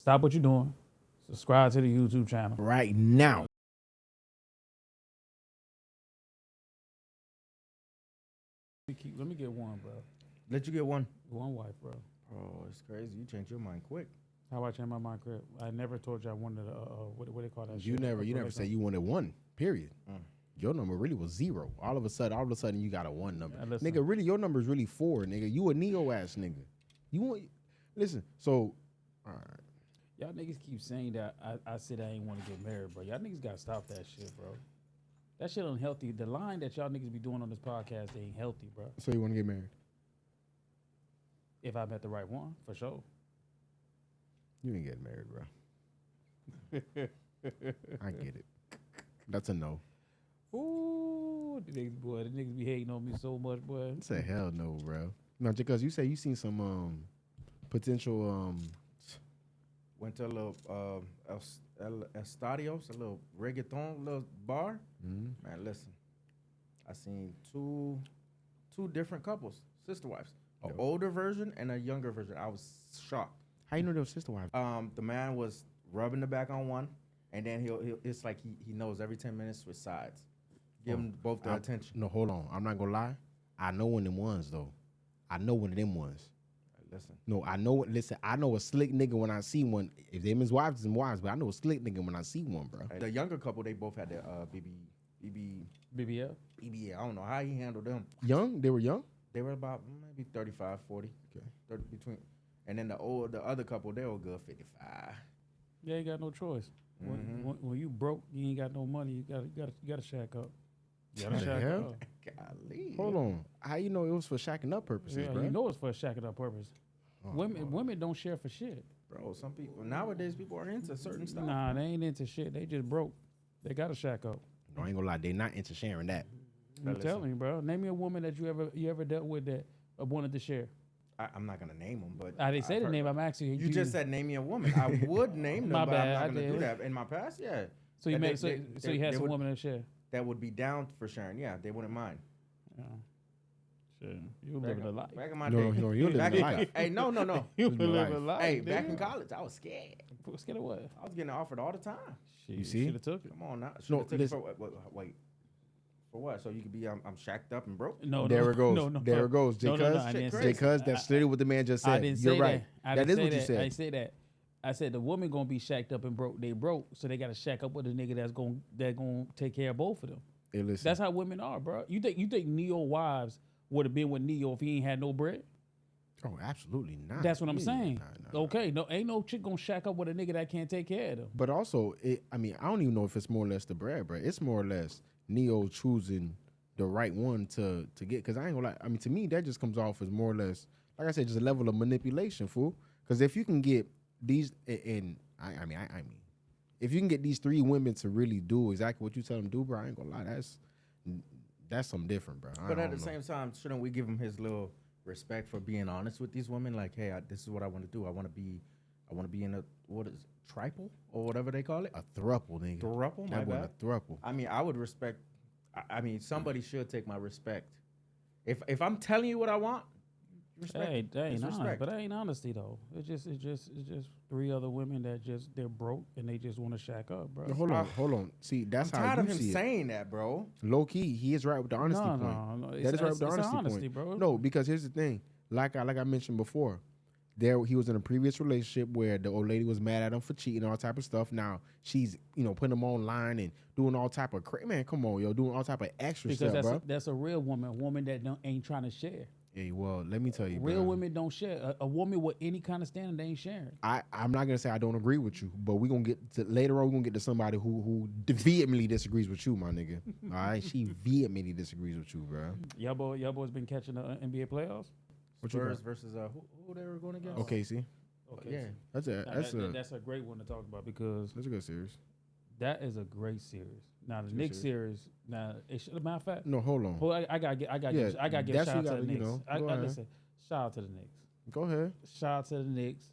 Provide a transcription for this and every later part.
Stop what you're doing. Subscribe to the YouTube channel. Right now. Let me get one, bro. Let you get one. One wife, bro. Oh, it's crazy. You changed your mind quick. How I change my mind, crib? I never told you I wanted what they call that. You shit? never said you wanted one. Period. Your number really was 0. All of a sudden, you got a 1 number. Nigga, really, your number is really 4, nigga. You a neo ass nigga. You want listen. So, all right. Y'all niggas keep saying that I said I ain't want to get married, bro. Y'all niggas gotta stop that shit, bro. That shit unhealthy. The line that y'all niggas be doing on this podcast ain't healthy, bro. So you want to get married? If I met the right one, for sure. You ain't getting married, bro. I get it. That's a no. Ooh, the niggas be hating on me so much, boy. It's a hell no, bro. No, because you say you seen some potential Went to a little El Estadios, a little reggaeton, little bar. Mm-hmm. Man, listen. I seen two different couples, sister wives. An older version and a younger version. I was shocked. How you know they were sister wives? The man was rubbing the back on one, and then he'll it's like he knows every 10 minutes switch sides. Give them both the attention. No, hold on. I'm not gonna lie. I know one of them ones though. I know one of them ones. Listen. No, I know. Listen, I know a slick nigga when I see one. If them is wives, them wives. But I know a slick nigga when I see one, bro. The younger couple, they both had their BBL? BBL. I don't know how he handled them. Young? They were young? They were about maybe 35, 40. Okay. 30 between. And then the other couple, they were good 55. Yeah, you got no choice. When you broke, you ain't got no money. You gotta shack up. You gotta What the shack hell? up. Golly. Hold on. How you know it was for shacking up purposes, Yeah, bro? you know it's for a shacking up purpose. Oh, Women don't share for shit. Bro, some people, nowadays, people are into certain stuff. Nah, they ain't into shit. They just broke. They gotta shack up. No, I ain't gonna lie. They not into sharing that. I'm telling you, bro. Name me a woman that you ever dealt with that wanted to share. I'm not going to name them, but... I didn't say the name. I'm asking you. You just said name me a woman. I would name them, My but bad, I'm not going to I do did. that. In my past, yeah. So you And made they- so you had they some would- woman to share. That would be down for sharing. Yeah, they wouldn't mind. Yeah. Sure. You living a life. Back in my No, day. no, you Back living in- life. Hey, no. You Living living a life. life. Hey, back nigga. in college, I was scared. Scared of what? I was getting offered all the time. Shit, You see? Should have took it. Come on now. No, Should've took it listen. wait. For what? So you could be, I'm shacked up and broke? No, There it goes. No, There it goes. No, no, no, I Because didn't say because that. that's literally what the man just said. I didn't You're say right. that. I That didn't is say what you that. said. I didn't say that. I said the woman gonna be shacked up and broke. They broke, so they gotta shack up with a nigga that's gonna take care of both of them. Hey, listen. That's how women are, bro. You think Neo wives would have been with Neo if he ain't had no bread? Oh, absolutely not. That's what I'm Yeah, saying. nah. Okay, no, ain't no chick gonna shack up with a nigga that can't take care of them. But also, I don't even know if it's more or less the bread, bro. It's more or less Neo choosing the right one to get. Because I ain't gonna lie. I mean, to me, that just comes off as more or less, like I said, just a level of manipulation, fool. Because if you can get these, and I mean, if you can get these 3 women to really do exactly what you tell them to do, bro, I ain't gonna lie. That's something different, bro. But at the same time, shouldn't we give him his little respect for being honest with these women? Like, hey, this is what I want to do. I want to be in a, what is it, triple or whatever they call it? A thruple, nigga. Thruple, my That one bad. a thruple. I mean, I would respect. I mean, somebody should take my respect. If I'm telling you what I want, respect. Hey, that ain't It's honest, respect. but that ain't honesty though. It's just 3 other women that they're broke and they just want to shack up, bro. No, hold on. See, that's I'm how tired you of him see it. saying that, bro. Low key, he is right with the honesty point. No, That is right with the it's honesty point. bro. No, because here's the thing. Like I mentioned before, he was in a previous relationship where the old lady was mad at him for cheating, all type of stuff. Now she's putting him online and doing all type of man. Come on, yo, doing all type of extra Because stuff, bro. that's a real woman, a woman that ain't trying to share. Hey, well, let me tell you, Real bro. women don't share. A woman with any kind of standard, they ain't sharing. I'm not gonna say I don't agree with you, but we're gonna get to later on. We're gonna get to somebody who vehemently disagrees with you, my nigga. All right, she vehemently disagrees with you, bro. Y'all boys been catching the NBA playoffs. What you Spurs got? versus who they were going against? Okay, see, Okay, Yeah. that's that's a great one to talk about because that's a good series. that is a great series. Now the Knicks series. Now, matter of fact, No, hold on. I gotta give Yeah, shout out that's to you the gotta, Knicks. go ahead. Listen, shout out to the Knicks. Go ahead. Shout out to the Knicks.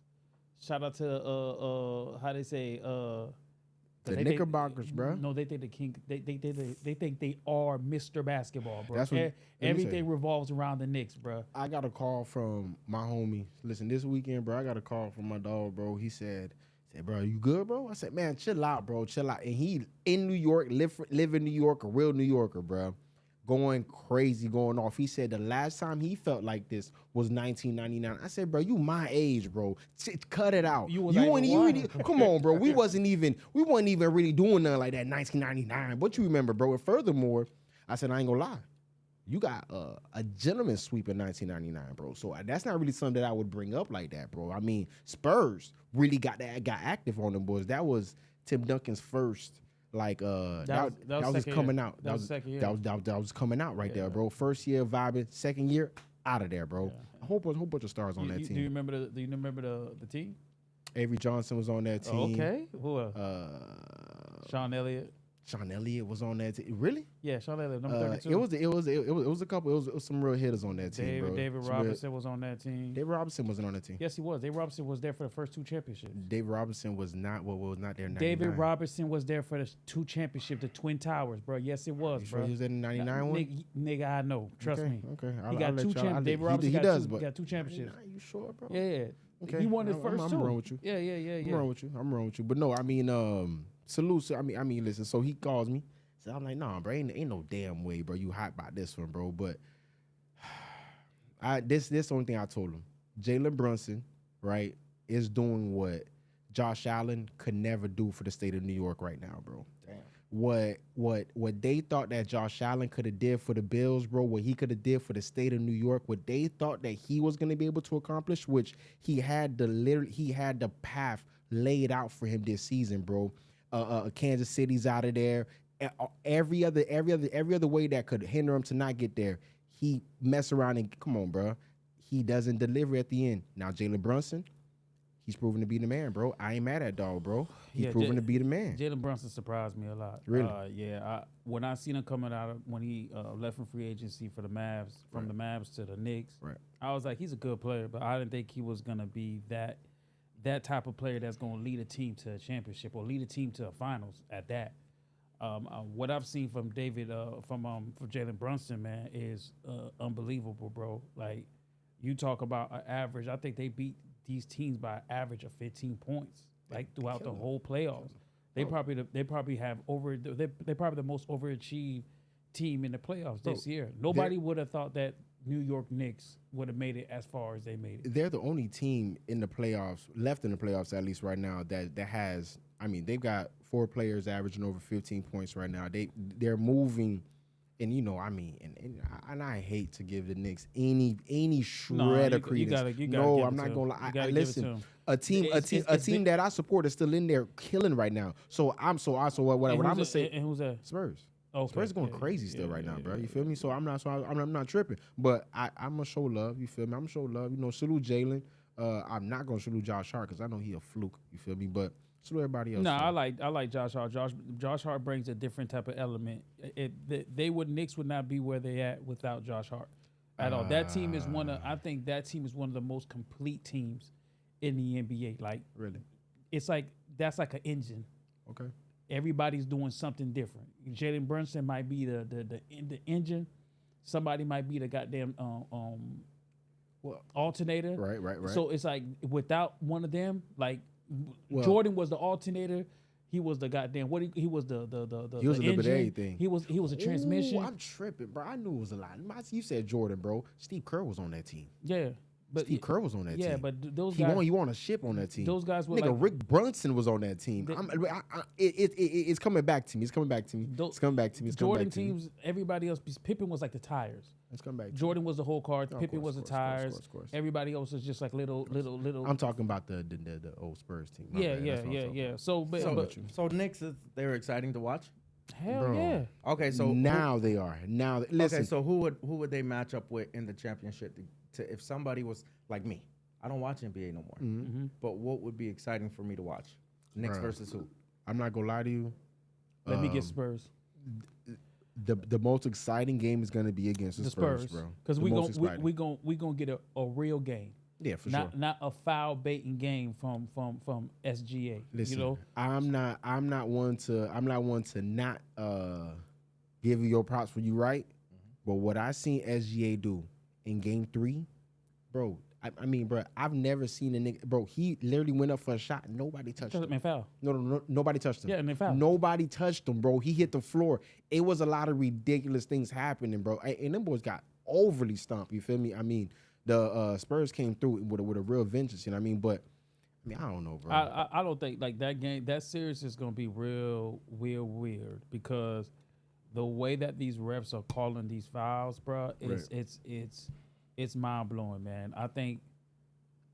Shout out to how they say The they Knickerbockers, bro. No, they think the king. They think they are Mr. Basketball, bro. That's what- let me tell Everything you. revolves around the Knicks, bro. I got a call from my homie. Listen, this weekend, bro, I got a call from my dog, bro. He said said, bro, you good, bro? I said, man, chill out, bro. Chill out. And he in New York, live in New York, a real New Yorker, bro. Going crazy, going off. He said the last time he felt like this was 1999. I said, bro, you my age, bro. Cut it out. You was like, come on, bro. We wasn't even really doing nothing like that in 1999. But you remember, bro. And furthermore, I said, I ain't gonna lie. You got a gentleman sweep in 1999, bro. So that's not really something that I would bring up like that, bro. I mean, Spurs really got active on them boys. That was Tim Duncan's first, like that was just coming out. That was second year. That was coming out right there, bro. First year vibing, second year out of there, bro. Yeah. A whole bunch of stars on that team. Do you remember the team? Avery Johnson was on that team. Okay, who else? Sean Elliott. Sean Elliott was on that team. Really? Yeah, Sean Elliott, number 32. It was a couple. It was some real hitters on that team, bro. David Robinson was on that team. David Robinson wasn't on that team. Yes, he was. David Robinson was there for the first two championships. David Robinson was not. Was not there in 99. David Robinson was there for the two championships, the Twin Towers, bro. Yes, it was, You bro. sure he was in the 99 one? Nigga, I know. Trust me. Okay. He got two championships. David Robinson got two championships. You sure, bro? Yeah. Okay. He won his first I'm two. wrong with you. Yeah. I'm wrong with you. But no, I mean, salute. I mean, listen. So he calls me. So I'm like, nah, bro, ain't no damn way, bro. You hot about this one, bro. But this the only thing I told him. Jalen Brunson, right, is doing what Josh Allen could never do for the state of New York right now, bro. Damn. What they thought that Josh Allen could have did for the Bills, bro, what he could have did for the state of New York, what they thought that he was going to be able to accomplish, which he had the path laid out for him this season, bro. Kansas City's out of there. Every other way that could hinder him to not get there, he mess around and come on, bro. He doesn't deliver at the end. Now Jalen Brunson, he's proven to be the man, bro. I ain't mad at dog, bro. He's proven to be the man. Jalen Brunson surprised me a lot. Really? When I seen him coming out when he left from free agency for the Mavs, from the Mavs to the Knicks, I was like, he's a good player, but I didn't think he was gonna be that type of player that's gonna lead a team to a championship or lead a team to a finals at that. What I've seen from from Jalen Brunson, man, is unbelievable, bro. Like, you talk about an average. I think they beat these teams by an average of 15 points, like throughout the whole playoffs. They're probably the most overachieved team in the playoffs this year. Nobody would have thought that New York Knicks would have made it as far as they made it. They're the only team in the playoffs, left in the playoffs at least right now, that has. I mean, they've got 4 players averaging over 15 points right now. They're moving, and and I hate to give the Knicks any shred of credence. No, I'm not gonna lie. Listen, a team that I support is still in there killing right now. So what I'm gonna say. And who's that? Spurs. Okay. Spurs going crazy still right now, bro. You feel me? So I'm not tripping. But I'm gonna show love. You feel me? I'm gonna show love. Salute Jalen. I'm not gonna salute Josh Hart because I know he a fluke. You feel me? But salute everybody else. No, I like Josh Hart. Josh Hart brings a different type of element. Knicks would not be where they at without Josh Hart at all. That team is I think that team is one of the most complete teams in the NBA. Like, really, it's like that's like an engine. Okay. Everybody's doing something different. Jalen Brunson might be the engine. Somebody might be the goddamn alternator. Right. So it's like without one of them, like Jordan was the alternator. He was the goddamn he was the he was a little bit of engine. everything. He was a transmission. I'm tripping, bro. I knew it was a lot. You said Jordan, bro. Steve Kerr was on that team. Yeah. But Steve Kerr was on that team. Yeah, but those guys. He won a ship on that team. Those guys were Rick Brunson was on that team. It's coming back to me. It's coming back to me. Jordan teams, everybody else, Pippen was like the tires. Let's come back. Jordan was the whole car. Pippen was the tires. Of course. Everybody else was just like little. I'm talking about the old Spurs team. Yeah. So Knicks, they're exciting to watch. Hell yeah. Okay, so now they are. Now listen. Okay, so who would they match up with in the championship to if somebody was like me? I don't watch NBA no more. Mm-hmm. But what would be exciting for me to watch? Knicks versus who? I'm not gonna lie to you. Let me get Spurs. The most exciting game is gonna be against the Spurs, bro. Because we gonna get a real game. Yeah, for sure. Not a foul baiting game from SGA. Listen, I'm not one to not give you your props when you right. Mm-hmm. But what I seen SGA do in game 3, bro, I mean, bro, I've never seen a nigga, bro. He literally went up for a shot. Nobody touched him. Man, foul. No, nobody touched him. Yeah, and they fouled. Nobody touched him, bro. He hit the floor. It was a lot of ridiculous things happening, bro. And them boys got overly stomped. You feel me? I mean, the Spurs came through with a real vengeance. You know what I mean? But I mean, I don't know, bro. I don't think like that series is gonna be real weird because the way that these refs are calling these fouls, bro, it's mind blowing, man. I think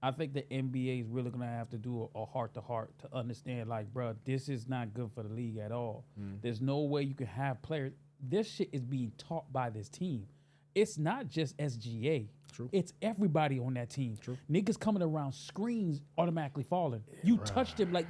the NBA is really gonna have to do a heart to heart to understand, like, bro, this is not good for the league at all. There's no way you can have players. This shit is being taught by this team. It's not just SGA. True. It's everybody on that team. True. Niggas coming around, screens automatically falling. You touched him like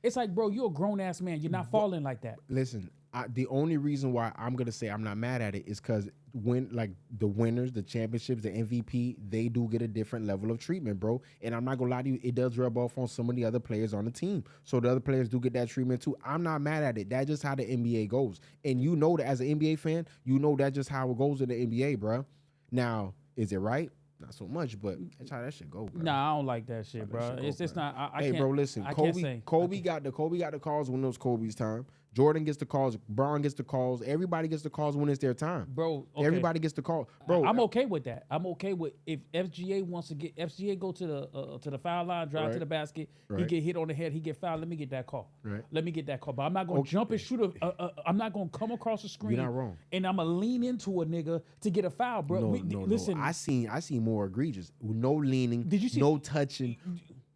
it's like, bro, you're a grown ass man. You're not falling like that. Listen, the only reason why I'm gonna say I'm not mad at it is because when like the winners, the championships, the MVP, they do get a different level of treatment, bro. And I'm not gonna lie to you, it does rub off on some of the other players on the team. So the other players do get that treatment too. I'm not mad at it. That's just how the NBA goes. And you know that as an NBA fan, you know that's just how it goes in the NBA, bro. Now, is it right? Not so much, but that's how that shit go, bro. Nah, I don't like that shit, bro. It's just not. I hey, can't, bro, listen. I Kobe got the calls when it was Kobe's time. Jordan gets the calls. Braun gets the calls. Everybody gets the calls when it's their time. Bro, okay. Everybody gets the call. Bro, I'm okay with that. I'm okay with if FGA wants to get FGA go to the foul line, drive to the basket, he get hit on the head, he get fouled. Let me get that call. Right. Let me get that call. But I'm not gonna jump and shoot I'm not gonna come across the screen. You're not wrong. And I'm gonna lean into a nigga to get a foul, bro. Listen, I seen more egregious. No leaning. Did you see? No touching.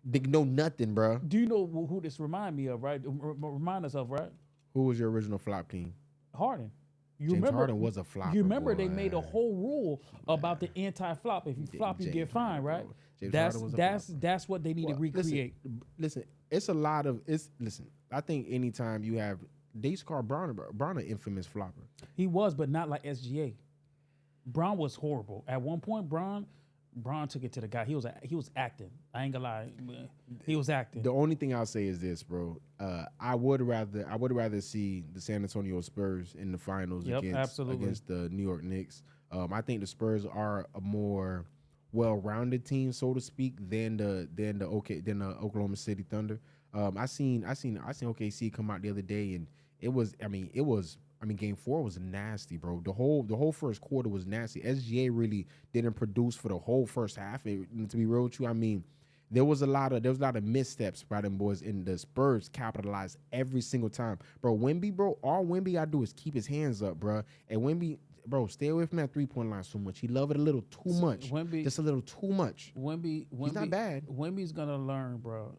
No nothing, bro. Do you know who this remind me of? Right? Remind us of, right? Who was your original flop king? Harden. James Harden was a flopper. You remember boy. they made a whole rule about the anti-flop. If you flop, you get fined, right? That's what they need to recreate. Listen, it's a lot of listen. I think anytime you have they used to call Braun an infamous flopper. He was, but not like SGA. Braun was horrible. At one point, Braun took it to the guy. He was acting. I ain't gonna lie. He was acting. The only thing I'll say is this, bro. I would rather see the San Antonio Spurs in the finals against the New York Knicks. I think the Spurs are a more well-rounded team, so to speak, than the Oklahoma City Thunder. I seen OKC come out the other day, and it was Game 4 was nasty, bro. The whole first quarter was nasty. SGA really didn't produce for the whole first half. To be real with you, I mean, there was a lot of missteps by them boys, and the Spurs capitalized every single time, bro. Wemby, bro, all Wemby gotta do is keep his hands up, bro. And Wemby, bro, stay away from that 3-point line so much. He love it a little too much. Wemby, just a little too much. Wemby, he's not bad. Wemby's gonna learn, bro.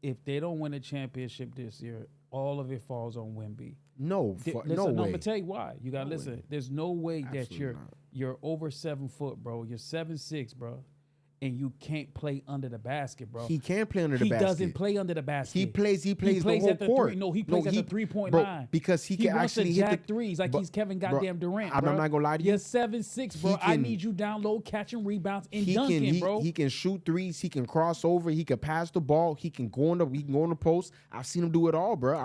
If they don't win a championship this year, all of it falls on Wemby. No way. I'm gonna tell you why. You gotta listen. Way. There's no way Absolutely that you're over 7 foot, bro. You're 7'6", bro, and you can't play under the basket, bro. He can play under the basket. He doesn't play under the basket. He plays the whole court. He plays at the 3-point line because he can actually hit hit the threes like he's Kevin goddamn Durant. I'm not gonna lie to you. You're 7'6", bro. I need you down low, catching rebounds and dunking, bro. He can shoot threes. He can cross over. He can pass the ball. He can go on the post. I've seen him do it all, bro.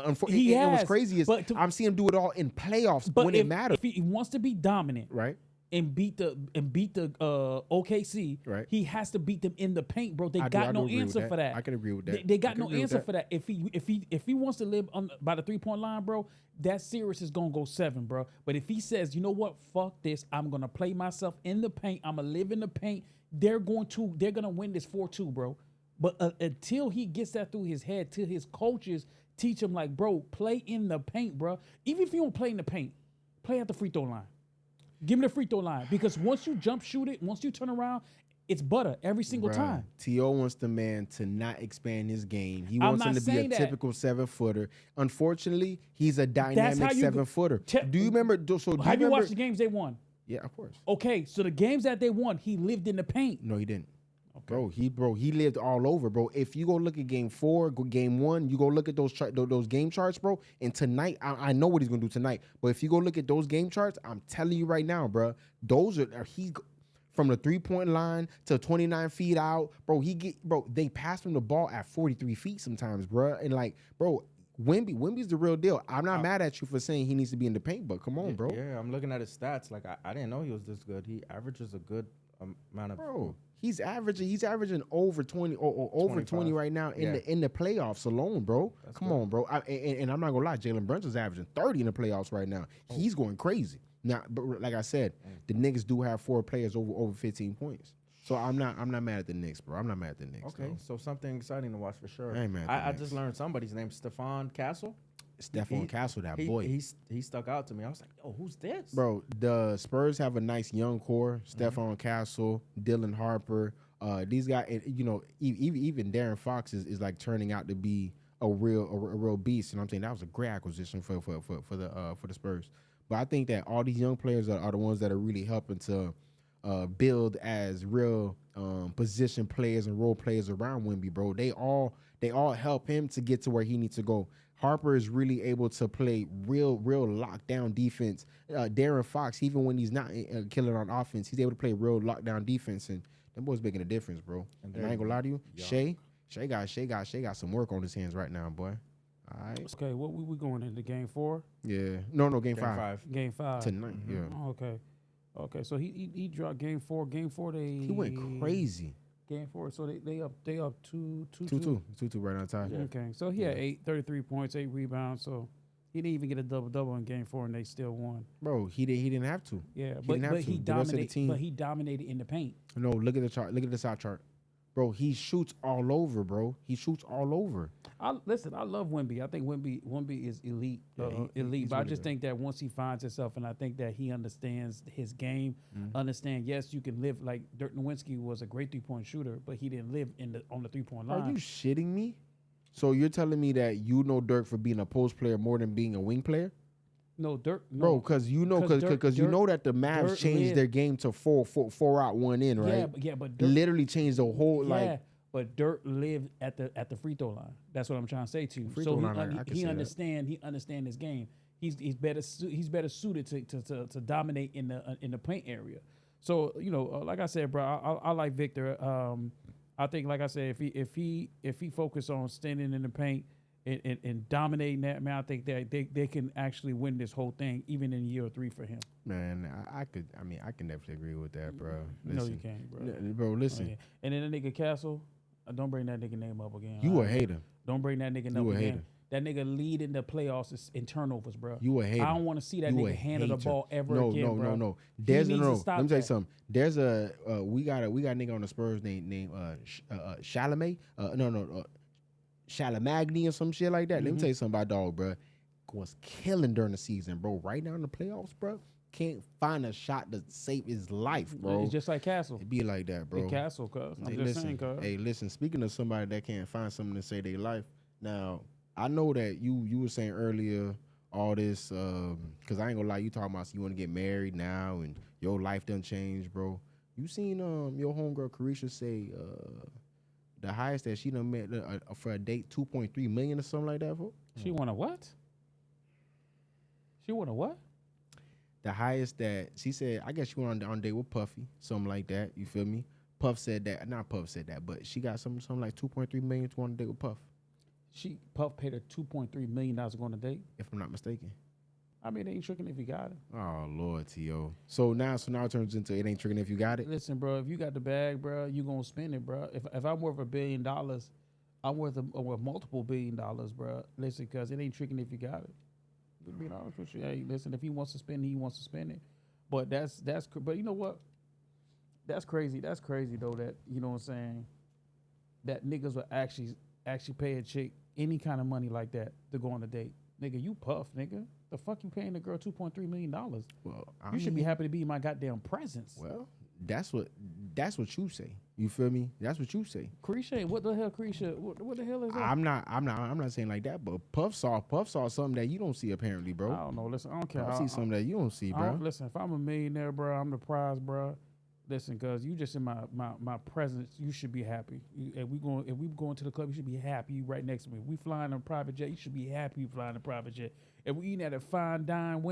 Unfortunately, what's crazy is I'm seeing him do it all in playoffs when it matters. If he wants to be dominant, right? And beat the OKC, right? He has to beat them in the paint, bro. They got no answer for that. I can agree with that. They got no answer for that. If he wants to live by the 3-point line, bro, that series is gonna go 7, bro. But if he says, you know what, fuck this, I'm gonna play myself in the paint. I'm gonna live in the paint. They're gonna win this 4-2, bro. But until he gets that through his head, till his coaches teach him, like, bro, play in the paint, bro. Even if you don't play in the paint, play at the free throw line. Give me the free throw line, because once you jump shoot it, once you turn around, it's butter every single time. T.O. wants the man to not expand his game. He wants him to be a typical 7-footer. Unfortunately, he's a dynamic 7-footer. Do you remember? Have you watched the games they won? Yeah, of course. Okay, so the games that they won, he lived in the paint. No, he didn't. Okay. He lived all over, bro. If you go look at Game 4, Game 1, you go look at those game charts, bro. And tonight, I know what he's gonna do tonight. But if you go look at those game charts, I'm telling you right now, bro. Those are from the 3-point line to 29 feet out, bro. They pass him the ball at 43 feet sometimes, bro. And like, bro, Wemby's the real deal. I'm not mad at you for saying he needs to be in the paint, but come on, bro. Yeah, I'm looking at his stats. Like, I didn't know he was this good. He averages a good amount of. Bro, He's averaging over 20 or over 25. 20 right now in the playoffs alone, bro. Come on, bro. And I'm not gonna lie, Jalen Brunson's averaging 30 in the playoffs right now. He's going crazy. Now, but like I said, the Knicks do have 4 players over 15 points. So I'm not mad at the Knicks, bro. I'm not mad at the Knicks. Okay, so something exciting to watch for sure. I ain't mad at the I just learned somebody's name, Stephon Castle. Castle, that boy. He stuck out to me. I was like, oh, who's this? Bro, the Spurs have a nice young core. Stephon Castle, Dylan Harper. These guys, you know, even Darren Fox is like turning out to be a real beast. You know what I'm saying? That was a great acquisition for the Spurs. But I think that all these young players are the ones that are really helping to build as real position players and role players around Wemby, bro. They all help him to get to where he needs to go. Harper is really able to play real lockdown defense. Darren Fox, even when he's not killing on offense, he's able to play real lockdown defense, and them boys making a difference, bro. And I ain't gonna lie to you, Shai got some work on his hands right now, boy. All right. Okay, what we going into game 4? Yeah. No, game 5. Game 5 tonight. Yeah. Oh, okay. So he dropped game 4. Game 4 He went crazy. Game 4. So they up 2-2 right on time. Yeah. Okay. So he had 33 points, 8 rebounds. So he didn't even get a double in game 4, and they still won. Bro, he didn't have to. Yeah, but he dominated. But he dominated in the paint. No, look at the chart. Look at the side chart. Bro, he shoots all over, bro. He shoots all over. I love Wemby. I think Wemby is elite. Elite. But I just think that once he finds himself, and I think that he understands his game, understand, yes, you can live like Dirk Nowitzki was a great 3-point shooter, but he didn't live on the 3-point line. Are you shitting me? So you're telling me that you know Dirk for being a post player more than being a wing player? No, Dirk. No, bro, because you know that the Mavs changed their game to 4 out 1 in, right? But Dirk, literally changed the whole But Dirk lived at the free throw line. That's what I'm trying to say to you. So he understand his game. He's better suited to dominate in the paint area. So like I said, bro, I like Victor. I think, like I said, if he focus on standing in the paint and dominating that, man, I think that they can actually win this whole thing, even in year 3 for him. Man, I can definitely agree with that, bro. Listen, no, you can't, bro. Bro, listen. Oh, yeah. And then the nigga Castle, don't bring that nigga name up again. You a hater. Don't bring that nigga name up again. That nigga lead in the playoffs in turnovers, bro. You a hater. I don't want to see that nigga handle the ball ever again, bro. No. Let me tell you something. There's we got a nigga on the Spurs named Chalamet. Shalamagni or some shit like that. Let me tell you something about dog, bro. Was killing during the season, bro. Right now in the playoffs, bro, can't find a shot to save his life, bro. It's just like Castle. It be like that, bro. Castle, cuz. I'm just saying, cuz. Hey, listen, speaking of somebody that can't find something to save their life, now, I know that you were saying earlier all this, because I ain't gonna lie, you talking about you want to get married now and your life done changed, bro. You seen your homegirl Carisha say the highest that she done met for a date, $2.3 million or something like that for? She won a what? She won a what? The highest that she said, I guess she went on a date with Puffy, something like that. You feel me? Puff said that, not Puff said that, but she got something like $2.3 million to go on a date with Puff. Puff paid her $2.3 million to go on a date? If I'm not mistaken. I mean, it ain't tricking if you got it. Oh, Lord, T.O. So now it turns into it ain't tricking if you got it? Listen, bro, if you got the bag, bro, you going to spend it, bro. If I'm worth $1 billion, I'm worth multiple $1 billion, bro. Listen, because it ain't tricking if you got it. To be honest with you, hey, listen, if he wants to spend it, he wants to spend it. But but you know what? That's crazy. That's crazy, though, that, you know what I'm saying, that niggas will actually pay a chick any kind of money like that to go on a date. Nigga, you Puff, nigga. The fuck you paying the girl $2.3 million? Well, you should be happy to be my goddamn presence. Well, that's what you say. You feel me? That's what you say. Carisha, what the hell, Carisha? What the hell is that? I'm not saying like that, but Puff saw something that you don't see apparently, bro. I don't know. Listen, I don't care. I see something that you don't see, bro. Listen, if I'm a millionaire, bro, I'm the prize, bro. Listen, cause you just in my presence, you should be happy. If we going to the club, you should be happy. You right next to me. If we flying on a private jet, you should be happy. You flying a private jet. If we eating at a fine dine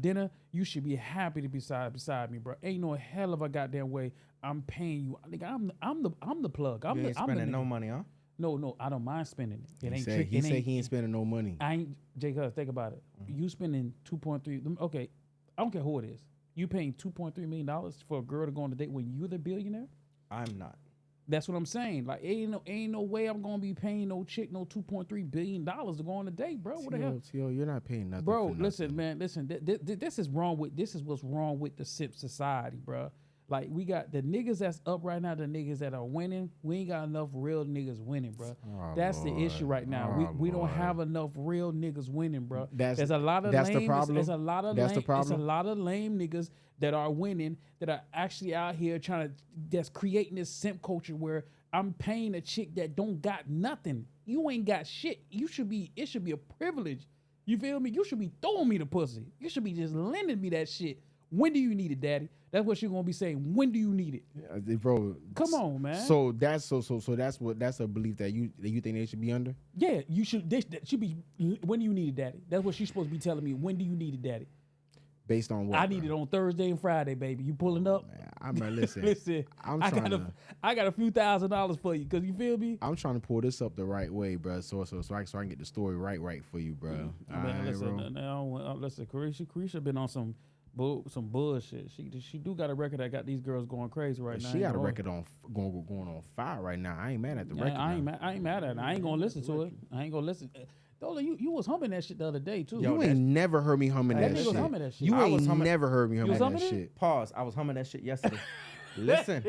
dinner, you should be happy to be beside me, bro. Ain't no hell of a goddamn way I'm paying you. Nigga, I'm the plug. You ain't spending no money, huh? No, I don't mind spending it. It ain't tricky. He said he ain't spending no money. I ain't, Jay, cuz, think about it. You spending 2.3. Okay, I don't care who it is. You paying $2.3 million for a girl to go on a date when you're the billionaire? I'm not. That's what I'm saying. Like, ain't no way I'm gonna be paying no chick no $2.3 billion to go on a date, bro. What the hell? Tio, you're not paying nothing. Bro, for nothing. listen, man, listen. This is wrong with. This is what's wrong with the simp society, bro. Like, we got the niggas that's up right now, the niggas that are winning. We ain't got enough real niggas winning, bro. Oh, that's Lord. the issue right now. Oh, We don't Lord. have enough real niggas winning, bro. That's There's a lot of that's lame. the problem. There's a lot of That's lame, the problem. There's a lot of lame niggas that are winning, that are actually out here trying to, that's creating this simp culture where I'm paying a chick that don't got nothing. You ain't got shit. It should be a privilege. You feel me? You should be throwing me the pussy. You should be just lending me that shit. When do you need it, daddy? That's what you're gonna be saying. When do you need it? Bro, Come on, man. So that's that's a belief that you think they should be under. Yeah, you should. That should be. When do you need it, daddy? That's what she's supposed to be telling me. When do you need it, daddy? Based on what? I need it on Thursday and Friday, baby. You pulling up? Man, I'm not listen. Listen, I got a few $1,000s for you, cause you feel me. I'm trying to pull this up the right way, bro. So I can get the story right for you, bro. Man, listen, Carisha been on some bullshit. She do got a record that got these girls going crazy right now. She got a record on going on fire right now. I ain't mad at the record. I ain't mad at it. I ain't gonna listen to it. I ain't gonna listen. Dola, you was humming that shit the other day too. You ain't never heard me humming that shit. You ain't never heard me humming that shit. Pause. I was humming that shit yesterday. Listen,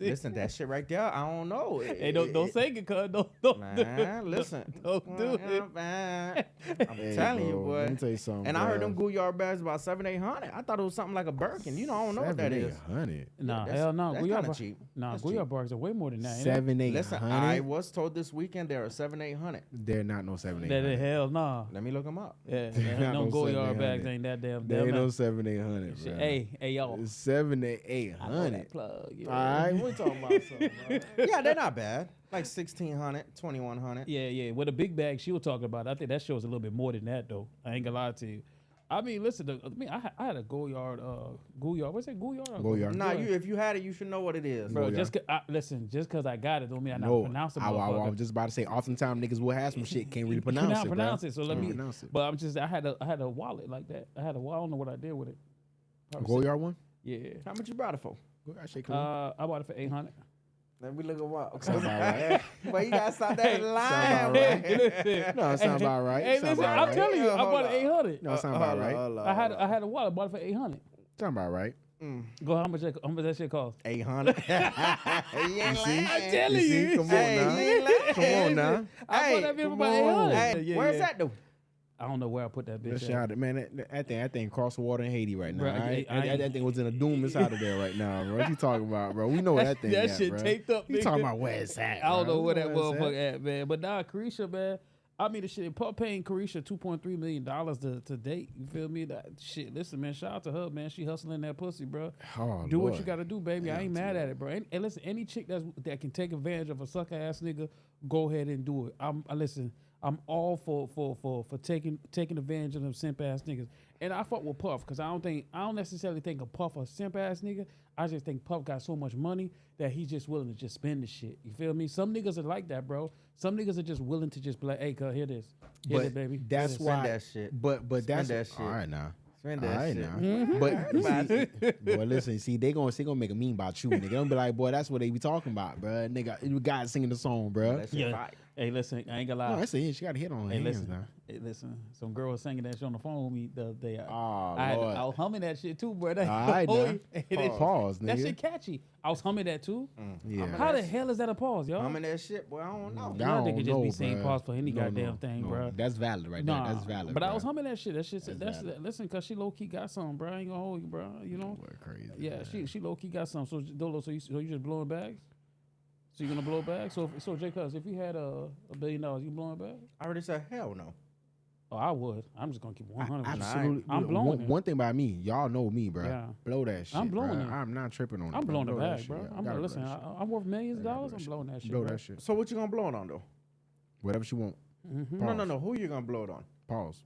listen, that shit right there. I don't know. Hey, don't say it, cuz. Don't man, listen. Don't do it. Man. I'm telling you, boy. Let me tell you something. And I heard them Gouillard bags about $700-800. I thought it was something like a Birkin. You know, I don't know what that is. $700-800. Nah, hell no. That's kind of cheap. Nah, Gouillard bars are way more than that. $700-800. Listen, I was told this weekend there are $700-800. They're not no $700-800. Hell no. Let me look them up. Yeah, no no Gouillard 700. bags ain't that damn. They ain't no $700-800, bro. Hey, y'all. $700-800. Plug. All right, we're talking about something. Right? Yeah, they're not bad. Like $1,600, $2,100. Yeah. With a big bag she was talking about, I think that shows a little bit more than that though. I ain't gonna lie to you. I mean, listen. I had a Gouillard. What's that? Gouillard. Nah, if you had it, you should know what it is, bro. Just cause I got it don't mean I not pronounce it. I was just about to say. Oftentimes niggas will have some shit can't really pronounce it. So let me. But I had a wallet like that. I don't know what I did with it. Gouillard one. Yeah. How much you bought it for? I bought it for $800. Let me look at what. Sound about right. But you gotta stop that line. Right. No, it sound about right. Hey, listen, I'm telling you, I bought it $800. No, it sound about right. I had a wallet, bought it for $800. Sound about right. Go, how much that shit cost? $800. You see? I'm telling you. Come on now. Come on now. I bought that bitch for about $800. Hey, where's that though? I don't know where I put that bitch. Shout out, man. That thing crossed the water in Haiti right now. Bro, that thing was in a doom inside of there right now, bro. What you talking about, bro? We know where that thing that at, shit bro. taped up. You talking about where it's at? I don't know where that it's motherfucker at, man. But nah, Carisha, man. I mean, the shit. Pup paying Carisha $2.3 million to date. You feel me? That shit. Listen, man. Shout out to her, man. She hustling that pussy, bro. Oh, do Lord. what you gotta do, baby. I ain't mad at it, bro. And listen, any chick that can take advantage of a sucker ass nigga, go ahead and do it. I'm all for taking advantage of them simp ass niggas. And I fuck with Puff because I don't necessarily think of Puff a simp ass nigga. I just think Puff got so much money that he's just willing to just spend the shit. You feel me? Some niggas are like that, bro. Some niggas are just willing to just be like, hey, cuz, here this. Here it, baby. That's why. That shit. But that's that shit. All right now. Spend All that right shit. now. Mm-hmm. But boy, listen, see, they gonna make a meme about you, nigga. They gonna be like, boy, that's what they be talking about, bro. Nigga, you guys singing the song, bro. That shit Yeah. fire. Hey, listen, I ain't gonna lie. No, that's it. She got a hit on her hands now. Hey, listen. Some girl was singing that shit on the phone with me the other day. Oh, I Lord. was humming that shit too, bro. All right now. Pause, nigga. That shit catchy. I was humming that too. Yeah. How the hell is that a pause, y'all? Humming that shit, boy, I don't know. Y'all niggas just be know, saying bruh. pause for any No, goddamn thing, bro. That's valid right there. That's valid. But I bruh. was humming that shit. That's valid. listen, cause she low key got something, bro. I ain't gonna hold you, bro. You know. Boy, crazy. Yeah, man. she low key got something. So Dolo, so you just blowing bags? So you gonna blow bags? So Jay, cuz if you had $1 billion, you blowing bags? I already said hell no. Oh, I would. I'm just gonna keep 100. Absolutely. I'm blowing it. One thing about me, y'all know me, bro. Yeah. Blow that shit. I'm blowing bruh. it. I'm not tripping on it. I'm blowing the Blow that bag, shit, bro. yeah. I'm Gotta listen. blow that shit. I'm worth millions of Gotta dollars. blow I'm that blowing that shit. Blow bro. that shit. So what you gonna blow it on though? Whatever she want. Mm-hmm. No. Who you gonna blow it on? Pause.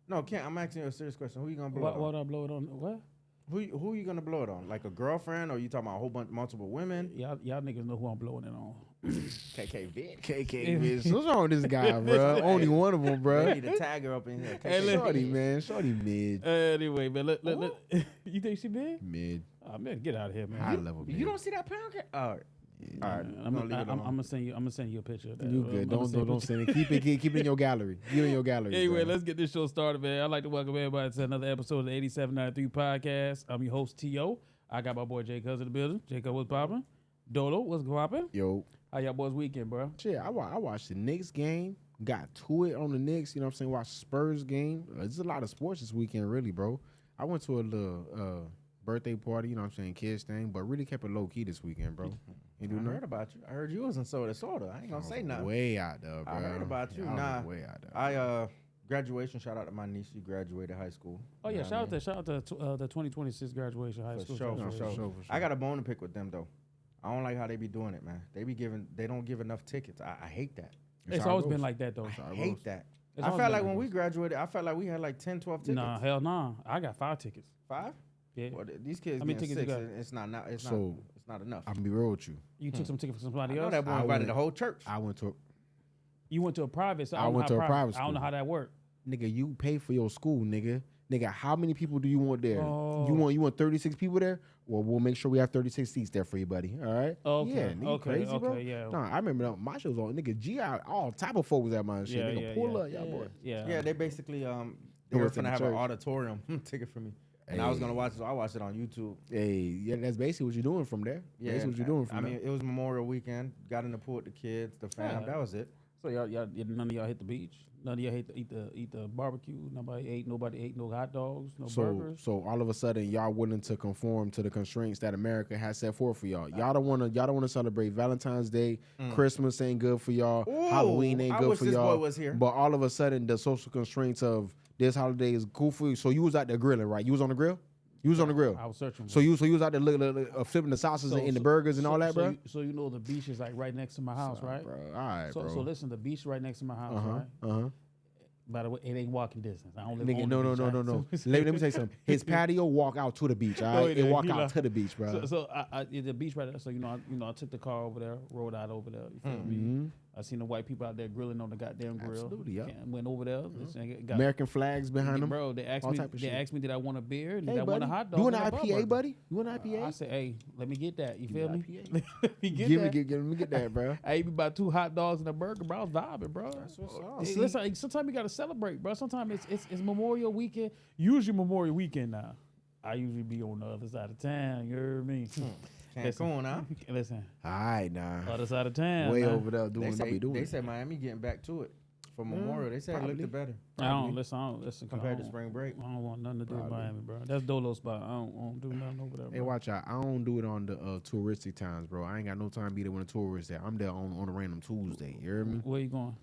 No, can't. I'm asking you a serious question. Who you gonna blow it on? What I blow it on? What? Who you gonna blow it on? Like a girlfriend, or you talking about a whole bunch, multiple women? Y'all niggas know who I'm blowing it on. KK Vic. KK, bitch. What's wrong with this guy, bro? Only one of them, We bro. need to tag her up in here. Hey, KK look. Shorty, man. Shorty mid. Anyway, man, look. You think she big? Mid. Oh, man, get out of here, man. High level. You don't see that pound cake? All right. All right. I'm gonna send you. I'm gonna send you a picture of that. You good? Don't send it. Keep it in your gallery. You in your gallery. Anyway, bro. let's get this show started, man. I'd like to welcome everybody to another episode of the 8793 podcast. I'm your host, T.O. I got my boy Jacob in the building. Jacob, what's popping? Dolo, what's popping? Yo, how y'all boys weekend, bro? shit. I watched the Knicks game. Got to it on the Knicks. You know what I'm saying? Watched Spurs game. There's a lot of sports this weekend, really, bro. I went to a little birthday party. You know what I'm saying? Kids thing, but really kept it low key this weekend, bro. You do I nothing? heard about you. I heard you was in soda. I ain't gonna say nothing. Way out there, bro. I heard about you. Yeah, I Nah, was way out there. Graduation. Shout out to my niece. She graduated high school. Oh You yeah, know shout what out to the 2026 graduation high For school. sure, graduation. for sure. for sure. I got a bone to pick with them though. I don't like how they be doing it, man. They don't give enough tickets. I hate that. It's how it always goes. been like that though. I hate that. It's I always felt been like when that. we graduated, I felt like we had like 10, 12 tickets. Nah, hell nah. I got 5 tickets. 5? Yeah. Well, these kids How many getting tickets you 6. got? It's not enough. I'm gonna be real with you. You took some tickets from I somebody know else. that boy I invited went- the whole church. I went to You went to a private. So I went to a private I don't know school. how that worked. nigga. You pay for your school, nigga. Nigga, how many people do you want there? Oh. You want 36 people there? Well, we'll make sure we have 36 seats there for you, buddy. All right? Okay, Yeah, nigga, okay, crazy, bro. yeah. Nah, I remember that my show was on. Nigga, GI, all type of folks at my shit. Yeah, nigga, yeah, pull yeah. up, y'all boy. Yeah. Yeah, they basically they Who were was in finna the have an church? auditorium ticket for me, and I was gonna watch it. So I watched it on YouTube. Hey, yeah, that's basically what you're doing from there. Yeah, Basically what you're doing from I there. mean, it was Memorial Weekend. Got in the pool with the kids, the fam. Yeah. That was it. So y'all, none of y'all hit the beach. None of y'all hate to eat the barbecue. Nobody ate no hot dogs, no burgers. So all of a sudden, y'all willing to conform to the constraints that America has set forth for y'all. Y'all don't wanna celebrate Valentine's Day. Christmas ain't good for y'all. Ooh, Halloween ain't I good wish for this y'all. boy was here. But all of a sudden, the social constraints of this holiday is cool for you. So you was out there grilling, right? You was on the grill. You was on the grill. I was searching. So you was out there flipping the sauces and the burgers and all that, bro. So you know the beach is like right next to my house, right? Bro, all right, So bro. so listen, the beach right next to my house, right? By the way, it ain't walking distance. I don't live Nigga, on no. the beach. let me tell you something. His patio walk out to the beach. All Oh, right, yeah, it walk he out like- to the beach, bro. So the beach right there. So I took the car over there, rode out over there. You feel me? I seen the white people out there grilling on the goddamn grill. Absolutely, yeah. Went over there. Got, American flags behind them. Bro, they asked all me. type of They shit. asked me did I want a beer and Hey, did I want buddy, a hot dog. you an and a IPA, burger. buddy? You an IPA? I said, hey, let me get that. You feel an me? IPA? Let me get that. Let me get that, bro. I ate me about 2 hot dogs and a burger, bro. I was vibing, bro. That's what's up. Hey, listen, sometimes you gotta celebrate, bro. Sometimes it's Memorial Weekend. Usually Memorial Weekend now. I usually be on the other side of town. You heard me? Cancun, huh? Listen, All right, nah. other side of town. Way nah. over there doing what we doing. They said Miami getting back to it for Memorial. They said it probably. looked better I don't listen. compared to I don't- spring break. I don't want nothing to do with Probably. Miami, bro. That's Dolo spot. I don't do nothing over there, bro. Hey, watch out. I don't do it on the touristic times, bro. I ain't got no time to be there when the tourists there. I'm there on a random Tuesday. You hear me? Where you going?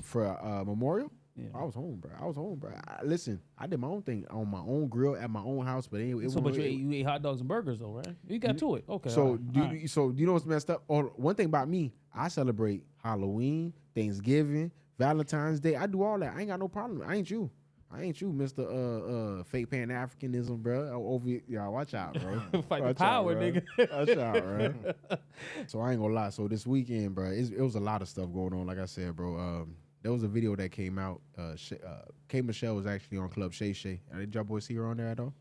For Memorial? Yeah. I was home, bro. Listen, I did my own thing on my own grill at my own house, but anyway, So, but you ate hot dogs and burgers though, right? You got to it. Okay. So, all right. do you know what's messed up? Or one thing about me, I celebrate Halloween, Thanksgiving, Valentine's Day. I do all that. I ain't got no problem. I ain't you, Mr. Fake Pan Africanism, bro. Over y'all, watch out, bro. Fight the Watch power, out, bro. nigga. Watch out, bro. So I ain't gonna lie. So this weekend, bro, it was a lot of stuff going on. Like I said, bro. There was a video that came out. K. Michelle was actually on Club Shay Shay. Did y'all boys see her on there at all?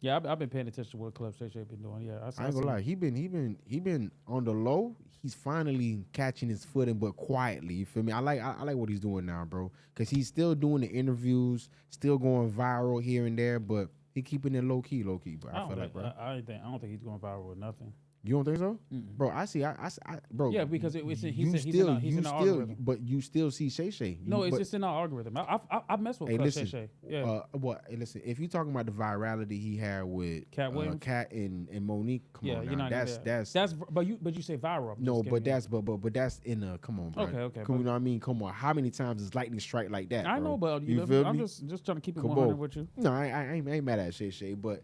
Yeah, I've been paying attention to what Club Shay Shay been doing. Yeah, I ain't gonna lie. He been on the low. He's finally catching his footing, but quietly. You feel me? I like what he's doing now, bro. Cause he's still doing the interviews, still going viral here and there, but he keeping it low key, bro. I feel like, bro. I don't think he's going viral with nothing. You don't think so, bro? I see. Bro. Yeah, because he's in the algorithm. But you still see Shay Shay. No, it's just in our algorithm. I mess with Club Shay Shay. Yeah. Hey, listen. If you're talking about the virality he had with Cat Williams? Cat and Monique, come on you're now. not that's but you say viral. I'm No, just but getting but that's in a come on, bro. Okay, You know what I mean? Come on. How many times is lightning strike like that? I bro? know, but you feel I'm me? just trying to keep it Come 100 on. with you. No, I ain't mad at Shay Shay, but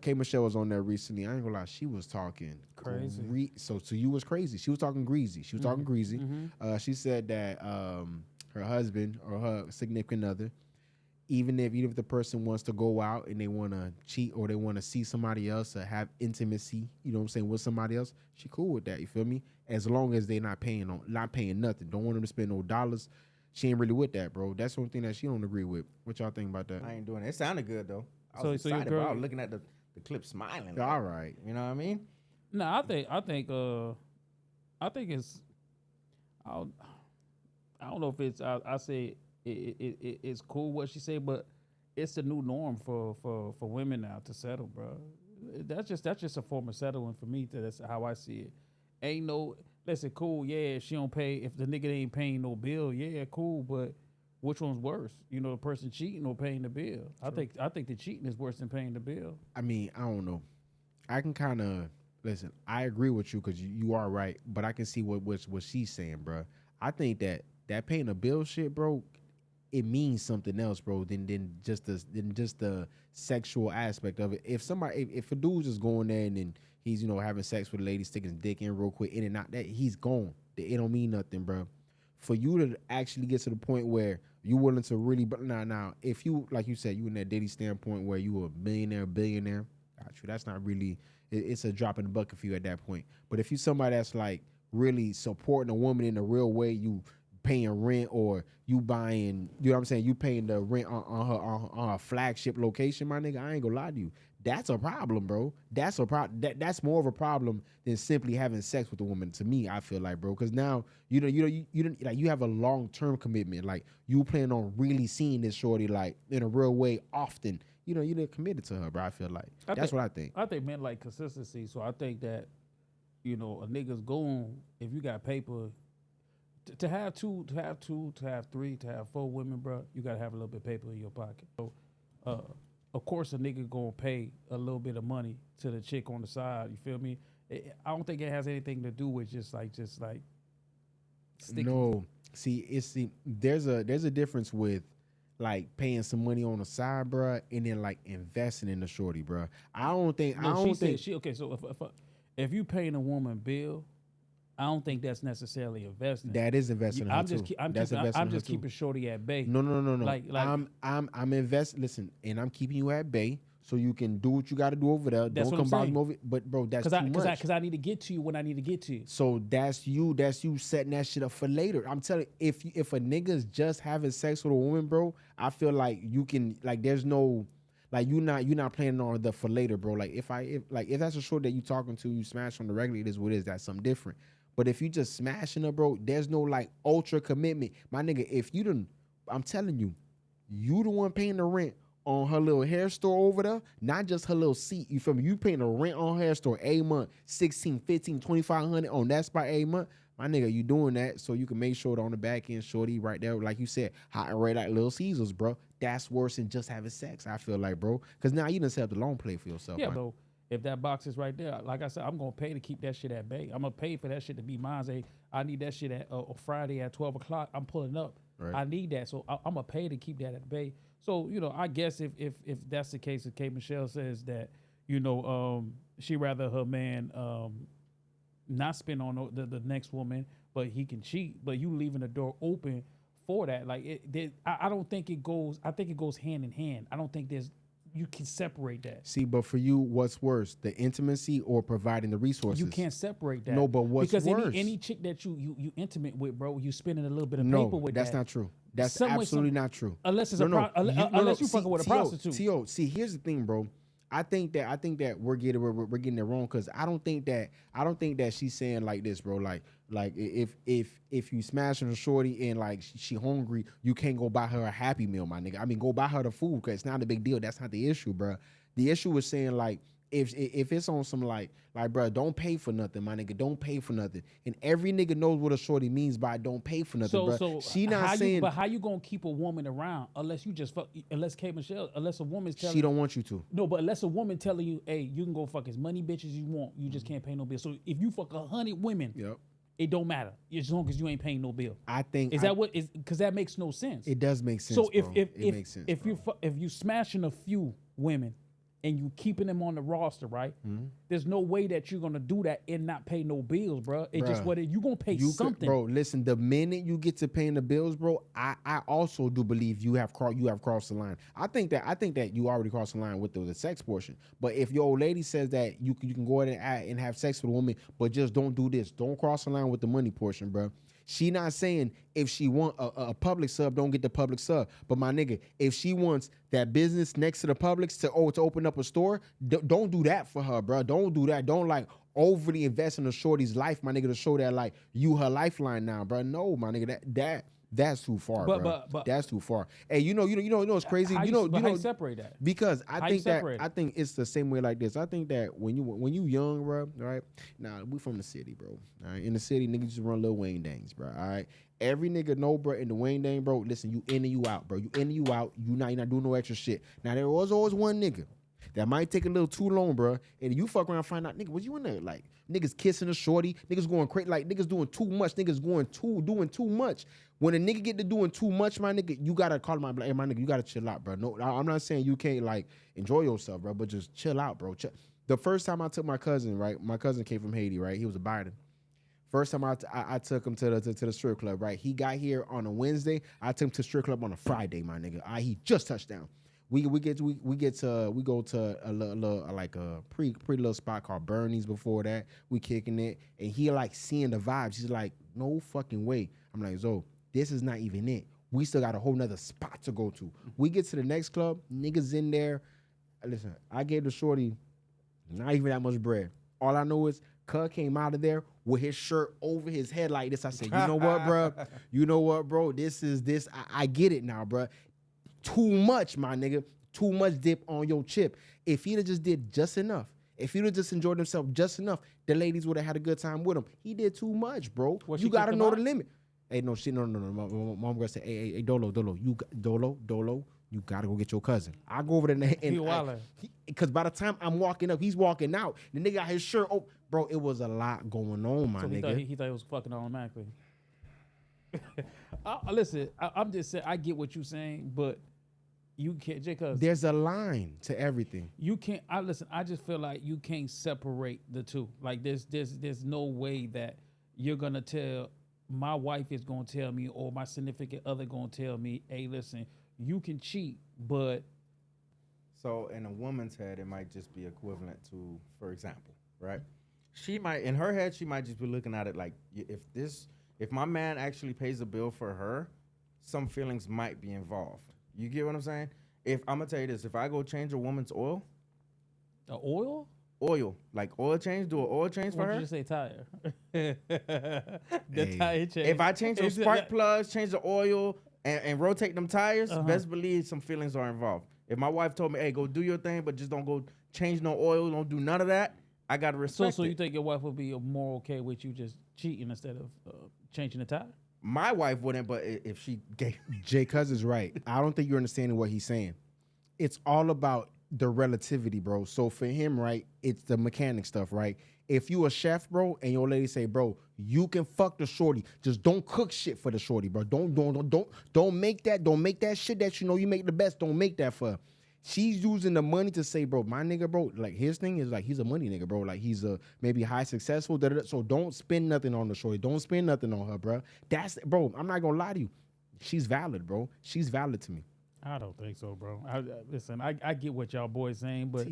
K. Michelle was on there recently. I ain't gonna lie, she was talking crazy. So to you was crazy. She was talking greasy. She was talking greasy. She said that her husband or her significant other, even if the person wants to go out and they want to cheat or they want to see somebody else or have intimacy, you know what I'm saying, with somebody else, she cool with that. You feel me? As long as they not paying nothing. Don't want them to spend no dollars. She ain't really with that, bro. That's the only thing that she don't agree with. What y'all think about that? I ain't doing it. It sounded good though. I So was your excited, girl- bro. I was looking at the the clip smiling. All right. You know what I mean? No, I think it's I don't know if it's I say it's cool what she said, but it's the new norm for women now to settle, bro. That's just a form of settling for me. That's how I see it. Ain't no listen, cool, yeah. If she don't pay, if the nigga ain't paying no bill, yeah, cool. But which one's worse? You know, the person cheating or paying the bill? True. I think the cheating is worse than paying the bill. I mean, I don't know. I can kind of listen. I agree with you because you are right, but I can see what she's saying, bro. I think that paying a bill shit, bro, it means something else, bro, than just the sexual aspect of it. If a dude's just going there and then he's having sex with a lady, sticking his dick in real quick, in and out, that he's gone. It don't mean nothing, bro. For you to actually get to the point where you willing to really, but now, if you like you said, you in that Diddy standpoint where you a millionaire, billionaire, got you. That's not really. It's a drop in the bucket for you at that point. But if you somebody that's like really supporting a woman in a real way, you paying rent or you buying, you know what I'm saying, you paying the rent on her flagship location, my nigga, I ain't gonna lie to you. That's a problem, bro. That's a problem. That's more of a problem than simply having sex with a woman. To me, I feel like, bro, because now you like you have a long-term commitment. Like you plan on really seeing this shorty like in a real way often. You're committed to her, bro. I feel like that's what I think. I think men like consistency, so I think that a nigga's going if you got paper. To have two, to have three, to have four women, bro, you gotta have a little bit of paper in your pocket. So, of course, a nigga gonna pay a little bit of money to the chick on the side. You feel me? I don't think it has anything to do with just like sticking. No, there's a difference with like paying some money on the side, bro, and then like investing in the shorty, bro. So if you paying a woman bill, I don't think that's necessarily investing. That is investing in her too. I'm just keeping shorty at bay. No. Like I'm investing. Listen, and I'm keeping you at bay so you can do what you got to do over there. That's Don't what come I'm saying. over. But bro, that's too much. Because I need to get to you when I need to get to you. So that's you setting that shit up for later. I'm telling you, if a nigga's just having sex with a woman, bro, I feel like you can like there's no. Like you're not planning on the for later, bro. Like if that's a short that you talking to, you smash on the regular, it is what it is. That's something different. But if you just smashing her, bro, there's no like ultra commitment. My nigga, if you done, I'm telling you, you the one paying the rent on her little hair store over there, not just her little seat. You feel me? You paying the rent on her hair store a month, 16, 15, 2,500 on that spot a month. My nigga, you doing that so you can make sure that on the back end, shorty right there, like you said, hot and ready like Little Caesars, bro. That's worse than just having sex, I feel like, bro. Because now you done set up the long play for yourself. Yeah, bro. If that box is right there, like I said, I'm gonna pay to keep that shit at bay. I'm gonna pay for that shit to be mine. I need that shit at Friday at 12 o'clock. I'm pulling up. Right. I need that, so I'm gonna pay to keep that at bay. So I guess if that's the case, if K. Michelle says that she rather her man not spend on the next woman, but he can cheat, but you leaving the door open for that. Like I don't think it goes. I think it goes hand in hand. I don't think you can separate that. See, but for you, what's worse, the intimacy or providing the resources? You can't separate that. No, but what's worse? Because any chick that you intimate with, bro, you spending a little bit of paper with that's not true. That's absolutely not true. Unless it's unless you fucking with a prostitute. T.O., see, here's the thing, bro. I think that we're getting it wrong because I don't think that she's saying like this, bro. Like if you smashing a shorty and like she hungry, you can't go buy her a Happy Meal, my nigga. I mean, go buy her the food because it's not a big deal. That's not the issue, bro. The issue is saying like if it's on some like bro, don't pay for nothing, my nigga. Don't pay for nothing. And every nigga knows what a shorty means by don't pay for nothing, bro. So she not saying. But how you gonna keep a woman around unless you just fuck? Unless K. Michelle, unless a woman's telling she don't want you to. No, but unless a woman telling you, hey, you can go fuck as many bitches you want. You just can't pay no bill. So if you fuck 100 women, yep. It don't matter as long as you ain't paying no bill. I think because that makes no sense. It does make sense. So if it makes sense, if you smashing a few women and you keeping them on the roster, right? Mm-hmm. There's no way that you're gonna do that and not pay no bills, bro. It's just what you gonna pay something, bro. Listen, the minute you get to paying the bills, bro, I also do believe you have crossed the line. I think that you already crossed the line with the sex portion. But if your old lady says that you can go ahead and have sex with a woman, but just don't do this, don't cross the line with the money portion, bro. She not saying if she want a public sub, don't get the public sub. But my nigga, if she wants that business next to the Publix to open up a store, don't do that for her, bro. Don't do that. Don't like overly invest in a shorty's life, my nigga, to show that like you her lifeline now, bro. No, my nigga, that's too far, bro. But that's too far. Hey, you know what's crazy? How you separate that? Because I think it's the same way like this. I think that when you young, bro, right? Now we from the city, bro. All right, in the city, niggas just run little Wayne Dangs, bro. All right, every nigga know, bro. In the Wayne Dang, bro. Listen, you in and you out, bro. You in and you out. You're not doing no extra shit. Now there was always one nigga that might take a little too long, bro. And you fuck around and find out, nigga, was you in there? Like, niggas kissing a shorty, niggas going crazy, like, niggas doing too much, doing too much. When a nigga get to doing too much, my nigga, you gotta call my nigga, you gotta chill out, bro. No, I'm not saying you can't, like, enjoy yourself, bro, but just chill out, bro. The first time I took my cousin, right, my cousin came from Haiti, right, he was a Biden. First time I took him to the strip club, right, he got here on a Wednesday, I took him to strip club on a Friday, my nigga. He just touched down. We go to a pretty little spot called Bernie's before that. We kicking it, and he like seeing the vibes. He's like, no fucking way. I'm like, Zo, this is not even it. We still got a whole nother spot to go to. We get to the next club, niggas in there. Listen, I gave the shorty not even that much bread. All I know is Cuz came out of there with his shirt over his head like this. I said, you know what, bro? You know what, bro? This. I get it now, bro. Too much, my nigga. Too much dip on your chip. If he'd have just did just enough, if he'd have just enjoyed himself just enough, the ladies would have had a good time with him. He did too much, bro. You gotta know the limit. Hey, no. My mom gonna say, hey, Dolo, you gotta go get your cousin. I go over there and because by the time I'm walking up, he's walking out. The nigga got his shirt open. Bro, it was a lot going on, my nigga. He thought it was fucking automatically. Listen, I'm just saying, I get what you're saying, but you can't, because there's a line to everything. You can't. I just feel like you can't separate the two. Like there's no way that you're gonna tell my wife is gonna tell me or my significant other gonna tell me, hey, listen, you can cheat, but. So in a woman's head, it might just be equivalent to, for example, right? She might, in her head, she might just be looking at it like, if my man actually pays a bill for her, some feelings might be involved. You get what I'm saying? If I'm gonna tell you this, if I go change a woman's oil, the oil, like oil change, do an oil change for her. What did you say, tire? Tire change. If I change those spark plugs, change the oil, and rotate them tires, best believe some feelings are involved. If my wife told me, hey, go do your thing, but just don't go change no oil, don't do none of that, I gotta respect it. So you think your wife would be more okay with you just cheating instead of changing the tire? My wife wouldn't, but if she gave... Jay Cuz is right. I don't think you're understanding what he's saying. It's all about the relativity, bro. So for him, right, it's the mechanic stuff, right? If you a chef, bro, and your lady say, bro, you can fuck the shorty. Just don't cook shit for the shorty, bro. Don't make that shit that you know you make the best. Don't make that for her. She's using the money to say, bro, my nigga, bro, like his thing is like he's a money nigga, bro. Like he's a maybe high successful, so don't spend nothing on the shorty. Don't spend nothing on her, bro. That's, bro, I'm not gonna lie to you. She's valid, bro. She's valid to me. I don't think so, bro. Listen, I get what y'all boys saying, but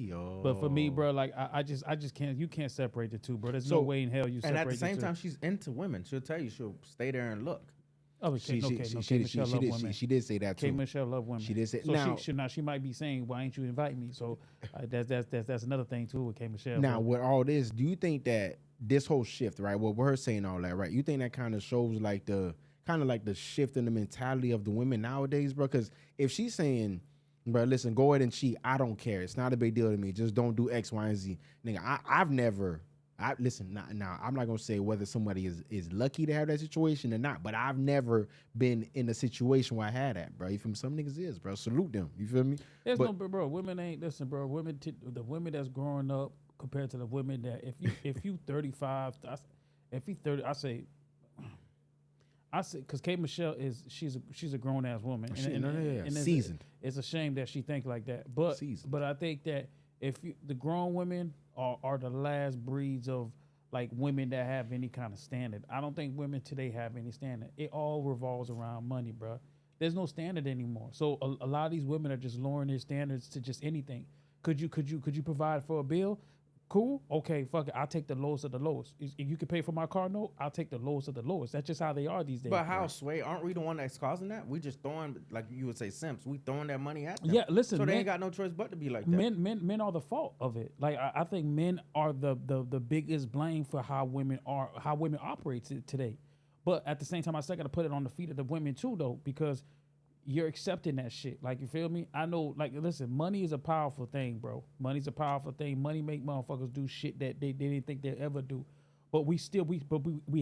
for me, bro, like I just can't. You can't separate the two, bro. There's no way in hell you separate the two. And at the same time, she's into women. She'll tell you she'll stay there and look. Oh, she did say that too. K. Michelle love women. She did say. So now she might be saying, "Why ain't you invite me?" So that's another thing too with K. Michelle. Now with all this, do you think that this whole shift, right? Well, we're saying all that, right? You think that kind of shows like the shift in the mentality of the women nowadays, bro? Because if she's saying, bro, listen, go ahead and cheat, I don't care. It's not a big deal to me. Just don't do X, Y, and Z, nigga. Listen, now I'm not gonna say whether somebody is lucky to have that situation or not, but I've never been in a situation where I had that, bro. You feel me? Some niggas is, bro. Salute them. You feel me? Bro. Women ain't, listen, bro. The women that's growing up compared to the women that if you 35, if you 30, I say, because K. Michelle she's a grown ass woman. And seasoned. It's a shame that she think like that, but I think that the grown women are the last breeds of like women that have any kind of standard. I don't think women today have any standard. It all revolves around money, bro. There's no standard anymore. So a lot of these women are just lowering their standards to just anything. Could you provide for a bill? Cool. Okay, fuck it. I'll take the lowest of the lowest. If you can pay for my car note, I'll take the lowest of the lowest. That's just how they are these days. But how, Sway? Aren't we the one that's causing that? We just throwing, like you would say, simps. We throwing that money at them. Yeah, listen. So they men, ain't got no choice but to be like that. Men are the fault of it. Like I think men are the biggest blame for how women operate today. But at the same time, I still got to put it on the feet of the women too, though, because you're accepting that shit. Like, you feel me? I know, like, listen, money is a powerful thing, bro. Money's a powerful thing. Money make motherfuckers do shit that they didn't think they'd ever do. But we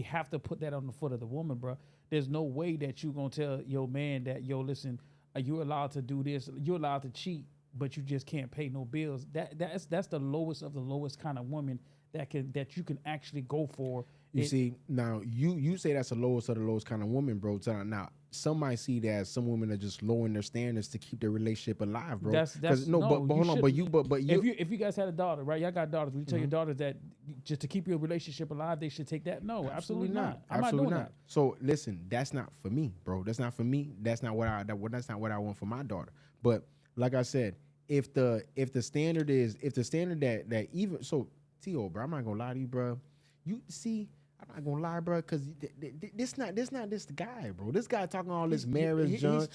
have to put that on the foot of the woman, bro. There's no way that you gonna tell your man that, yo, listen, you're allowed to do this, you're allowed to cheat, but you just can't pay no bills. That's the lowest of the lowest kind of woman that you can actually go for. You see, now you say that's the lowest of the lowest kind of woman, bro. So now some might see that as some women are just lowering their standards to keep their relationship alive, bro. But hold on, but you if you guys had a daughter, right? Y'all got daughters. Would you tell your daughters that just to keep your relationship alive, they should take that? No, absolutely not. I'm not doing that. So listen, that's not for me, bro. That's not for me. That's not what I want for my daughter. But like I said, if the standard that even so, T.O., bro, I'm not gonna lie to you, bro. You see, I'm not gonna lie, bro, because this not this guy, bro. This guy talking all this marriage junk,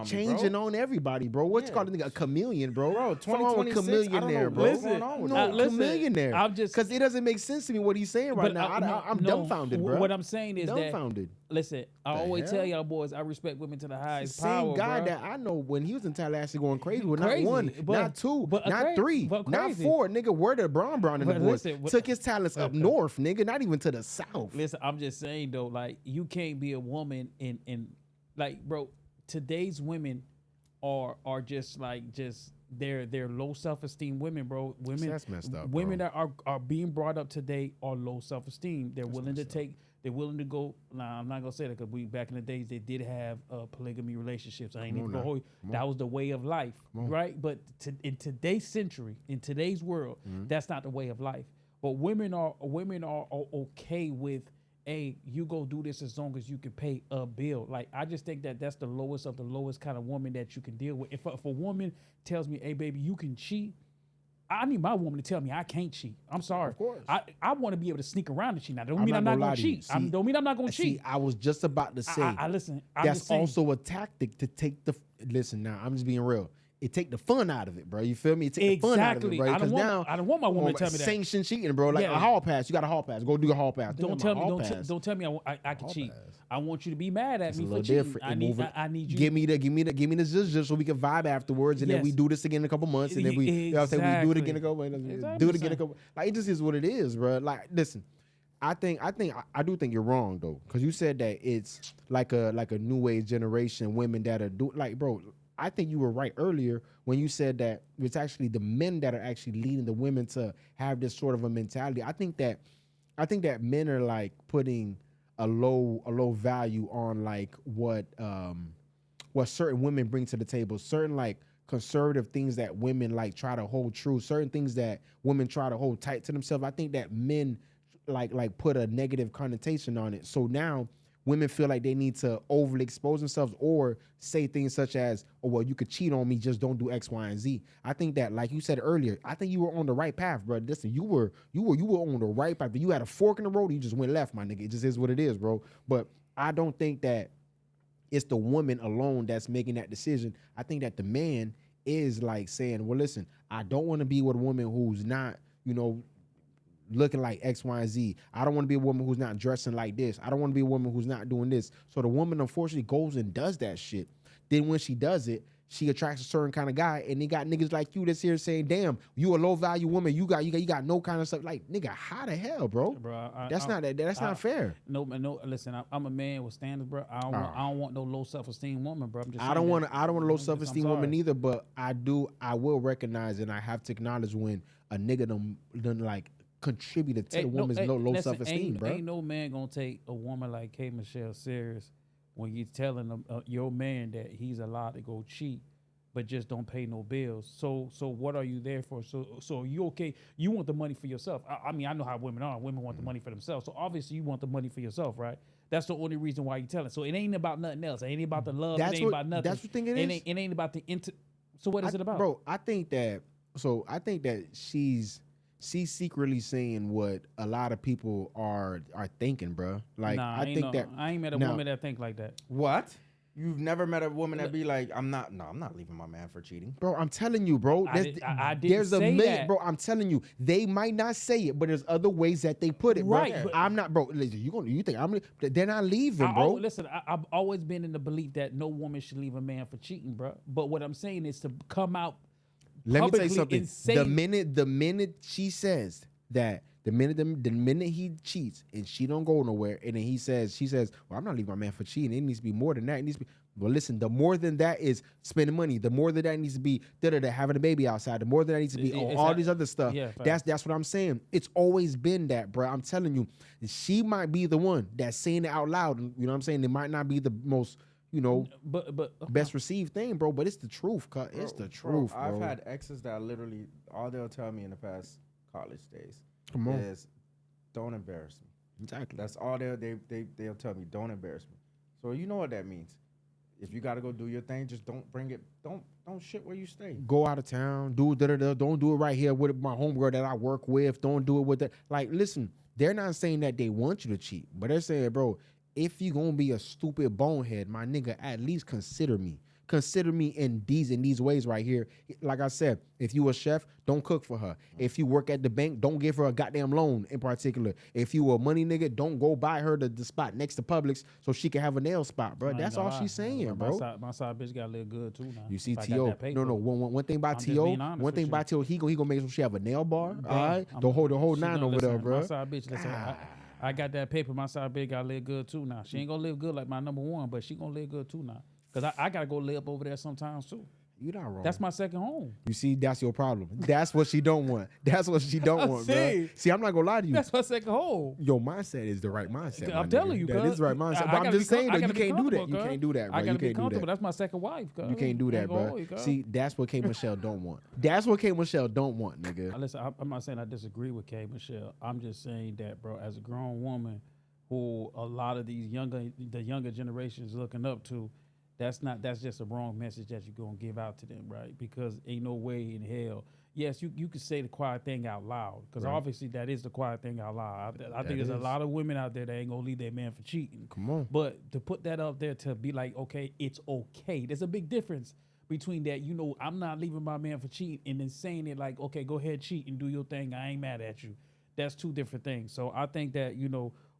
changing on everybody, bro. What's called a chameleon, bro? Bro, 2026, I don't know what's going on with that. Chameleon there. I'm just because it doesn't make sense to me what he's saying right now. I'm dumbfounded, bro. What I'm saying is dumbfounded. Listen, I always tell y'all boys, I respect women to the highest power. Same guy bro. that I know when he was in Tallahassee going crazy with not one, not two, not three, not four. Nigga, where the Brown in the boys took his talents up north, nigga, not even to the south. Listen, I'm just saying though, like you can't be a woman in like, bro. Today's women are just they're low self-esteem women, bro. Women that's messed up. Women that are being brought up today are low self-esteem. They're willing to take. They're willing to go. Nah, I'm not gonna say that because back in the days they did have polygamy relationships. I ain't even gonna hold you. That was the way of life, right? But in today's century, in today's world, that's not the way of life. But women are okay with, hey, you go do this as long as you can pay a bill. Like, I just think that's the lowest of the lowest kind of woman that you can deal with. If a woman tells me, hey, baby, you can cheat, I need my woman to tell me I can't cheat. I'm sorry. Of course. I want to be able to sneak around and cheat. Now, don't mean I'm not going to cheat. Don't mean I'm not going to cheat. I was just about to say. Listen. That's also a tactic to take the. Listen, now I'm just being real. It take the fun out of it, bro. You feel me? It take the fun out of it, bro. I don't want my woman to tell me that. Sanction cheating, bro. Like a hall pass. You got a hall pass. Go do a hall pass. Don't tell me I can cheat. I want you to be mad at me for cheating. I need you. Give me the just so we can vibe afterwards, and then we do this again in a couple months, and then we we do it again in a couple months. Do it again in a couple. Like, it just is what it is, bro. Like, listen. I do think you're wrong though, because you said that it's like a new age generation women that are like, bro. I think you were right earlier when you said that it's actually the men that are actually leading the women to have this sort of a mentality. I think that men are like putting a low value on like what certain women bring to the table, certain like conservative things that women like try to hold true, certain things that women try to hold tight to themselves. I think that men like put a negative connotation on it. So now women feel like they need to overly expose themselves or say things such as, oh, well, you could cheat on me, just don't do X, Y, and Z. I think that, like you said earlier, I think you were on the right path, bro. Listen, you were on the right path. If you had a fork in the road, you just went left, my nigga. It just is what it is, bro. But I don't think that it's the woman alone that's making that decision. I think that the man is like saying, well, listen, I don't want to be with a woman who's not, looking like X, Y, and Z. I don't want to be a woman who's not dressing like this. I don't want to be a woman who's not doing this. So the woman, unfortunately, goes and does that shit. Then when she does it, she attracts a certain kind of guy, and they got niggas like you that's here saying, damn, you a low value woman. You got no kind of stuff. Like, nigga, how the hell, bro? That's not fair. No, listen, I'm a man with standards, bro. I don't want no low self-esteem woman, bro. I don't want a low self-esteem woman either, but I will recognize and I have to acknowledge when a nigga done like contributed to the woman's low self-esteem, bro. Ain't no man gonna take a woman like K. Michelle serious when you're telling your man that he's allowed to go cheat, but just don't pay no bills. So what are you there for? So you okay? You want the money for yourself. I mean, I know how women are. Women want the money for themselves. So obviously you want the money for yourself, right? That's the only reason why you tell it. So it ain't about nothing else. It ain't about the love. It ain't about nothing. That's what thing it is. It ain't about the So what is it about, bro? I think that she's she's secretly saying what a lot of people are thinking, bro. Like Nah, I think that I ain't met a now- woman that think like that. What? You've never met a woman that be like, I'm not leaving my man for cheating. Bro, I'm telling you, bro. I didn't there's a say million, that. bro. I'm telling you, they might not say it, but there's other ways that they put it, bro. Right, but- I'm not, bro. Listen, you think I'm? They're not leaving, bro. Listen, I've always been in the belief that no woman should leave a man for cheating, bro. But what I'm saying is to come out Let me tell you publicly something. and say The minute she says that, the minute he cheats and she don't go nowhere, and then she says, well, I'm not leaving my man for cheating. It needs to be more than that. It needs to be. Well, listen, the more than that is spending money. The more than that needs to be having a baby outside. The more than that needs to be all these other stuff. Yeah, that's what I'm saying. It's always been that, bro. I'm telling you, she might be the one that's saying it out loud. You know what I'm saying? It might not be the most, but best received thing, bro. But it's the truth, cuz. It's the truth, bro. I've had exes that literally all they'll tell me in the past college days Come on. is, don't embarrass me. Exactly. That's all they'll tell me. Don't embarrass me. So you know what that means. If you got to go do your thing, just don't bring it. Don't shit where you stay. Go out of town. Do Don't do it right here with my homegirl that I work with. Don't do it with that. Like, listen, they're not saying that they want you to cheat, but they're saying, bro, if you gonna be a stupid bonehead, my nigga, at least consider me. Consider me in these ways right here. Like I said, if you a chef, don't cook for her. If you work at the bank, don't give her a goddamn loan in particular. If you a money nigga, don't go buy her the spot next to Publix so she can have a nail spot, bro. That's all she's saying, bro. My side bitch got to live good too now. You see, If I got T.O. that paper. No. One thing about I'm just T.O. being honest One thing with about T.O. He gonna make sure she have a nail bar. All right, I'm- don't hold the whole she 9 gonna over there, listen, bro. My side bitch, listen, I got that paper. My side bitch got to live good too now. She ain't gonna live good like my number one, but she gonna live good too now. Cause I gotta go live over there sometimes too. You not wrong. That's my second home. You see, that's your problem. That's what she don't want. That's what she don't want, bro. See. See, I'm not gonna lie to you. That's my second home. Your mindset is the right mindset. I'm my telling nigga. you, that is the right mindset. But I'm just saying that you can't do that. You can't do that, bro. I You gotta be can't do comfortable. that. That's my second wife. Cause You can't do that, bro. See, that's what K Michelle don't want. That's what K Michelle don't want, nigga. Listen, I'm not saying I disagree with K Michelle. I'm just saying that, bro, as a grown woman, who a lot of the younger generations looking up to, that's just a wrong message that you're gonna give out to them, right? Because ain't no way in hell. Yes, you could say the quiet thing out loud, because obviously that is the quiet thing out loud. I think there's a lot of women out there that ain't gonna leave their man for cheating. Come on. But to put that up there to be like, okay, it's okay. There's a big difference between that, I'm not leaving my man for cheating, and then saying it like, okay, go ahead, cheat and do your thing. I ain't mad at you. That's two different things. So I think that,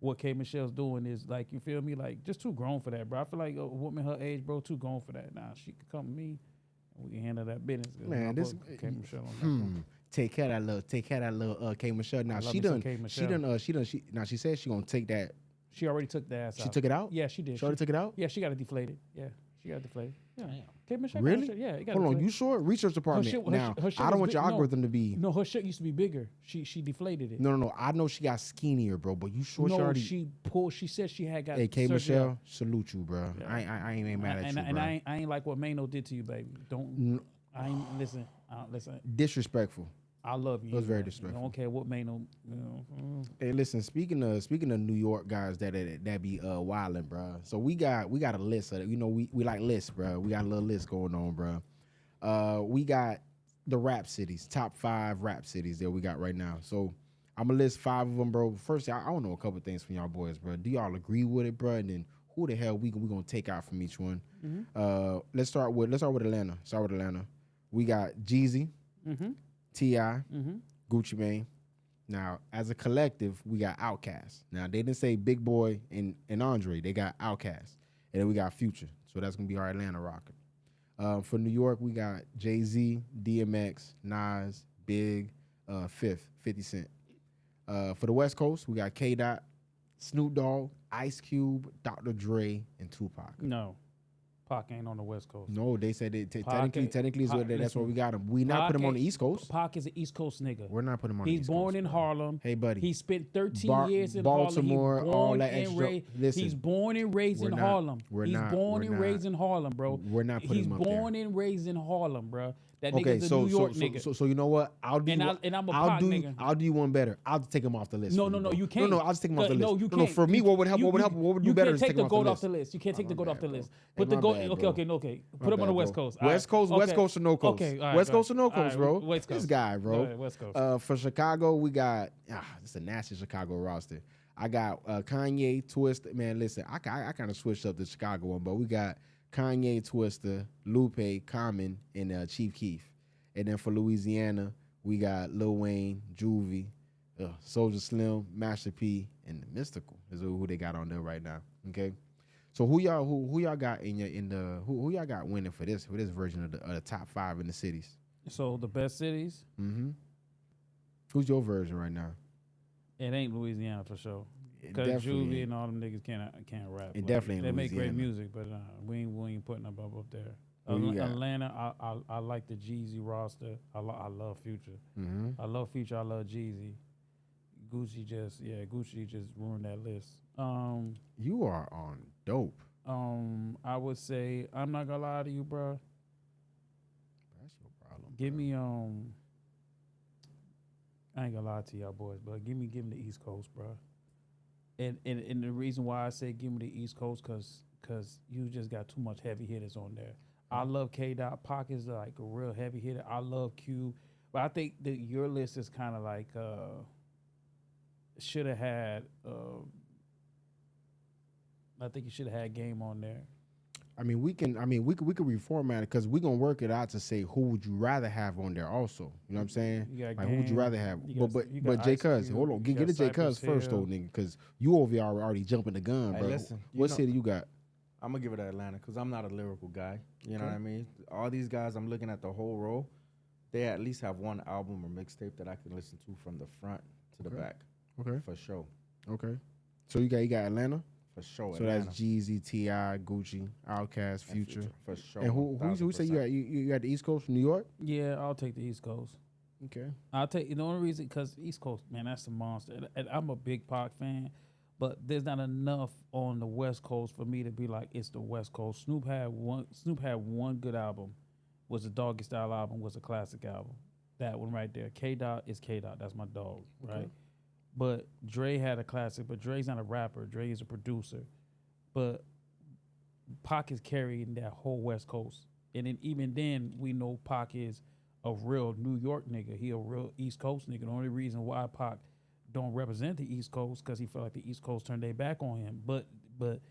what K Michelle's doing is like, you feel me, like just too grown for that, bro. I feel like a woman her age, bro, too grown for that. Nah, she could come to me and we can handle that business. Man, this K Michelle on that one. Take care of that little K Michelle. Now love she me some done. K. Now she said she gonna take that. She already took the ass out. She took it out. Yeah, she did. She already took it out. Yeah, she got it deflated. Yeah, she got it deflated. Yeah. K Michelle. Really? Yeah, it got Hold on, deflated. you sure? Research department. shit- Now her shit I don't was want your big- no. algorithm to be. No, her shit used to be bigger. She deflated it. No. I know she got skinnier, bro. But you sure she No, already? she pulled. She said she had got. Hey, K surgery out. Michelle, salute you, bro. Yeah. I ain't mad at and, you, and bro. I ain't like what Mano did to you, baby. Don't. I ain't listen. Listen. Disrespectful. I love you. It was very man. disrespectful. I don't care what Mano. Hey, listen. Speaking of New York guys that be wilding, bro. So we got a list of it. We like lists, bro. We got a little list going on, bro. We got the rap cities, top 5 rap cities that we got right now. So I'm gonna list 5 of them, bro. First, I want to know a couple things from y'all boys, bro. Do y'all agree with it, bro? And then who the hell we gonna take out from each one? Mm-hmm. Let's start with Atlanta. We got Jeezy, T.I., Gucci Mane. Now, as a collective, we got Outkast. Now, they didn't say Big Boy and Andre. They got Outkast. And then we got Future. So that's going to be our Atlanta rocker. For New York, we got Jay-Z, DMX, Nas, Big, 50 Cent. For the West Coast, we got K-Dot, Snoop Dogg, Ice Cube, Dr. Dre, and Tupac. No, Pac ain't on the West Coast. No, they said it Pac technically is Pac- what that's listen, where we got him. We not Pac put him on the ain't- East Coast. Pac is an East Coast nigga. We're not putting him on the He's East born Coast. in Harlem. Hey, buddy. He spent 13 years in Baltimore, Harlem. all that extra. Listen, He's born and raised we're in not- Harlem. we're He's not- born we're and not- raised in Harlem, bro. we're not putting He's him up there. born and raised in Harlem, bro. That Okay, nigga's a New York so, nigga. so you know what? I'll do And you. I'm a I'll Pac do. nigga. I'll do you one better. I'll just take him off the list. No, for no, you, no, bro. you can't. No, I'll just take him off the list. No, you No, can't. for me, what would help? What would help? What would do you better? can't Is take him the off goat the off the list. You can't take my the goat off bad, the bro. list. Hey, Put the my goat. bad, Okay, bro. okay. My Put him on bad, the West bro. Coast. West Coast, All right, West Coast or no coast? Okay, all right, West all Coast or no right, coast, all bro. right, West This Coast. guy, bro. All right, West Coast. For Chicago, we got it's a nasty Chicago roster. I got Kanye, Twista. Man, listen, I kind of switched up the Chicago one, but we got Kanye, Twista, Lupe, Common, and Chief Keef. And then for Louisiana, we got Lil Wayne, Juvie, Soulja Slim, Master P, and the Mystical is who they got on there right now. Okay, so who y'all got who y'all got winning for this version of the top 5 in the cities? So the best cities. Mm-hmm. Who's your version right now? It ain't Louisiana for sure. It Because definitely Juvie ain't. and all them niggas can't rap. It definitely ain't They make great Louisiana. music, but we ain't putting them up there. Who you got? Atlanta, I like the Jeezy roster. I love Future. Mm-hmm. I love Future. I love Jeezy. Gucci just ruined that list. You are on dope. I would say I'm not gonna lie to you, bro. That's your problem. Give bro. me I ain't gonna lie to y'all boys, but give me the East Coast, bro. And the reason why I say give me the East Coast, cause you just got too much heavy hitters on there. I love K Dot. Pac is like a real heavy hitter. I love Q, but I think that your list is kind of like should have had. I think you should have had Game on there. we could reformat it because we're gonna work it out to say who would you rather have on there also. You know what I'm saying? You got Like who would you Game, rather have? you got- But you got J Ice Cuz, Cube, hold on, you get got a J Cuz Cypress first though, Hill. nigga, because you over here already jumping the gun, Hey, bro. listen, What city you got? I'm gonna give it to Atlanta because I'm not a lyrical guy. You know Okay. what I mean? All these guys, I'm looking at the whole row. They at least have one album or mixtape that I can listen to from the front to the Okay. back. Okay, For sure. okay. So you got Atlanta. For sure. So Atlanta. that's Jeezy, T.I., Gucci, Outkast, And Future. For sure. And who say you 1000%. got? You got the East Coast from New York? Yeah, I'll take the East Coast. Okay. I'll take the only reason because East Coast, man, that's a monster. And I'm a big Pac fan, but there's not enough on the West Coast for me to be like it's the West Coast. Snoop had one good album, was the Doggy Style album, was a classic album. That one right there. K Dot is K Dot. That's my dog, right? Okay. But Dre had a classic, but Dre's not a rapper. Dre is a producer. But Pac is carrying that whole West Coast. And then even then, we know Pac is a real New York nigga. He a real East Coast nigga. The only reason why Pac don't represent the East Coast because he felt like the East Coast turned their back on him. But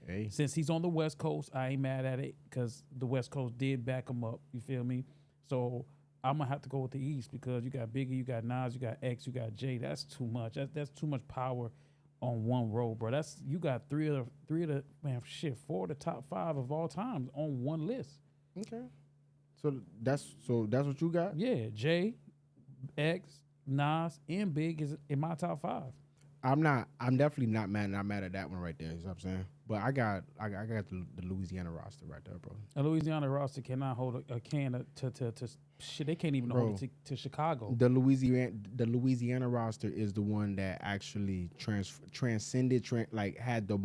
Hey. since he's on the West Coast, I ain't mad at it because the West Coast did back him up. You feel me? So I'm gonna have to go with the East because you got Biggie, you got Nas, you got X, you got Jay. That's too much. That's too much power on one row, bro. You got three of the 4 of the top 5 of all times on one list. Okay. So that's what you got? Yeah, Jay, X, Nas, and Big is in my top 5. I'm definitely not mad at that one right there. You know what I'm saying? But I got the Louisiana roster right there, bro. A Louisiana roster cannot hold a can to shit. They can't even Bro, hold it to Chicago. The Louisiana roster is the one that actually transcended, had the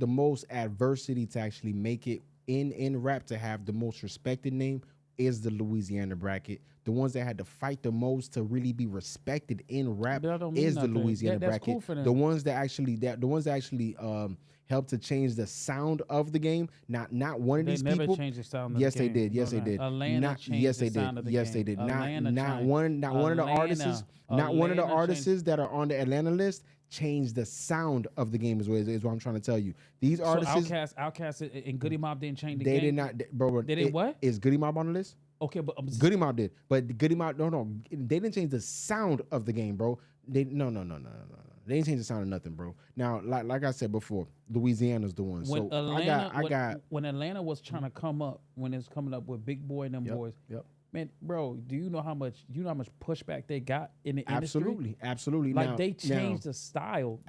most adversity to actually make it in rap, to have the most respected name is the Louisiana bracket. The ones that had to fight the most to really be respected in rap That don't mean is the nothing. Louisiana That's bracket. cool for them. The ones that actually helped to change the sound of the game. Not one of They these never people. changed the sound of Yes, the they game. did. Yes, No, they did. Atlanta Not, changed yes, the they sound did. of the Yes, game. they did. Atlanta Not changed. one of the artists. Not one of the Atlanta artists changed. that are on the Atlanta list changed the sound of the game. Is what I'm trying to tell you. These artists. So Outkast and Goody Mob didn't change the They game. did not, bro. They did what? Is Goody Mob on the list? Okay, but Goody Mob did, but Goody Mob, no, they didn't change the sound of the game, bro. No. They didn't change the sound of nothing, bro. Now, like I said before, Louisiana's the one. when So Atlanta, when Atlanta was trying to come up, when it's coming up with Big Boy and them boys, Yep. man, bro, do you know how much pushback they got in the industry? Absolutely. Like Now- they changed the style.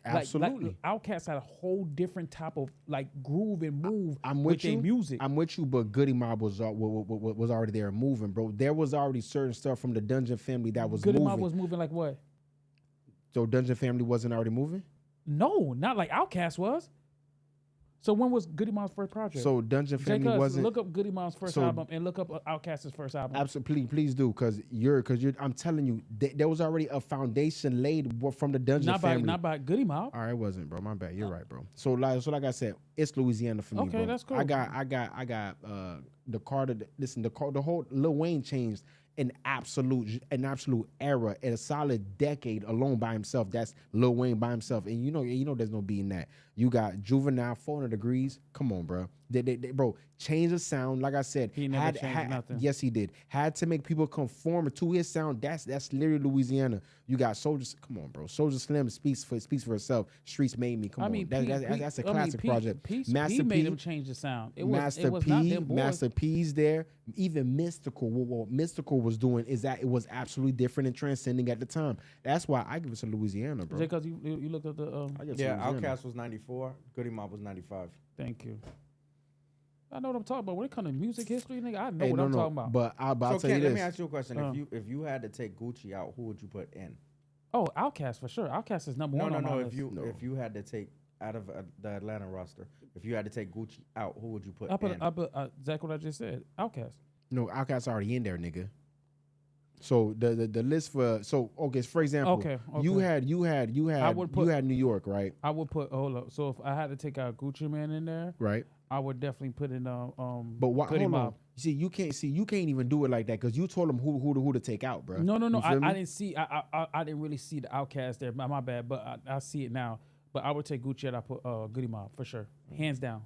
absolutely. Like Outkast had a whole different type of like groove and move I'm with with their you. music. I'm with you, but Goody Mob was already there moving, bro. There was already certain stuff from the Dungeon family that was Goody moving. Mob was moving like what? So Dungeon family wasn't already moving? No, not like Outkast was. So when was Goody Mob's first project? So Dungeon Family Jay Cuz, wasn't. look up Goody Mob's first album and look up Outkast's first album. Absolutely, please do, because you're. I'm telling you, there was already a foundation laid from the Dungeon Family. Not by Goody Mob. All right, it wasn't, bro. My bad. You're right, bro. So like I said, it's Louisiana for me, bro. Okay, that's cool. I got the Carter. Listen, the whole Lil Wayne changed an absolute era and a solid decade alone by himself. That's Lil Wayne by himself, and you know there's no beating that. You got Juvenile, 400 Degrees. Come on, bro. They bro, change the sound. Like I said, he never changed nothing. Yes, he did. Had to make people conform to his sound. That's literally Louisiana. You got Soulja. Come on, bro. Soulja Slim speaks for itself. Streets made me. Come on, that's a classic project. Master P made him change the sound. It was not them boys. Master P's there. Even Mystical. What Mystical was doing is that it was absolutely different and transcending at the time. That's why I give it to Louisiana, bro. Because you looked at the Outkast was 94. Goody Mob was 95. Thank you. I know what I'm talking about. When it comes to music history, nigga, I know what I'm talking about. But I'll tell you this. Let me ask you a question. If you had to take Gucci out, who would you put in? Oh, Outkast for sure. Outkast is number one on my list. If you had to take out of the Atlanta roster, if you had to take Gucci out, who would you put in? I put exactly what I just said. Outkast. No, Outkast's already in there, nigga. So the list for for example, okay. you had New York, right? I would put hold up. So if I had to take out Gucci Man in there, right? I would definitely put in But why? Hold on. You can't even do it like that because you told them who to take out, bro. No. I didn't see. I didn't really see the Outkast there. My bad. But I see it now. But I would take Gucci and I put Goody Mob for sure, hands down.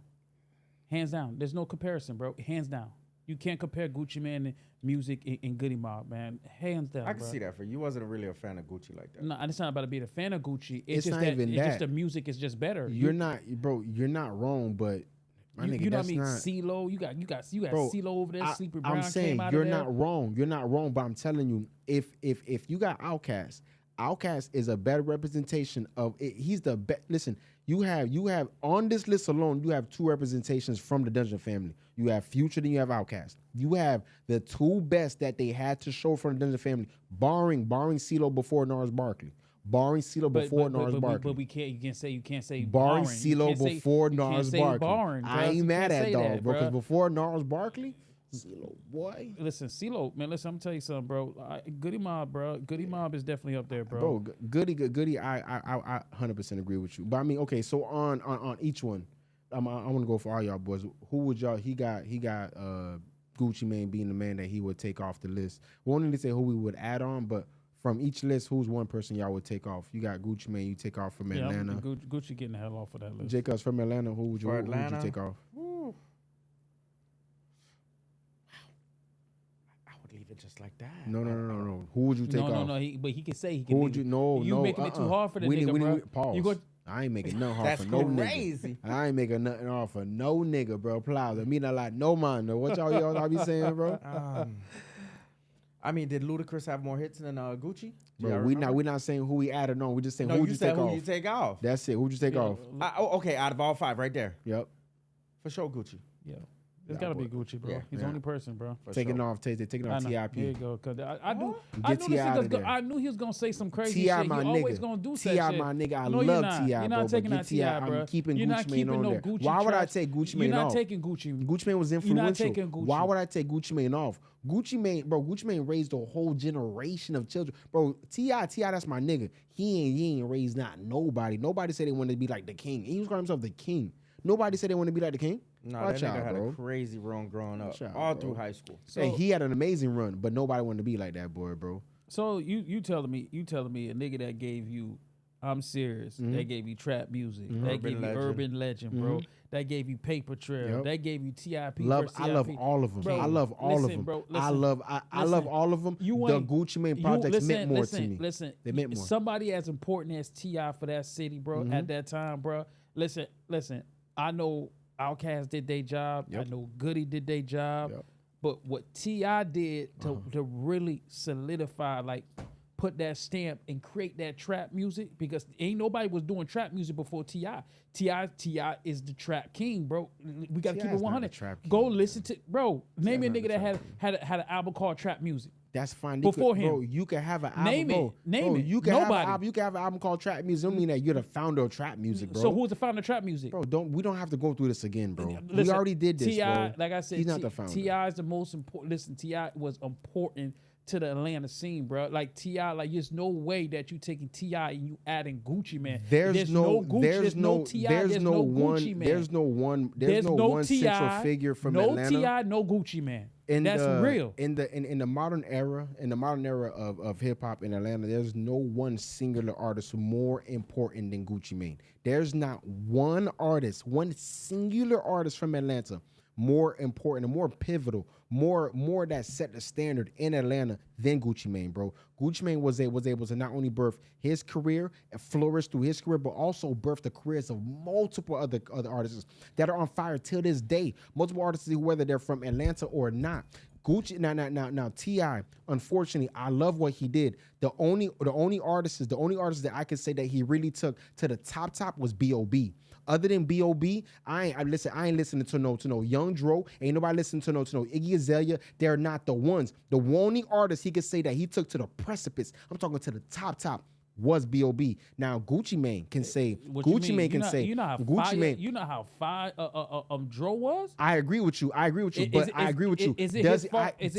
There's no comparison, bro. Hands down. You can't compare Gucci Man and music and Goody Mob, man. Hands down. I can see that for you. You wasn't really a fan of Gucci like that. No, it's not about to be a fan of Gucci. It's just not even that. It's just the music is just better. You're not wrong, but you know what I mean? CeeLo, you got CeeLo over there. Sleepy Brown. I'm saying you're not wrong. You're not wrong, but I'm telling you, if you got Outkast is a better representation of it. He's the best. Listen, you have on this list alone, you have two representations from the Dungeon Family. You have Future, then you have Outkast. You have the two best that they had to show from the Dungeon Family, barring CeeLo before Gnarls Barkley. Barring CeeLo before Gnarls Barkley. But you can't say barring CeeLo before Gnarls Barkley. Barring, I ain't mad at dog, bro. Because before Gnarls Barkley, CeeLo boy. Listen, CeeLo, man. Listen, I'm gonna tell you something, bro. Goody Mob, bro. Goody Mob is definitely up there, bro. Bro, Goody. I 100% agree with you. But I mean, okay. So on each one, I want to go for all y'all boys. Who would y'all? He got Gucci Mane being the man that he would take off the list. We won't need to say who we would add on, but from each list, who's one person y'all would take off? You got Gucci Mane. You take off from Atlanta. Gucci getting the hell off of that list. Jacobs from Atlanta. Who would you take off? Leave it just like that. No. Who would you take off? No. But he can say he can. Who would you? No. You making it too hard for the nigga, bro. Pause. I ain't making nothing hard for no nigga. I ain't making nothing hard for no nigga, bro. Plows. I mean, I like no man. No. What y'all be saying, bro? I mean, did Ludacris have more hits than Gucci? Bro, we not saying who we added on. We just saying who would you take off. Who you take off? That's it. Who'd you take off? Okay, out of all five, right there. Yep. For sure, Gucci. Yeah. It's gotta be Gucci, bro. He's the only person, bro. Taking off TIP. There you go. Cause I knew he was gonna say some crazy shit. He always gonna do such T.I. shit. my nigga. I love T.I. You're not taking out T.I., bro. I'm keeping Gucci Mane on there. Why would I take Gucci Mane off? You're not taking Gucci. Gucci Mane was influential. You're not taking Gucci. Why would I take Gucci Mane off? Gucci Mane raised a whole generation of children. Bro, T.I., that's my nigga. He ain't raised not nobody. Nobody said they wanted to be like the king. He was calling himself the king. Nobody said they wanted to be like the king. No, that nigga had a crazy run growing up, all through high school. So, hey, he had an amazing run, but nobody wanted to be like that boy, bro. So you telling me a nigga that gave you, I'm serious, that gave you trap music, that gave you urban legend, bro, that gave you Paper Trail, that gave you TIP. I love all of them. Bro, I love all of them. Bro, I love all of them. The Gucci Mane projects meant more to me. Listen, they meant more. Somebody as important as T.I. for that city, bro, at that time, bro. Listen. I know Outkast did their job. Yep. I know Goody did their job. Yep. But what T.I. did to really solidify, like, put that stamp and create that trap music, because ain't nobody was doing trap music before T.I. T.I. is the trap king, bro. We got to keep it 100. Go listen to, bro, name me a nigga that had an album called Trap Music. That's fine. Before him. Bro, you can have an album. Name bro. it. Name bro, it. You can Nobody. have an album. You can have an album called Trap Music. Don't mean that you're the founder of trap music, bro. So who's the founder of trap music? Bro, we don't have to go through this again, bro. Listen, we already did this, T.I., bro. like I said, he's not the founder. T.I. is the most important. Listen, T.I. was important to the Atlanta scene, bro. Like T.I., like there's no way that you taking T.I. and you adding Gucci Man. There's no Gucci, there's no T.I., there's no one Gucci Man. there's no one central figure from Atlanta. No T.I., no Gucci Man. That's real. In the modern era, of hip hop in Atlanta, there's no one singular artist more important than Gucci Mane. There's not one artist, one singular artist from Atlanta more important and more pivotal, more that set the standard in Atlanta than Gucci Mane, bro. Gucci Mane was able to not only birth his career and flourish through his career, but also birth the careers of multiple other artists that are on fire till this day. Multiple artists, whether they're from Atlanta or not. Gucci, now T.I., unfortunately, I love what he did. The only artist that I could say that he really took to the top was B.O.B. Other than B.O.B., I ain't listening to no Young Dro. Ain't nobody listening to no Iggy Azalea. They're not the ones. The only artist he could say that he took to the precipice, I'm talking to the top, was B.O.B. Now Gucci Mane can say, you know how fire Dro was? I agree with you. But I agree with you. Is it his fault? It's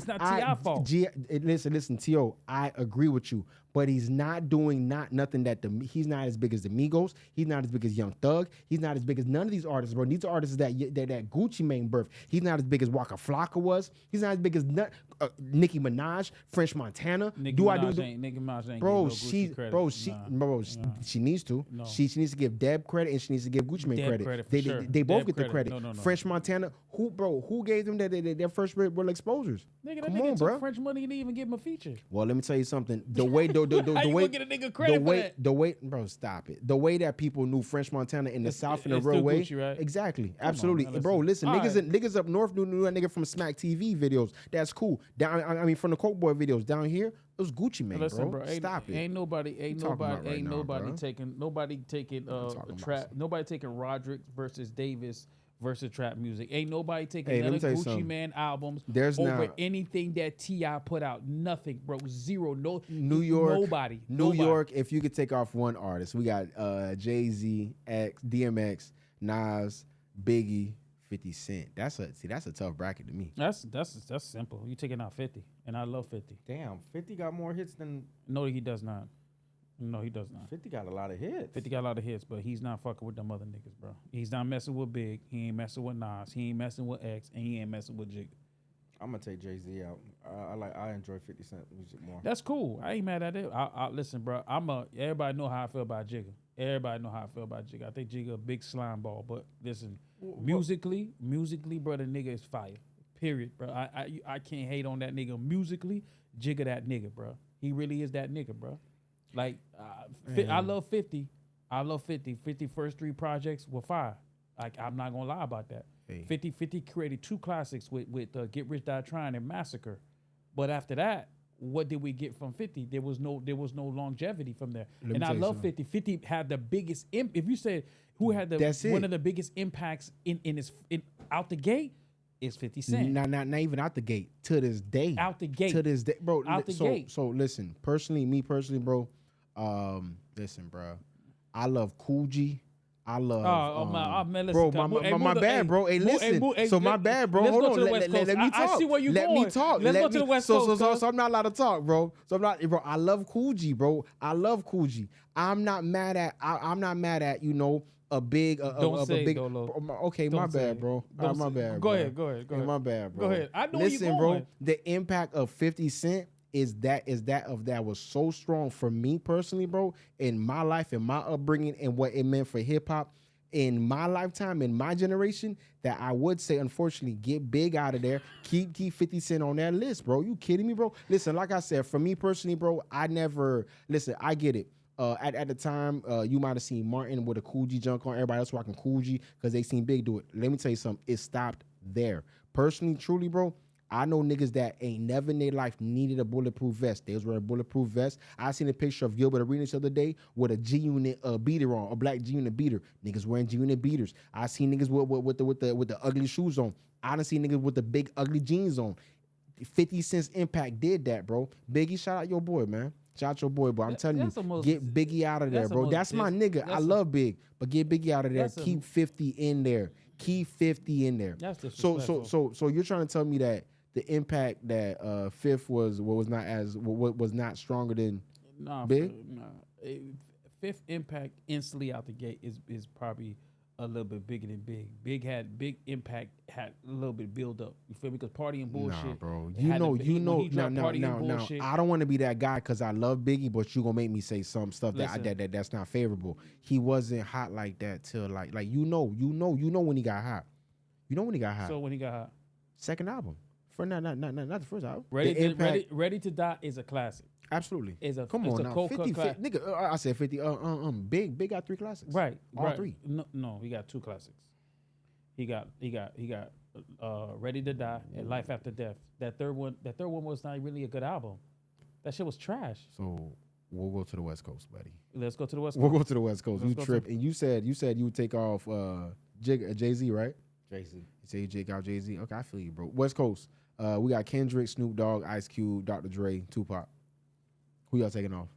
not T.I. fault. Listen, T.O., I agree with you. But he's not doing nothing that he's not as big as the Migos. He's not as big as Young Thug. He's not as big as none of these artists, bro. These are artists that Gucci Mane birthed. He's not as big as Waka Flocka was. He's not as big as Nicki Minaj, French Montana. Nicki Minaj ain't bro, credit. She needs to. No. She needs to give Deb credit and she needs to give Gucci Mane credit. They both get the credit. No. French Montana, who gave them their first real exposures? Nigga, that nigga took French money and didn't even give him a feature. Well, let me tell you something. The way the way get a nigga credit for that? The way, bro, stop it. The way that people knew French Montana in the South in a real way, Gucci, right? Exactly, absolutely, bro. Listen, niggas up north knew that nigga from Smack TV videos. That's cool. From the Coke Boy videos down here, it was Gucci Mane, bro. Stop it. Ain't nobody taking Roderick versus Davis versus trap music. Ain't nobody taking none of Gucci Mane albums over anything that T.I. put out. Nothing, bro. Zero. No. New York. Nobody. New York. If you could take off one artist, we got Jay-Z, DMX, Nas, Biggie, 50 Cent. That's a tough bracket to me. That's simple. You taking out 50, and I love 50. Damn, 50 got more hits than. No, he does not. No, he does not. 50 got a lot of hits. 50 got a lot of hits, but he's not fucking with them other niggas, bro. He's not messing with Big. He ain't messing with Nas. He ain't messing with X, and he ain't messing with Jigga. I'm gonna take Jay-Z out. I enjoy 50 Cent music more. That's cool. I ain't mad at it. Listen, bro. Everybody know how I feel about Jigga. I think Jigga a big slime ball, but listen, musically, bro, the nigga is fire. Period, bro. I can't hate on that nigga musically. Jigga that nigga, bro. He really is that nigga, bro. Like, I love 50. 50 first three projects were fire. Like, I'm not gonna lie about that. Hey. 50 created two classics with Get Rich Die Trying and Massacre. But after that, what did we get from 50? There was no longevity from there. And I love 50. 50 had the biggest if you said who had one of the biggest impacts in out the gate, is 50 Cent. Not even out the gate. To this day. Out the gate. To this day. Bro, out the gate. So listen, me personally, bro, listen, bro. I love Cool G. I love. Man, listen, bro, my bad, bro. Hey, listen. So my bad, bro. Hold on. Let me talk. I see where you going. Let me talk. Let's go to the West Coast. So I'm not allowed to talk, bro. Bro. I love Cool G, bro. I'm not mad at. A big. Okay, my bad, bro. My bad. Go ahead. My bad, bro. Go ahead. I know listen, you going. Bro. The impact of 50 Cent. That was so strong for me personally, bro, in my life, in my upbringing, and what it meant for hip hop in my lifetime, in my generation, that I would say, unfortunately, get Big out of there. Keep 50 Cent on that list, bro. You kidding me, bro? Listen, like I said, for me personally, bro, I get it. At the time, you might have seen Martin with a Cool G junk on. Everybody else rocking Cool G because they seen Big do it. Let me tell you something. It stopped there. Personally, truly, bro, I know niggas that ain't never in their life needed a bulletproof vest. They was wearing a bulletproof vest. I seen a picture of Gilbert Arenas the other day with a G-Unit beater on, a black G-Unit beater. Niggas wearing G-Unit beaters. I seen niggas with the ugly shoes on. I done seen niggas with the big ugly jeans on. 50 Cent's impact did that, bro. Biggie, shout out your boy, man. Shout out your boy, bro. I'm telling you, get Biggie out of there, bro. That's my nigga. I love Big, but get Biggie out of there. Keep 50 in there. Keep 50 in there. That's disrespectful. So you're trying to tell me that the impact that Fifth was not stronger than Big? Fifth impact instantly out the gate is probably a little bit bigger than Big. Big impact had a little bit build up. You feel me? Because party and bullshit. Nah, bro. Now. I don't want to be that guy because I love Biggie, but you gonna make me say some stuff that's not favorable. He wasn't hot like that till like you know when he got hot. You know when he got hot. So when he got hot, second album. For not the first album. Ready to Die is a classic. Absolutely. Come on now. 50, nigga. I said 50. Big got 3 classics. Right. All 3. No, he got 2 classics. He got Ready to Die and Life After Death. That third one was not really a good album. That shit was trash. So we'll go to the West Coast, buddy. Let's go to the West Coast. We'll go to the West Coast. You tripped, and you said you would take off Jay-Z, right? Jay-Z. You say you take out Jay-Z. Okay, I feel you, bro. West Coast. We got Kendrick, Snoop Dogg, Ice Cube, Dr. Dre, Tupac. Who y'all taking off?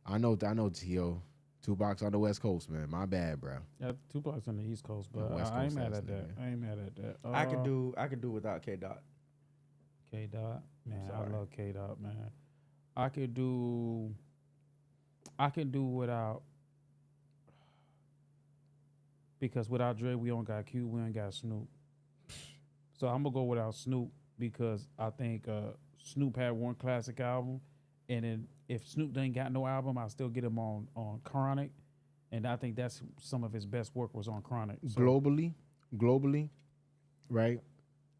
I know, T.O. Tupac's on the West Coast, man. My bad, bro. Yeah, Tupac's on the East Coast, but I ain't mad at that. I ain't mad at that. I could do without K Dot. K Dot, man, I love K Dot, man. I could do without, because without Dre, we don't got Cube, we ain't got Snoop. So I'm gonna go without Snoop because I think Snoop had one classic album, and then if Snoop ain't got no album, I'll still get him on Chronic, and I think that's some of his best work was on Chronic. So. Globally, right?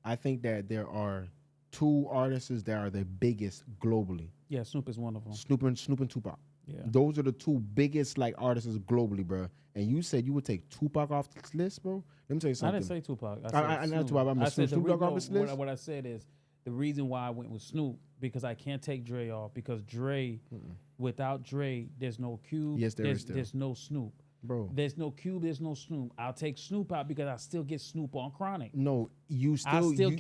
I think that there are 2 artists that are the biggest globally. Yeah, Snoop is one of them. Snoop and Tupac. Yeah, those are the 2 biggest like artists globally, bro. And you said you would take Tupac off this list, bro. Let me tell you something. I didn't say Tupac. I know Tupac. I said Snoop Dogg off this list. What I said is the reason why I went with Snoop because I can't take Dre off because Dre, without Dre, there's no Cube. Yes, there's no Snoop. Bro. There's no Cube, there's no Snoop. I'll take Snoop out because I still get Snoop on Chronic. No, you still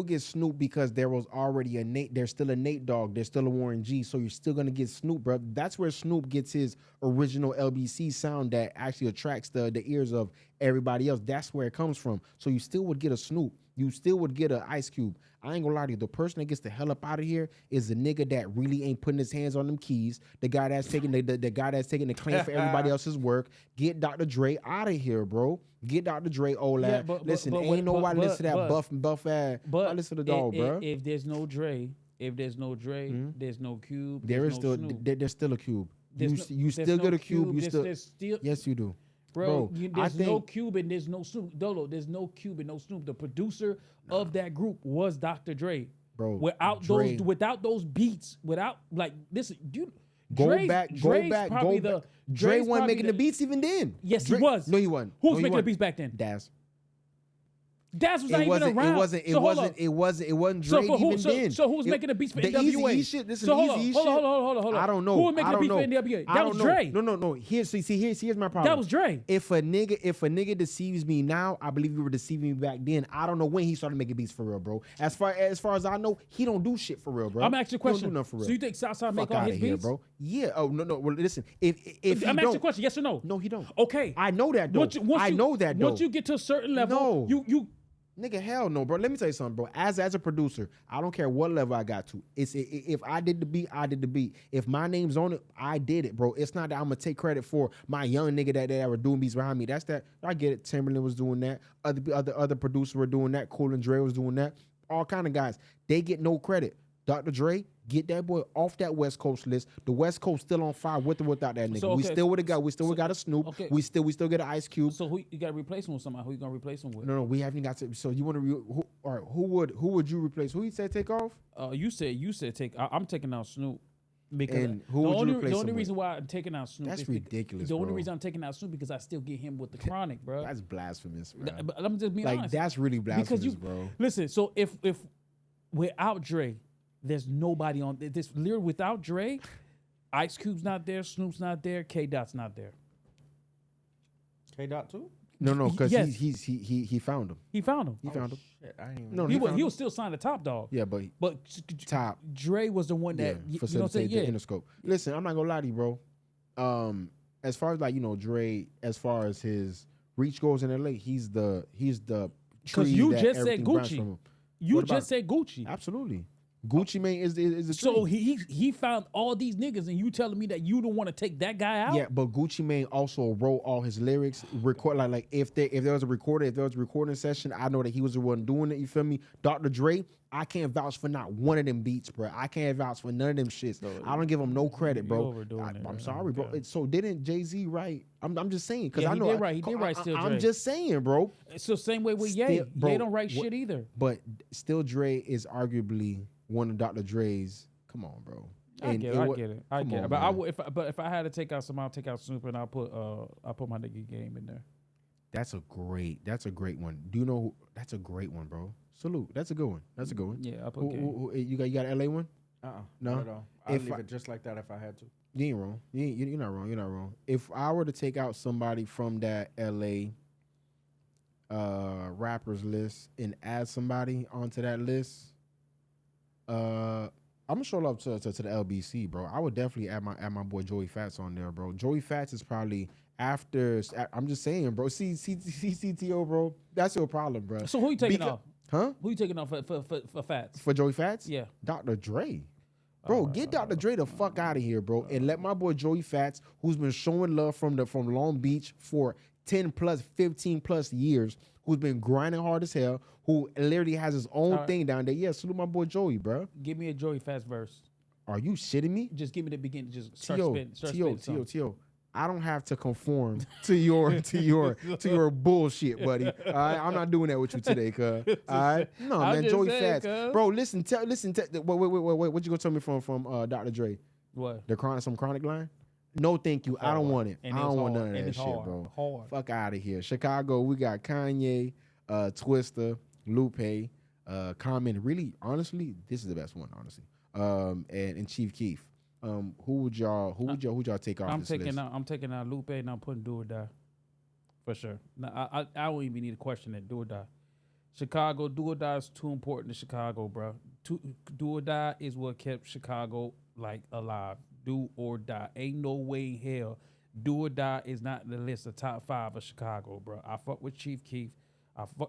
get Snoop because there was already a Nate. There's still a Nate Dogg. There's still a Warren G. So you're still gonna get Snoop, bro. That's where Snoop gets his original LBC sound that actually attracts the ears of everybody else. That's where it comes from. So you still would get a Snoop. You still would get an Ice Cube. I ain't gonna lie to you. The person that gets the hell up out of here is the nigga that really ain't putting his hands on them keys. The guy that's taking the guy that's taking the claim for everybody else's work. Get Dr. Dre out of here, bro. Get Dr. Dre, Olak. Yeah, listen, ain't nobody listen to that buff ass. But listen to the dog, bro. If there's no Dre, there's no Cube. There's still a Cube. You still get a Cube. Yes, you do. Bro, there's no Cube and there's no Snoop. Dolo, there's no Cube and no Snoop. The producer of that group was Dr. Dre. Bro, without those beats, listen, Go back. Dre wasn't making the beats even then. Yes, Dre, he was. No, he wasn't. Who was making the beats back then? Daz. Daz was not even around. It wasn't Dre even then. So who was making the beats for NWA? Hold on. I don't know. Who was making the beats for NWA? That was Dre. No. Here's my problem. That was Dre. If a nigga deceives me now, I believe you were deceiving me back then. I don't know when he started making beats for real, bro. As far as I know, he don't do shit for real, bro. I'm asking you a question. He don't do nothing for real. So you think Southside make all his beats, here, bro? Yeah. Oh no. Well, listen. If I'm asking you a question. Yes or no? No, he don't. Okay. I know that though. Once you get to a certain level, you. Nigga, hell no, bro. Let me tell you something, bro. As a producer, I don't care what level I got to. If I did the beat, I did the beat. If my name's on it, I did it, bro. It's not that I'm gonna take credit for my young nigga that were doing beats behind me. That's that. I get it. Timberland was doing that. Other producers were doing that. Cool and Dre was doing that. All kind of guys. They get no credit. Dr. Dre, get that boy off that West Coast list. The West Coast still on fire with or without that nigga. So, okay. We still got a Snoop. Okay. We still get an Ice Cube. So who you got to replace him with somebody? Who you gonna replace him with? No, we haven't got to. So you want to? All right, who would you replace? Who you said take off? You said take. I'm taking out Snoop. Because and who would you replace the only reason why I'm taking out Snoop is ridiculous. The only reason I'm taking out Snoop because I still get him with the Chronic, bro. That's blasphemous, bro. But I'm just being honest. That's really blasphemous, bro. Listen, so if without Dre, there's nobody on this lyric without Dre. Ice Cube's not there, Snoop's not there, K Dot's not there. K Dot too? No, because Yes. he found him. He found him. He found him. Shit, I didn't even No, He was still signed to Top Dog. Yeah, but Top. Dre was the one that you know what I'm saying? Facilitate the Interscope. Listen, I'm not gonna lie to you, bro. As far as like Dre, as far as his reach goes in LA, he's the Because you just said Gucci. You just said Gucci. Absolutely. Gucci Mane is the So tree. he found all these niggas, and you telling me that you don't want to take that guy out? Yeah, but Gucci Mane also wrote all his lyrics. Record like if there was a recording session, I know that he was the one doing it. You feel me? Dr. Dre, I can't vouch for not one of them beats, bro. I can't vouch for none of them shits. I don't give him no credit, bro. I'm sorry, bro. So didn't Jay-Z write? I'm just saying because I know he did write Still Dre. I'm just saying, bro. It's the same way with Ye. Bro, Ye don't write shit either. But Still Dre is arguably one of Dr. Dre's. Come on, bro. I get it. But if I had to take out somebody, I'll take out Snoop and I'll put my nigga Game in there. That's a great one. Do you know? That's a great one, bro. Salute. That's a good one. Yeah, I put Game. You got an LA one? no, No? not at all. I'd leave it just like that if I had to. You ain't wrong. You're not wrong. You're not wrong. If I were to take out somebody from that LA rappers list and add somebody onto that list, I'm gonna show love to the LBC, bro. I would definitely add my boy Joey Fats on there, bro. Joey Fats is probably after. I'm just saying, bro. CTO, bro. That's your problem, bro. So who you taking off? Huh? Who you taking off for Fats? For Joey Fats? Yeah. Dr. Dre. Bro, get Dr. Dre the fuck out of here, bro. And let my boy Joey Fats, who's been showing love from Long Beach for 10 plus, 15 plus years, who's been grinding hard as hell, who literally has his own thing down there. Yeah, salute my boy Joey, bro. Give me a Joey Fats verse. Are you shitting me? Just give me the beginning. Just start spitting. T.O. I don't have to conform to your bullshit, buddy. All right, I'm not doing that with you today, cuz. All right, no, man, Joey Fats, bro. Listen. Wait. What you gonna tell me from Dr. Dre? What? Some chronic line? No, thank you. I don't want it. I don't want none of that shit, hard, bro. Hard. Fuck out of here. Chicago, we got Kanye, Twista, Lupe, Common. Really, honestly, this is the best one, honestly. And Chief Keef. Who would y'all take off this list? I'm taking out Lupe and I'm putting Do or Die. For sure. Now, I don't even need to question it. Do or Die. Chicago, Do or Die is too important to Chicago, bro. Do or Die is what kept Chicago like alive. Do or Die. Ain't no way in hell. Do or Die is not in the list of top 5 of Chicago, bro. I fuck with Chief Keef.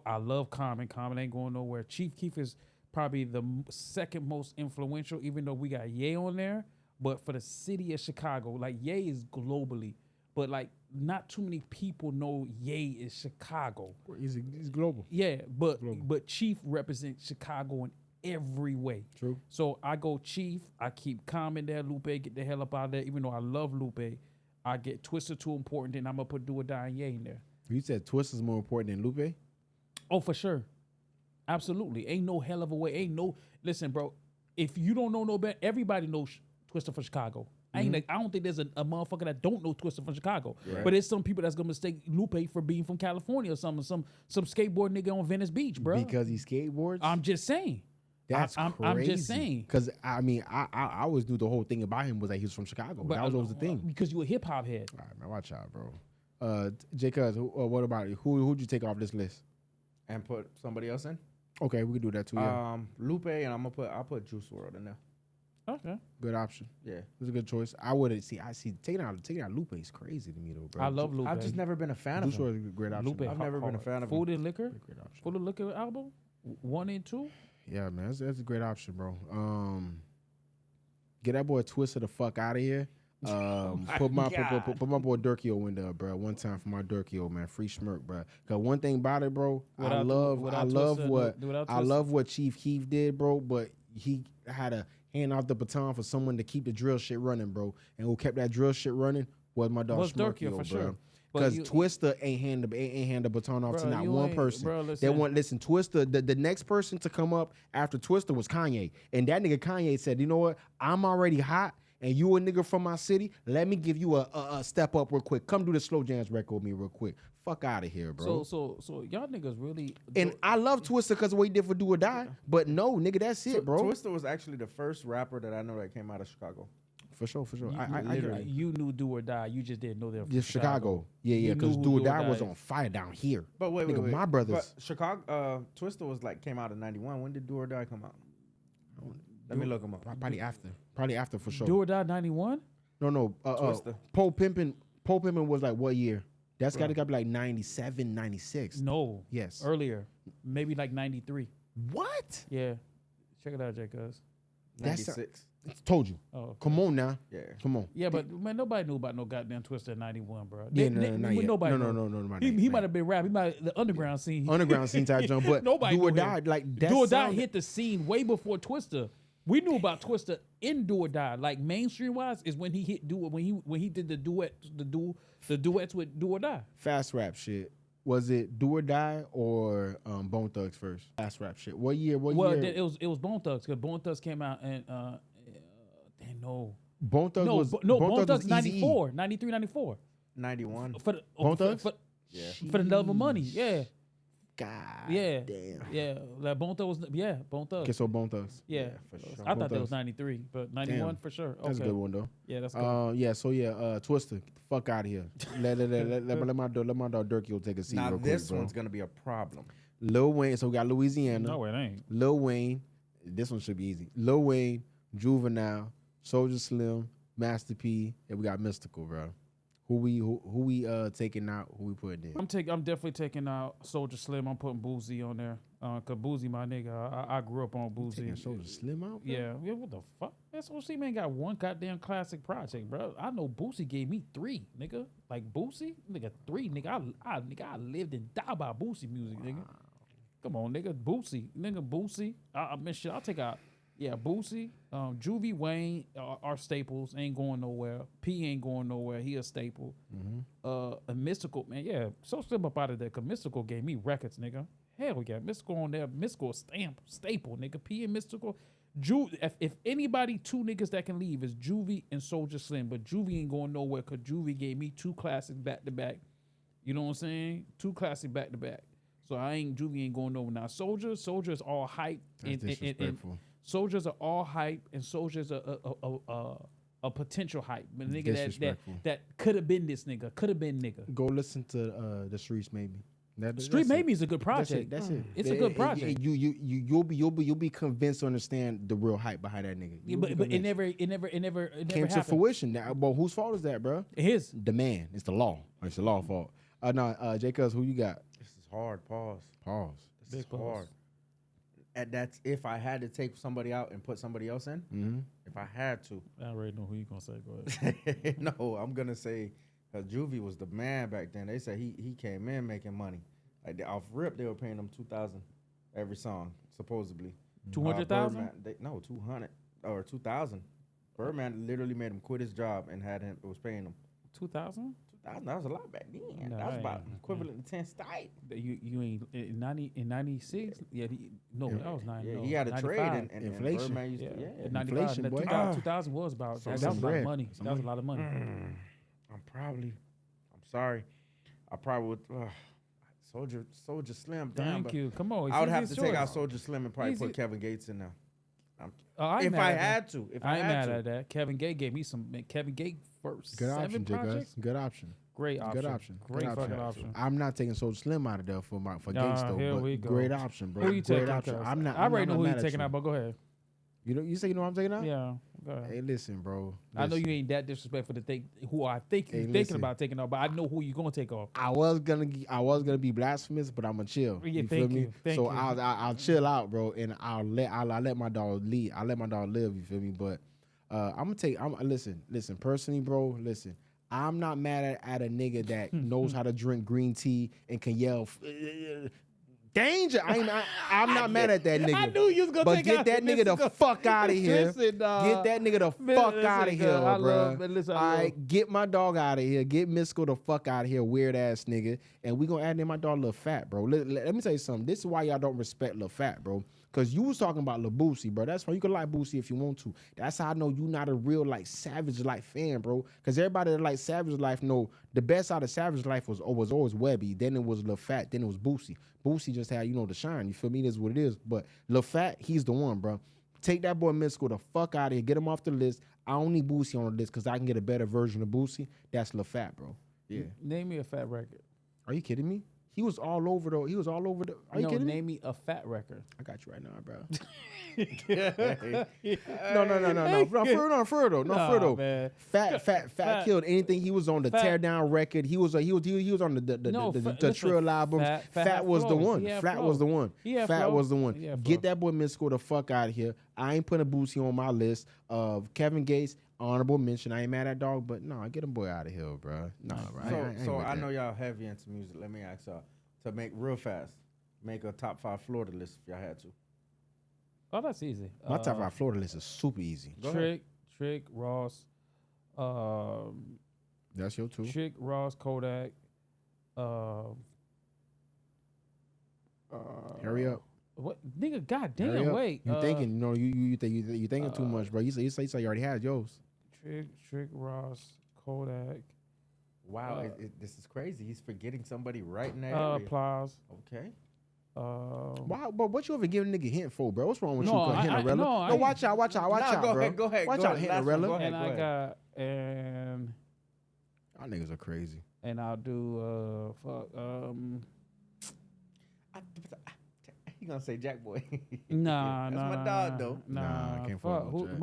I love Common. Common ain't going nowhere. Chief Keef is probably the second most influential, even though we got Ye on there. But for the city of Chicago, like Ye is globally, but like not too many people know Ye is Chicago. He's global. Yeah, but Chief represents Chicago in every way. True. So I go Chief. I keep Common there. Lupe, get the hell up out of there. Even though I love Lupe, I get Twister too important. Then I'm gonna put Do or Die and Ye in there. You said Twister's more important than Lupe? Oh, for sure. Absolutely. Ain't no hell of a way. Listen, bro. If you don't know no better, everybody knows Twister from Chicago. I don't think there's a motherfucker that don't know Twister from Chicago. Right. But there's some people that's gonna mistake Lupe for being from California or something. Some skateboard nigga on Venice Beach, bro. Because he skateboards? I'm just saying. That's crazy. I'm just saying. Because I always knew the whole thing about him was that he was from Chicago. But that was always the thing. Because you a hip hop head. All right, man, watch out, bro. J. Cuz, what about you? Who'd you take off this list? And put somebody else in? Okay, we can do that too. Yeah. Lupe, and I'll put Juice WRLD in there. Okay. Good option. Yeah. It's a good choice. I see taking out Lupe is crazy to me though, bro. I love Lupe. I've just never been a fan of him. Juice WRLD is a great option. Lupe, I've never been a fan of Food him. and Liquor. Great option. Food and Liquor album 1 and 2. Yeah, man, that's a great option, bro. Get that boy Twister the fuck out of here. Put my boy Durkio in there, bro. One time for my Durkio, man. Free smirk, bro. Cause one thing about it, bro, I love what Chief Keef did, bro. But he had to hand off the baton for someone to keep the drill shit running, bro. And who kept that drill shit running was my dog Smurkio, for bro. Sure. Because Twister ain't hand the baton off to not one person. Bro, listen, Twister, the next person to come up after Twister was Kanye. And that nigga Kanye said, you know what? I'm already hot, and you a nigga from my city. Let me give you a step up real quick. Come do the slow jams record with me real quick. Fuck out of here, bro. So y'all niggas really... And I love Twister because of what he did for Do or Die. But no, nigga, that's it, bro. Twister was actually the first rapper that I know that came out of Chicago. For sure. You knew Do or Die. You just didn't know they were from Just Chicago. Yeah, You because knew Do who or Do or Die was Die on is. fire down here. But wait, Nigga, my brothers. But Chicago, Twister was like came out in '91. When did Do or Die come out? Let me look them up. Probably after for sure. Do or Die 91? No. Twister. Pole Pimpin' was like what year? That's got to be like 97, 96. No. Yes. Earlier. Maybe like 93. What? Yeah. Check it out, J. Cuz. That's '96. Told you. Oh, okay. Come on now. Yeah. Come on. Yeah, but man, nobody knew about no goddamn Twister in 91, bro. Yeah, no, not yet. Nobody No. knew. He might have been rap. He might the underground scene. Underground scene type jump, but Nobody Do or knew Die, him. like that Do or Die sound- hit the scene way before Twister. We knew about Twister in Do or Die, like mainstream wise, is when he hit when he did the duets with Do or Die. fast rap shit. Was it Do or Die or Bone Thugs first? Fast rap shit. What year? Well, it was Bone Thugs because Bone Thugs came out and Bone Thugs no was Bone Thugs was 94, 93, 94 '91. for the Bone Thugs? Yeah. for the love of money. Yeah, God yeah, damn. yeah. Like Bone Thugs was Bone Thugs. Okay, so Bone Thugs. Yeah, for sure. I thought that Thugs. was 93, but 91 Damn. for sure. Okay, That's a good one though. yeah, that's good. Twister, get the fuck out of here. let my dog Durkio take a seat Now real this quick, bro. one's gonna be a problem. Lil Wayne, so we got Louisiana. No, it ain't. Lil Wayne, this one should be easy. Lil Wayne, Juvenile, Soulja Slim, Master P, and we got Mystical, bro. Who we taking out? Who we putting in? I'm definitely taking out Soulja Slim. I'm putting Boozy on there. Cause Boozy, my nigga, I grew up on Boozy. Taking Soulja Slim out? Bro? Yeah, what the fuck? SOC man got one goddamn classic project, bro. I know Boosie gave me 3, nigga. Like Boosie, nigga, 3, nigga. I lived and died by Boosie music, nigga. Come on, nigga, Boosie. I mean, shit, I'll take out. Yeah, Boosie, Juvie, Wayne are staples. Ain't going nowhere. P ain't going nowhere. He a staple. A Mystical, man. Yeah, so slim up out of there. Cause Mystical gave me records, nigga. Hell yeah, Mystical on there. Mystical staple, nigga. P and Mystical. If anybody 2 niggas that can leave is Juvie and Soulja Slim, but Juvie ain't going nowhere because Juvie gave me 2 classics back to back. You know what I'm saying? 2 classics back to back. So Juvie ain't going nowhere. Now Soulja is all hype That's disrespectful. Soldiers are all hype, and Soldiers are a potential hype. But nigga Disrespectful. that could have been this nigga, could have been nigga. Go listen to the Streets maybe. Street Maybe is a good That's project. it. That's it. It's a good project. You'll be convinced to understand the real hype behind that nigga. Yeah, You'll be but it convinced. never came to happened. fruition. Now, well, whose fault is that, bro? His. The man. It's the law. It's the law fault. J. Cuz, who you got? This is hard. Pause. This Big is pause. hard. And that's if I had to take somebody out and put somebody else in. Mm-hmm. If I had to. I already know who you gonna say. Go ahead. No, I'm gonna say Juvie was the man back then. They said he came in making money. Like off rip, they were paying him $2,000 every song, supposedly. 200,000? Birdman, no, 200 or 2,000. Birdman literally made him quit his job and was paying him 2,000? 2,000. That was a lot back then. No, that was I about ain't. equivalent to 10 stipe. You ain't in 96? Yeah, that was 90. Yeah, no, he had a 95. trade and Inflation. Birdman used Yeah, to, yeah. 95. Inflation, boy. 2000 was about So that some was a lot of bread. money. Some That was a lot of money. I'm sorry. I probably would. Soulja Slim. Damn, Thank you. Come on. I would have to it's take yours. out Soulja Slim and probably Easy. put Kevin Gates in there. I ain't If mad I at that. had to. If I I ain't had mad to. at that. Kevin Gay gave me some. Kevin Gay first. Good 7 option, J. Cuz. projects. Good option. Great option. Good option. Great Good fucking option. I'm not taking Soulja Slim out of there for Nah, Gates though. here But we go. great option, bro. Who you Great taking? option. Cuz? I'm not. I already I'm know not who you mad at taking out, but go ahead. You say you know who I'm taking out? Yeah. Go ahead. Hey, listen, bro. I know Listen. you ain't that disrespectful to think who I think Hey, you thinking listen. about taking off, but I know who you gonna take off. I was gonna be blasphemous, but I'm gonna chill. Yeah, You feel thank me? you. Thank So you. I'll chill out, bro, and I'll let my dog lead. I'll let my dog live. You feel me? But listen. Personally, bro, listen. I'm not mad at a nigga that knows how to drink green tea and can yell. Danger! I'm not mad at that nigga. I knew you was gonna But take get out that nigga the fuck out of here. Listen, dog. Get that nigga the Man, fuck listen, out of here, girl, I bro. love- but listen, I All love- right, get my dog out of here. Get Mystical the fuck out of here, weird ass nigga. And we gonna add in my dog Lil Fat, bro. Let me tell you something. This is why y'all don't respect Lil Fat, bro. Cause you was talking about Lil Boosie, bro. That's why you can like Boosie if you want to. That's how I know you not a real like Savage Life fan, bro. Cause everybody that like Savage Life know the best out of Savage Life was always Webby. Then it was Lil Fat. Then it was Boosie. Boosie just had the shine. You feel me? It is what it is. But Lil Fat, he's the one, bro. Take that boy Mystical the fuck out of here. Get him off the list. I don't need Boosie on the list because I can get a better version of Boosie. That's LaFat, bro. Yeah. Name me a fat record. Are you kidding me? He was all over though. He was all over the. Are you kidding name me a fat record. I got you right now, bro. No, for real though. Man. Fat killed anything. He was on the Tear Down record. He was on the Trill albums. Fat was the one. Fat was the one. Fat was the one. Get that boy Mystical the fuck out of here. I ain't putting Boosie on my list of Kevin Gates. Honorable mention. I ain't mad at dog, but no, get him boy out of here, bro. Nah, bro. So I know y'all heavy into music. Let me ask y'all to make real fast. Make a top 5 Florida list if y'all had to. Oh, that's easy. My top 5 Florida list is super easy. Trick, Ross. That's your 2. Trick, Ross, Kodak. Hurry up. What nigga? Goddamn! Wait. You thinking? No, you thinking too much, bro. You say you already had yours. Trick, Ross, Kodak. Wow, this is crazy. He's forgetting somebody right in that area. Plies. Okay. Wow, but what you ever giving a nigga hint for, bro? What's wrong with you, Hinterella? No, watch out, bro. Go ahead. Watch out, Hinterella. And I got Y'all niggas are crazy. And I'll do You gonna say Jack Boy? Nah, that's my dog though. Nah, I can't fuck who, Jack.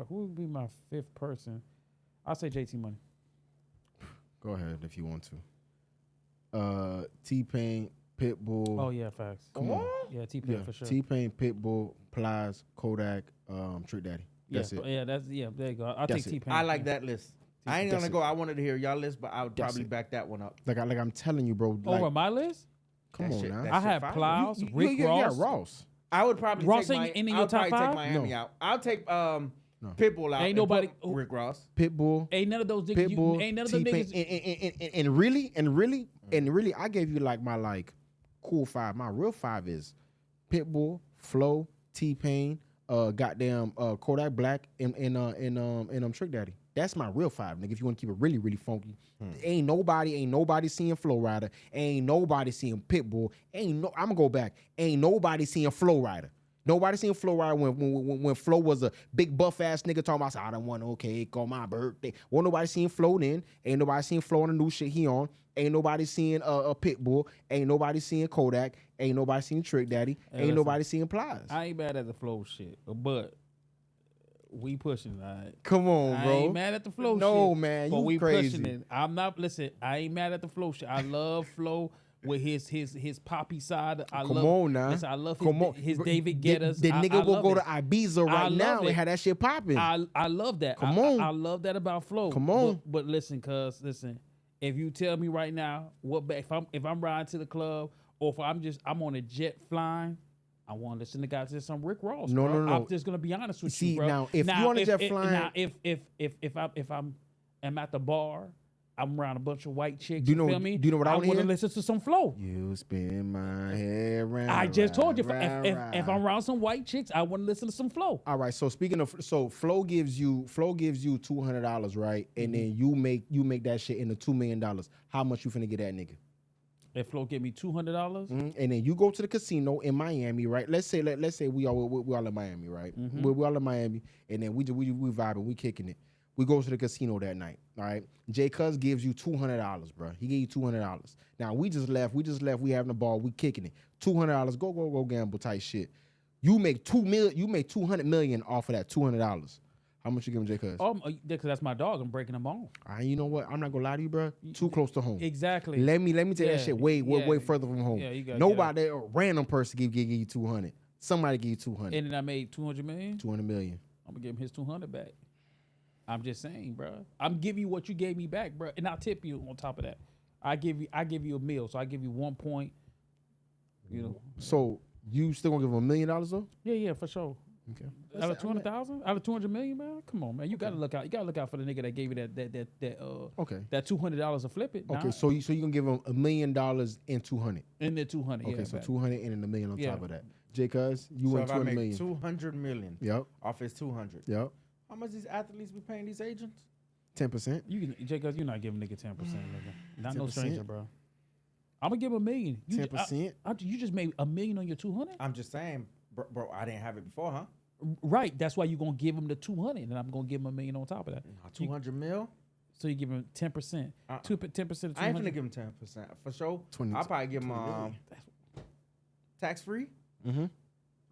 who would be my 5th person? I'll say JT Money. Go ahead if you want to. T-Pain, Pitbull. Oh yeah, facts. Come on. Yeah, T-Pain for sure. T-Pain, Pitbull, Plies, Kodak, Trick Daddy. That's it. Yeah, there you go. I'll take T-Pain. I like that list. I ain't gonna go. I wanted to hear y'all list, but I would probably back that one up. Like I'm telling you, bro. Over my list? Come on now. I had Plows, Rick Ross. Yeah, Ross. I would probably Ross take your top 5? Take Miami out. I'll take Pitbull out. Ain't nobody Rick Ross. Pitbull. Ain't none of those niggas. Pitbull. Ain't none of them niggas. And really, I gave you like my cool 5. My real 5 is Pitbull, Flo, T-Pain, goddamn Kodak Black, and Trick Daddy. That's my real 5, nigga. If you want to keep it really, really funky, ain't nobody seeing Flow Rider. Ain't nobody seeing Pitbull. I'm gonna go back. Ain't nobody seeing Flow Rider. Nobody seen Flow Rider when Flow was a big buff ass nigga talking about, I don't want no cake on my birthday. Well, nobody seen Flow then. Ain't nobody seen Flow on the new shit he on. Ain't nobody seeing a Pitbull. Ain't nobody seeing Kodak. Ain't nobody seeing Trick Daddy. Ain't nobody seeing Plies. I ain't mad at the Flow shit, but we pushing it. Right? Come on, bro. I ain't mad at the Flow shit. No, man, but you we crazy. Pushing it. I'm not. Listen, I ain't mad at the Flow shit. I love Flow with his poppy side. Come on now. Listen, I love his David Guettas. The nigga will go to Ibiza right now and have that shit popping. I love that. Come on. I love that about Flow. Come on. But listen, if you tell me right now if I'm riding to the club or if I'm on a jet flying, I want to listen to guys to some Rick Ross. No. I'm just gonna be honest with you, bro. Now, if you on a jet flying, if I'm at the bar, I'm around a bunch of white chicks. Do you know what I want to listen to some Flow. You spin my head round. I just told you if I'm around some white chicks, I want to listen to some Flow. All right. So speaking of, Flow gives you $200, right? And then you make that shit into $2 million. How much you finna get that nigga? If Flow give me $200, and then you go to the casino in Miami, right? Let's say we all in Miami, right? We all in Miami, and then we vibing, we kicking it. We go to the casino that night, all right? J Cuz gives you $200, bro. He gave you $200. Now we just left. We having a ball. We kicking it. $200. Go gamble type shit. You make $200 million off of that $200. How much you give him, J Cuz? Because that's my dog. I'm breaking him off. You know what? I'm not gonna lie to you, bro. Too close to home. Exactly. Let me take that shit way further from home. Yeah, you got nobody, a random person give you 200. Somebody give you 200. And then I made $200 million. $200 million. I'm gonna give him his 200 back. I'm just saying, bro. I'm giving you what you gave me back, bro, and I'll tip you on top of that. I give you a meal, so I give you 1 point. You know. So you still gonna give him $1 million though? Yeah, for sure. Okay. Out of 200,000, out of 200 million, man. Come on, man. You gotta look out. You gotta look out for the nigga that gave you that $200 to flip it. Okay, so you gonna give him $1 million and 200. And then 200. Okay, yeah, so back. 200 and then $1 million on top of that. J Cuz, you win $200 million. 200 million. Yep. Off his 200. Yep. How much these athletes be paying these agents? 10%. J Cuz, you're not giving nigga 10%, nigga. Not 10%? No 10%. stranger, bro. I'm gonna give him $1 million. 10%. You just made $1 million on your 200. I'm just saying, bro. I didn't have it before, huh? Right. That's why you're gonna give him the 200, and I'm gonna give him $1 million on top of that. 200 mil. So you give him 10%. 10% of 200. I ain't finna give him 10% for sure. 20, I'll probably give him tax free. Mm-hmm. I'm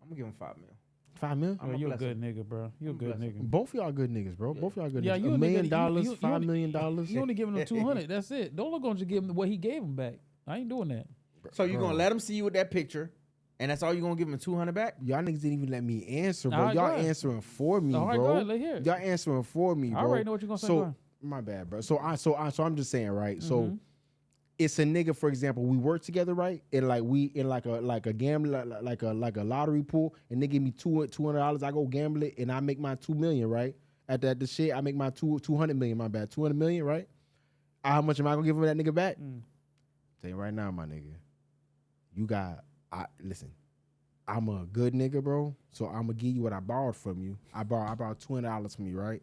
gonna give him $5 million. $5 million. I'm a You're a blessing. good nigga, bro. You're a good nigga. Both of y'all good niggas, bro. Both of y'all good Yeah, niggas. you $1 million, you $5 million. You only giving him 200. That's it. Don't look on just give him what he gave him back. I ain't doing that. So you gonna let him see you with that picture, and that's all you gonna give him 200 back? Y'all niggas didn't even let me answer, bro. All right, Y'all go ahead. answering for me, All right, bro. go ahead, let's hear it. Y'all answering for me, bro. I already know what you're gonna say. So my bad, bro. So I'm just saying, right? So Mhm. it's a nigga, for example, we work together, right? And like we in like a gamble, like a lottery pool, and they give me $200. I go gamble it, and I make my $2 million, right? At the shit, I make my 200 million. My bad, 200 million, right? How much am I gonna give him that nigga back? Tell you right now, my nigga. Listen. I'm a good nigga, bro. So I'm gonna give you what I borrowed from you. I borrowed $200 from you, right?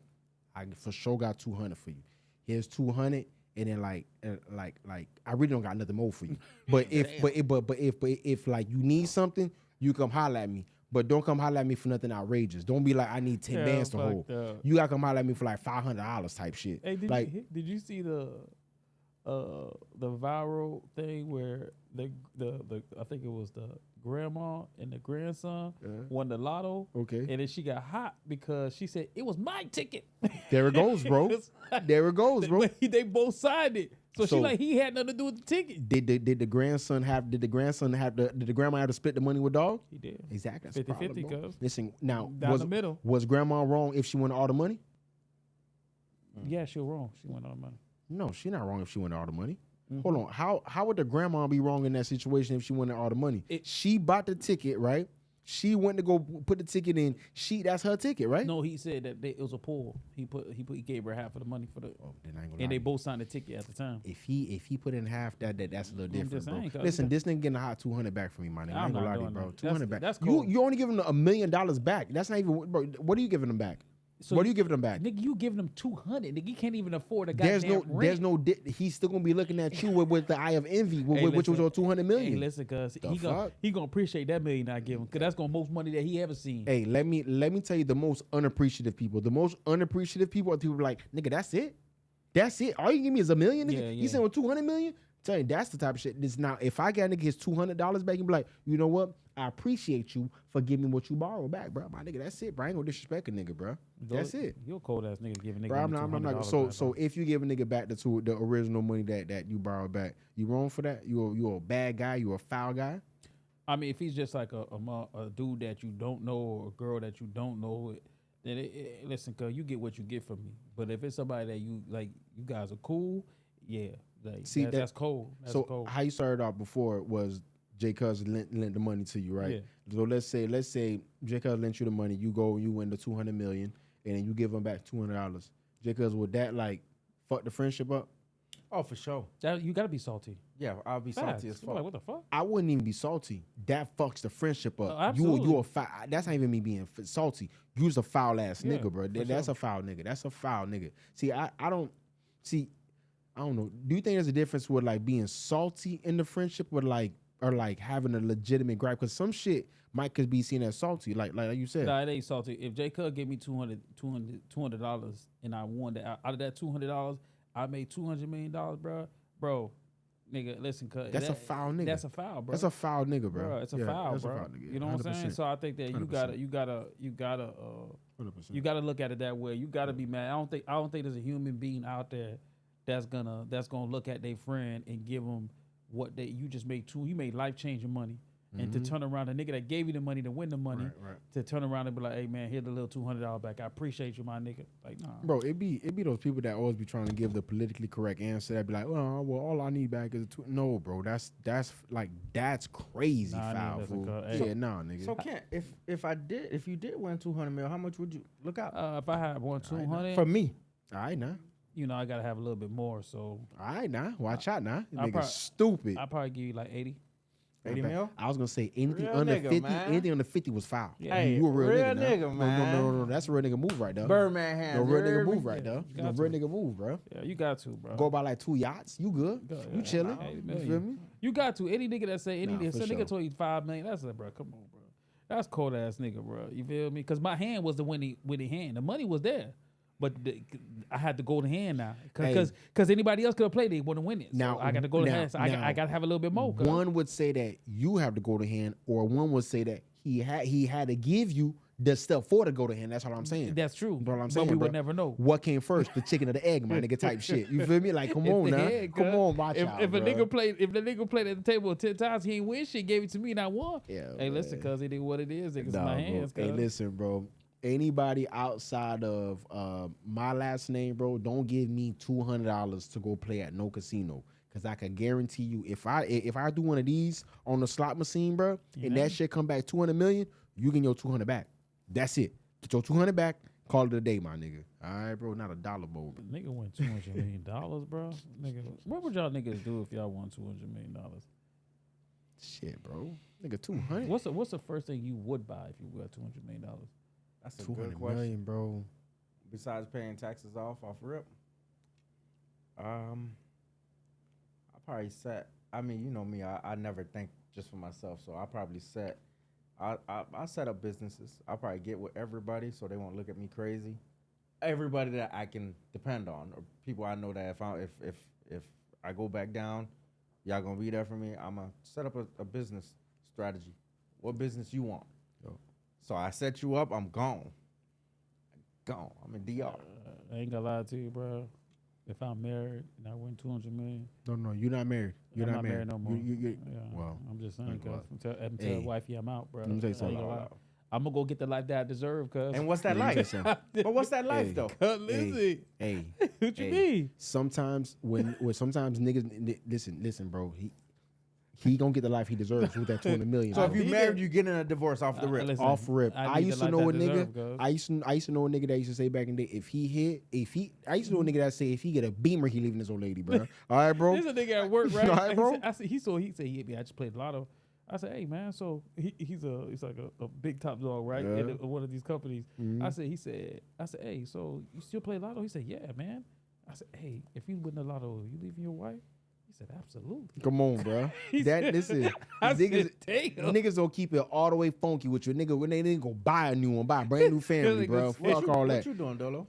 I for sure got 200 for you. Here's 200, and then like I really don't got nothing more for you. But if like you need something, you come holler at me. But don't come holler at me for nothing outrageous. Don't be like I need 10 bands to hold. You gotta come holler at me for like $500 type shit. Hey, like did you see the viral thing where the I think it was the grandma and the grandson won the lotto? Okay. And then she got hot because she said it was my ticket. There it goes, bro. There it goes, bro. They both signed it. So she like he had nothing to do with the ticket. Did the grandson have did the grandma have to split the money with dog? He did. Exactly. 50-50 cuz. Listen, now Down the middle. Was grandma wrong if she won all the money? Yeah, she was wrong. She won all the money. No, she's not wrong if she won all the money. Hold on. How would the grandma be wrong in that situation if she won all the money? She bought the ticket, right? She went to go put the ticket in. That's her ticket, right? No, he said that it was a pool. He gave her half of the money for the. Oh, then I ain't gonna and they lie. both signed the ticket at the time. If he put in half, that's a little different, just bro. saying, cuz. Listen, this nigga getting a hot 200 back from me, my nigga. I I'm ain't gonna not lie to you, doing bro. that. 200 back. That's cool. You only giving him $1 million back. That's not even, bro. What are you giving him back? So what are you giving him back? Nigga, you giving him 200. Nigga, he can't even afford a There's goddamn rent. he's still gonna be looking at you with the eye of envy, which was your 200 million. Hey, listen, cuz fuck? he gonna appreciate that $1 million I give him, cause that's gonna most money that he ever seen. Hey, let me tell you the most unappreciative people. The most unappreciative people are people like, nigga, that's it. That's it. All you give me is $1 million, nigga. Yeah. He said, well, 200 million? Tell you, that's the type of shit. This now, if I got nigga his $200 back, and be like, you know what? I appreciate you for giving me what you borrowed back, bro. My nigga, that's it, bro. I ain't gonna disrespect a nigga, bro. That's it. You're a cold ass nigga giving nigga. Bro, I'm not. So if you give a nigga back the original money that you borrowed back, you wrong for that? You a bad guy? You a foul guy? I mean, if he's just like a dude that you don't know or a girl that you don't know, then listen, cuz you get what you get from me. But if it's somebody that you like, you guys are cool, yeah. Like, see, that's cold. That's so cold. How you started off before was J. Cuz lent the money to you, right? Yeah. So let's say J. Cuz lent you the money, you go and you win the 200 million, and then you give him back $200. J. Cuz, would that like fuck the friendship up? Oh, for sure. You gotta be salty. Yeah, I'll be salty as fuck. Like, what the fuck? I wouldn't even be salty. That fucks the friendship up. Absolutely. You a foul. That's not even me being salty. You's a foul ass nigga, bro. That's sure. a foul nigga. That's a foul nigga. See, I don't know. Do you think there's a difference with like being salty in the friendship or like having a legitimate gripe? Because some shit could be seen as salty, like you said. Nah, it ain't salty. If J. Cud gave me $200 and I won that out of that $200, I made $200 million, bro. Nigga, listen, cuz That's a foul nigga. That's a foul, bro. That's a foul nigga, bro. It's a foul, bro. A foul nigga. You know what I'm saying? 100%. So I think that 100%. you gotta look at it that way. You gotta be mad. I don't think there's a human being out there that's gonna look at their friend and give them what you made life changing money. And to turn around, the nigga that gave you the money to win the money, to turn around and be like, hey man, here's the little $200 back. I appreciate you, my nigga. Like, nah. Bro, it be those people that always be trying to give the politically correct answer. That be like, oh, well, all I need back is no, bro. That's crazy foul, fool. Yeah, nah, nigga. So Kent, if you did win 200 mil, how much would you look out? If I had won 200, For me, all right, now. You know, I gotta have a little bit more. So all right, now. Watch out, now. I Nigga, stupid. I probably give you like 80. 80 mil? I was gonna say anything Real under nigga, 50. man. Anything under 50 was foul. Yeah. Hey, you a real nigga, nigga, man. No. That's a real nigga move right there. Birdman hands. No real you heard nigga me? move right there. you No got real to. nigga move, bro. Yeah, you got to, bro. Go buy like 2 yachts. You good? You chilling? Hey, You feel me? You got to. Any nigga that say Nah, for nigga sure. told you $5 million, that's like, bro, come on, bro. That's cold ass nigga, bro. You feel me? Because my hand was the winning hand. The money was there, but I had to go to hand now. Because anybody else could have played, they wouldn't win it. So Now I got to go to hand. So I got to have a little bit more. One would say that you have to go to hand, or one would say that he had to give you the stuff for the go to hand. That's all I'm saying. That's true. Bro, I'm saying, but we bro, would never know. what came first, the chicken or the egg, my nigga, type shit. You feel me? Like, come on now. Come on, watch out, if bro. a nigga played at the table 10 times, he ain't win shit, gave it to me and I won. Yeah, hey, man. listen, cuz it is what it is. Niggas in my Bro. hands, Hey, cuz. listen, bro. Anybody outside of my last name, bro, don't give me $200 to go play at no casino. Cause I can guarantee you, if I do one of these on the slot machine, bro, and that shit come back 200 million, you get your 200 back. That's it. Get your 200 back. Call it a day, my nigga. All right, bro. Not a dollar, bro. Nigga won $200 million, bro. Nigga, what would y'all niggas do if y'all won $200 million? Shit, bro. Nigga, 200. What's the first thing you would buy if you got $200 million? That's a 200 good question. million, bro. Besides paying taxes off rip, I probably set. I mean, you know me. I never think just for myself, so I probably set. I set up businesses. I probably get with everybody so they won't look at me crazy. Everybody that I can depend on, or people I know that if I go back down, y'all gonna be there for me. I'm gonna set up a business strategy. What business you want? So I set you up. I'm gone. I'm in DR. I ain't gonna lie to you, bro. If I'm married and I win $200 million, No, you're not married. You're I'm not married no more. Yeah. Well, I'm just saying, thank cuz. God. I'm tell wifey I'm out, bro. Let me tell you something. I'm gonna go get the life that I deserve, cuz. And what's that Let me tell you life? something. But what's that life though? Listen, Hey, what you mean? sometimes when sometimes niggas listen, bro. He gonna get the life he deserves with that 200 million. So if bro. you married, you getting a divorce off the rip. Listen, Off rip. I need used the to life know a that I nigga. deserve, cuz. I used to know a nigga that used to say back in the day, I used to know a nigga that say if he get a beamer, he leaving his old lady, bro. All right, bro. This a nigga at work, right? All right, bro. He said he hit me. I just played lotto. I said, hey man, so he's like a big top dog, right? Yeah. In one of these companies. Mhm. I said, hey, so you still play lotto? He said, yeah, man. I said, hey, if you win the lotto, you leaving your wife? He said, absolutely. Come on, bro. Listen, I niggas, said, damn. niggas don't keep it all the way funky with you, nigga. When they go buy a new one, buy a brand new family, bro. Fuck all that. What you doing, Dolo?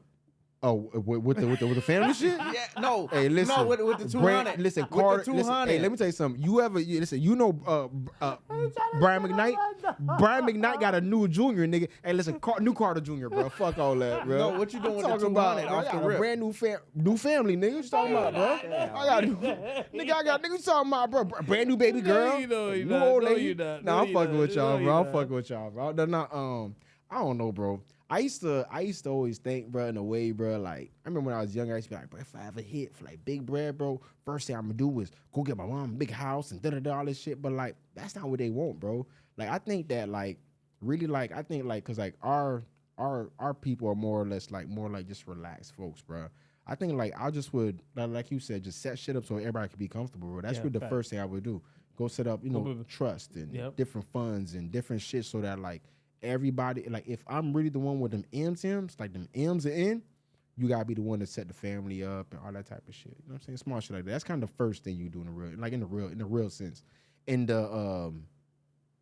Oh, with the family shit? Yeah, no. Hey, listen. No, with the 200. Listen, With Carter. the Listen, 200. hey, let me tell you something. Listen. You know, Brian McKnight. Brian McKnight got a new junior, nigga. Hey, listen, new Carter Jr., bro. Fuck all that, bro. No, what you doing with the Talking 200 bro, I off got the a rip? brand new family, nigga. What you talking about, bro? Nigga, you talking about, bro? Brand new baby girl. No, you new not. old No, lady. you not. Nah, No, I'm you fucking not. with y'all, No, bro. you I'm not. fucking with y'all, bro. They're not. I don't know, bro. I used to always think, bro, in a way, bro, like, I remember when I was younger, I used to be like, bro, if I ever hit for like big bread, bro, first thing I'm gonna do is go get my mom a big house and all this shit. But like, that's not what they want, bro. Like, I think that like, really like, cause like our people are more or less like just relaxed folks, bro. I think like I just would, like you said, just set shit up so everybody can be comfortable, bro. That's Yeah, really the fact. first thing I would do. Go set up, trust and different funds and different shit so that like, everybody, like if I'm really the one with them M's, like them M's are in, you gotta be the one to set the family up and all that type of shit. You know what I'm saying? Small shit like that. That's kind of the first thing you do in the real sense. In the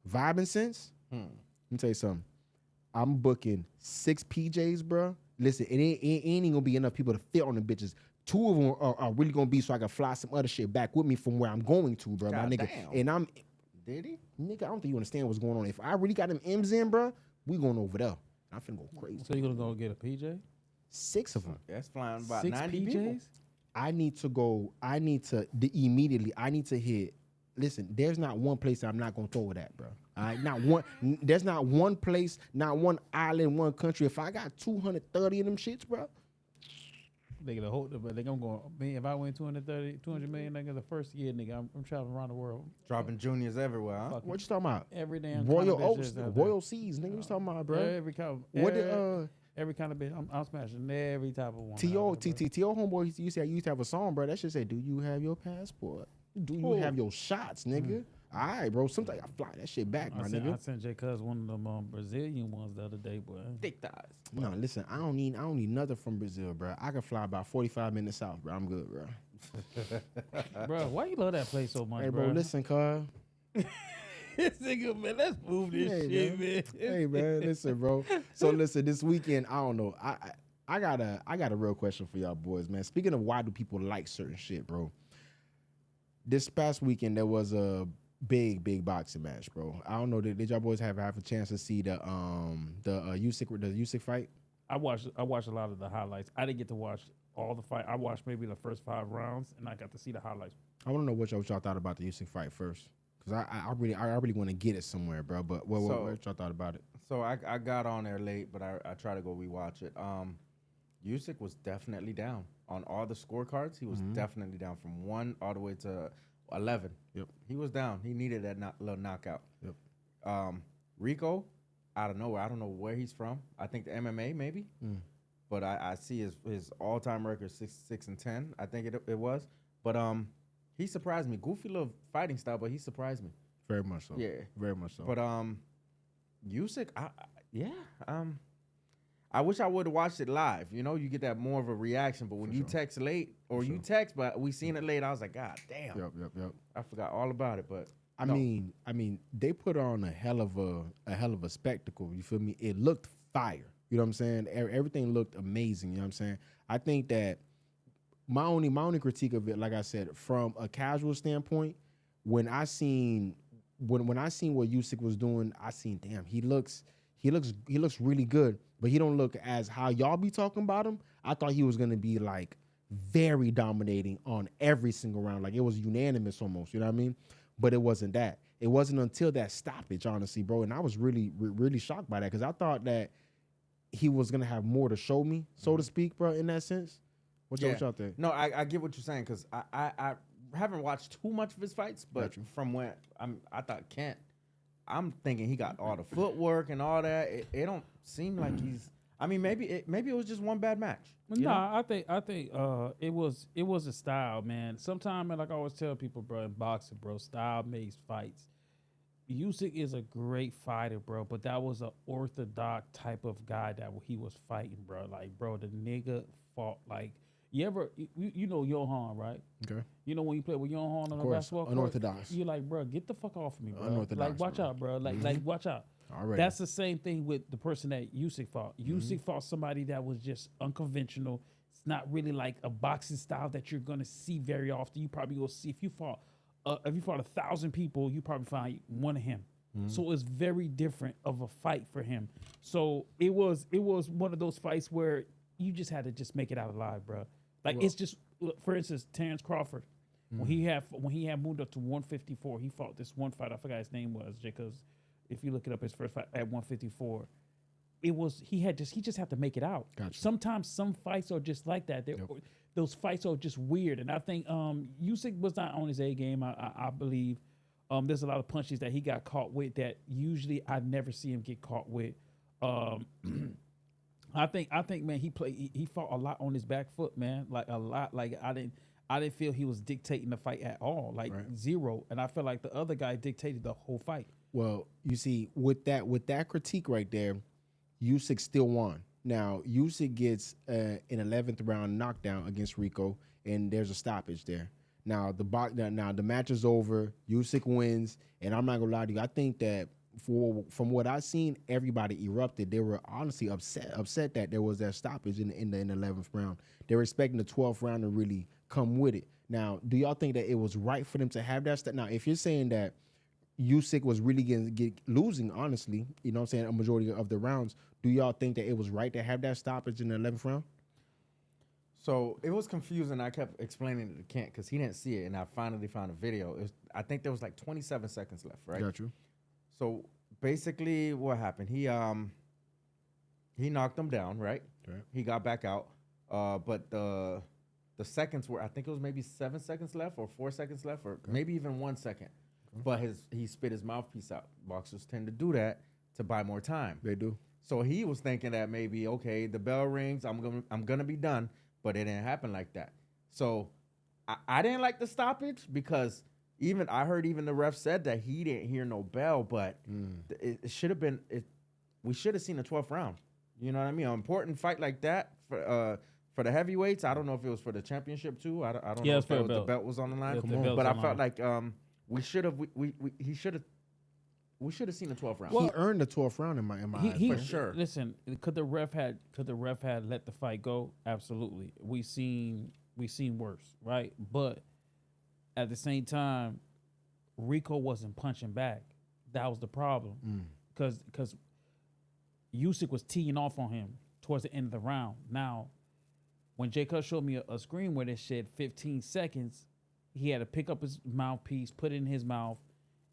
vibing sense, let me tell you something. I'm booking 6 PJs, bro. Listen, it ain't gonna be enough people to fit on the bitches. 2 of them are really gonna be so I can fly some other shit back with me from where I'm going to, bro. God my nigga. damn. Did he? Nigga, I don't think you understand what's going on. If I really got them M's in, bro, we going over there. I'm finna go crazy. So you gonna go get a PJ? 6 of them. That's flying about 6 90 PJs? people. I need to hit. Listen, there's not one place I'm not gonna throw it at, bro. All right, not one. There's not one place, not one island, one country. If I got 230 of them shits, bro. They get a whole, but they gonna go. Me, if I win 200 million, nigga, the first year, nigga, I'm traveling around the world. Dropping juniors everywhere, huh? What you talking about? Every damn Royal kind of Oaks, bitch out there. Royal Seas, nigga. What you talking about, bro? Every kind. Every kind of bitch. I'm smashing every type of one. T.O. homeboy used to have a song, bro. That should say, "Do you have your passport? Do you have your shots, nigga?" All right, bro. Sometimes I fly that shit back, my nigga. I sent J Cuz one of them Brazilian ones the other day, boy. Thick thighs. No, listen, I don't need nothing from Brazil, bro. I can fly about 45 minutes south, bro. I'm good, bro. Bro, why you love that place so much, Hey, bro? bro, listen, cuz. This nigga, man, let's move this shit, man. Hey, man, listen, bro. So listen, this weekend, I don't know. I got a real question for y'all boys, man. Speaking of why do people like certain shit, bro. This past weekend there was a big boxing match, bro. I don't know. Did y'all boys have a chance to see the Usyk fight? I watched a lot of the highlights. I didn't get to watch all the fight. I watched maybe the first 5 rounds, and I got to see the highlights. I want to know what y'all thought about the Usyk fight first, because I really want to get it somewhere, bro. But what y'all thought about it? So I got on there late, but I try to go rewatch it. Usyk was definitely down on all the scorecards. He was definitely down from 1 all the way to 11. Yep. He was down. He needed that little knockout. Yep. Rico, out of nowhere. I don't know where he's from. I think the MMA maybe. But I see his all-time record 6-10. I think it was. But he surprised me. Goofy little fighting style, but he surprised me. Very much so. Yeah. Very much so. But Usyk, I wish I would have watched it live. You know, you get that more of a reaction. But when you text late, or you text, but we seen it late, I was like, God damn. Yep. I forgot all about it. But I mean, they put on a hell of a spectacle. You feel me? It looked fire. You know what I'm saying? Everything looked amazing. You know what I'm saying? I think that my only critique of it, like I said, from a casual standpoint, when I seen what Usyk was doing, I seen, damn, he looks really good, but he don't look as how y'all be talking about him. I thought he was gonna be like very dominating on every single round, like it was unanimous almost. You know what I mean? But it wasn't that. It wasn't until that stoppage, honestly, bro. And I was really shocked by that, because I thought that he was gonna have more to show me, so to speak, bro. In that sense, what y'all think? No, I get what you're saying, because I haven't watched too much of his fights, but from when I thought Kent, I'm thinking he got all the footwork and all that. It don't seem like he's. I mean, maybe it was just one bad match. I think it was a style, man. Sometimes, man, like I always tell people, bro, in boxing, bro, style makes fights. Usyk is a great fighter, bro, but that was an orthodox type of guy that he was fighting, bro. Like, bro, the nigga fought like. You know Johan, right? Okay. You know when you play with Johan on the basketball court? Unorthodox. You're like, bro, get the fuck off of me, bro. Unorthodox, like, watch out, bro. Like, watch out. Already. That's the same thing with the person that Usyk fought. Usyk fought somebody that was just unconventional. It's not really like a boxing style that you're gonna see very often. You probably will see if you fought 1,000 people, you probably find one of him. So it's very different of a fight for him. So it was one of those fights where you just had to just make it out alive, bro. Like, it's just, for instance, Terrence Crawford, when he had moved up to 154, he fought this one fight. I forgot his name was, because if you look it up, his first fight at 154, he just had to make it out. Gotcha. Sometimes some fights are just like that. Those fights are just weird, and I think Usyk was not on his A game. I believe there's a lot of punches that he got caught with that usually I never see him get caught with. I think, man, he fought a lot on his back foot, man. Like a lot. Like I didn't feel he was dictating the fight at all. Like zero. And I feel like the other guy dictated the whole fight. Well, you see, with that critique right there, Usyk still won. Now Usyk gets an 11th round knockdown against Rico, and there's a stoppage there. Now the match is over. Usyk wins, and I'm not gonna lie to you. I think that from what I've seen, everybody erupted. They were honestly upset that there was that stoppage in the 11th round. They were expecting the 12th round to really come with it. Now, do y'all think that it was right for them to have that? Now, if you're saying that Usyk was really losing, honestly, you know what I'm saying, a majority of the rounds, do y'all think that it was right to have that stoppage in the 11th round? So it was confusing. I kept explaining it to Kent because he didn't see it, and I finally found a video. I think there was like 27 seconds left, right? Got you. So basically, what happened? He knocked him down, right? Okay. He got back out, but the seconds were, I think it was maybe 7 seconds left, or 4 seconds left, or maybe even 1 second. Okay. But he spit his mouthpiece out. Boxers tend to do that to buy more time. They do. So he was thinking that maybe, okay, the bell rings, I'm gonna be done, but it didn't happen like that. So I didn't like the stoppage because. I heard even the ref said that he didn't hear no bell, but it should have been. We should have seen the 12th round. You know what I mean? An important fight like that for the heavyweights. I don't know if it was for the championship too. I don't know if the belt was on the line. Yeah, but I felt like we should have. He should have We should have seen the 12th round. He earned the 12th round in my eyes, for sure. Listen, could the ref had let the fight go? Absolutely. We seen worse, right? But at the same time, Rico wasn't punching back. That was the problem. Because Usyk was teeing off on him towards the end of the round. Now, when J. Cuz showed me a screen where they said 15 seconds, he had to pick up his mouthpiece, put it in his mouth,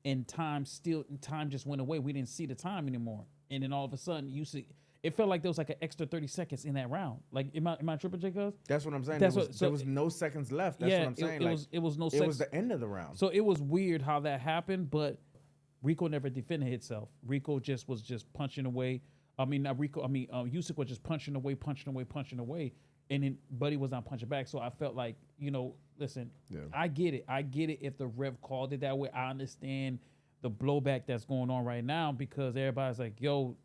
and time just went away. We didn't see the time anymore. And then all of a sudden, Usyk, it felt like there was like an extra 30 seconds in that round. Like, am I tripping, J. Cuz? That's what I'm saying. There was no seconds left. That's what I'm saying. It was no It seconds. was the end of the round. So it was weird how that happened, but Rico never defended himself. Rico was just punching away. Usyk was just punching away. And then Buddy was not punching back. So I felt like, listen, I get it. I get it if the ref called it that way. I understand the blowback that's going on right now because everybody's like, yo,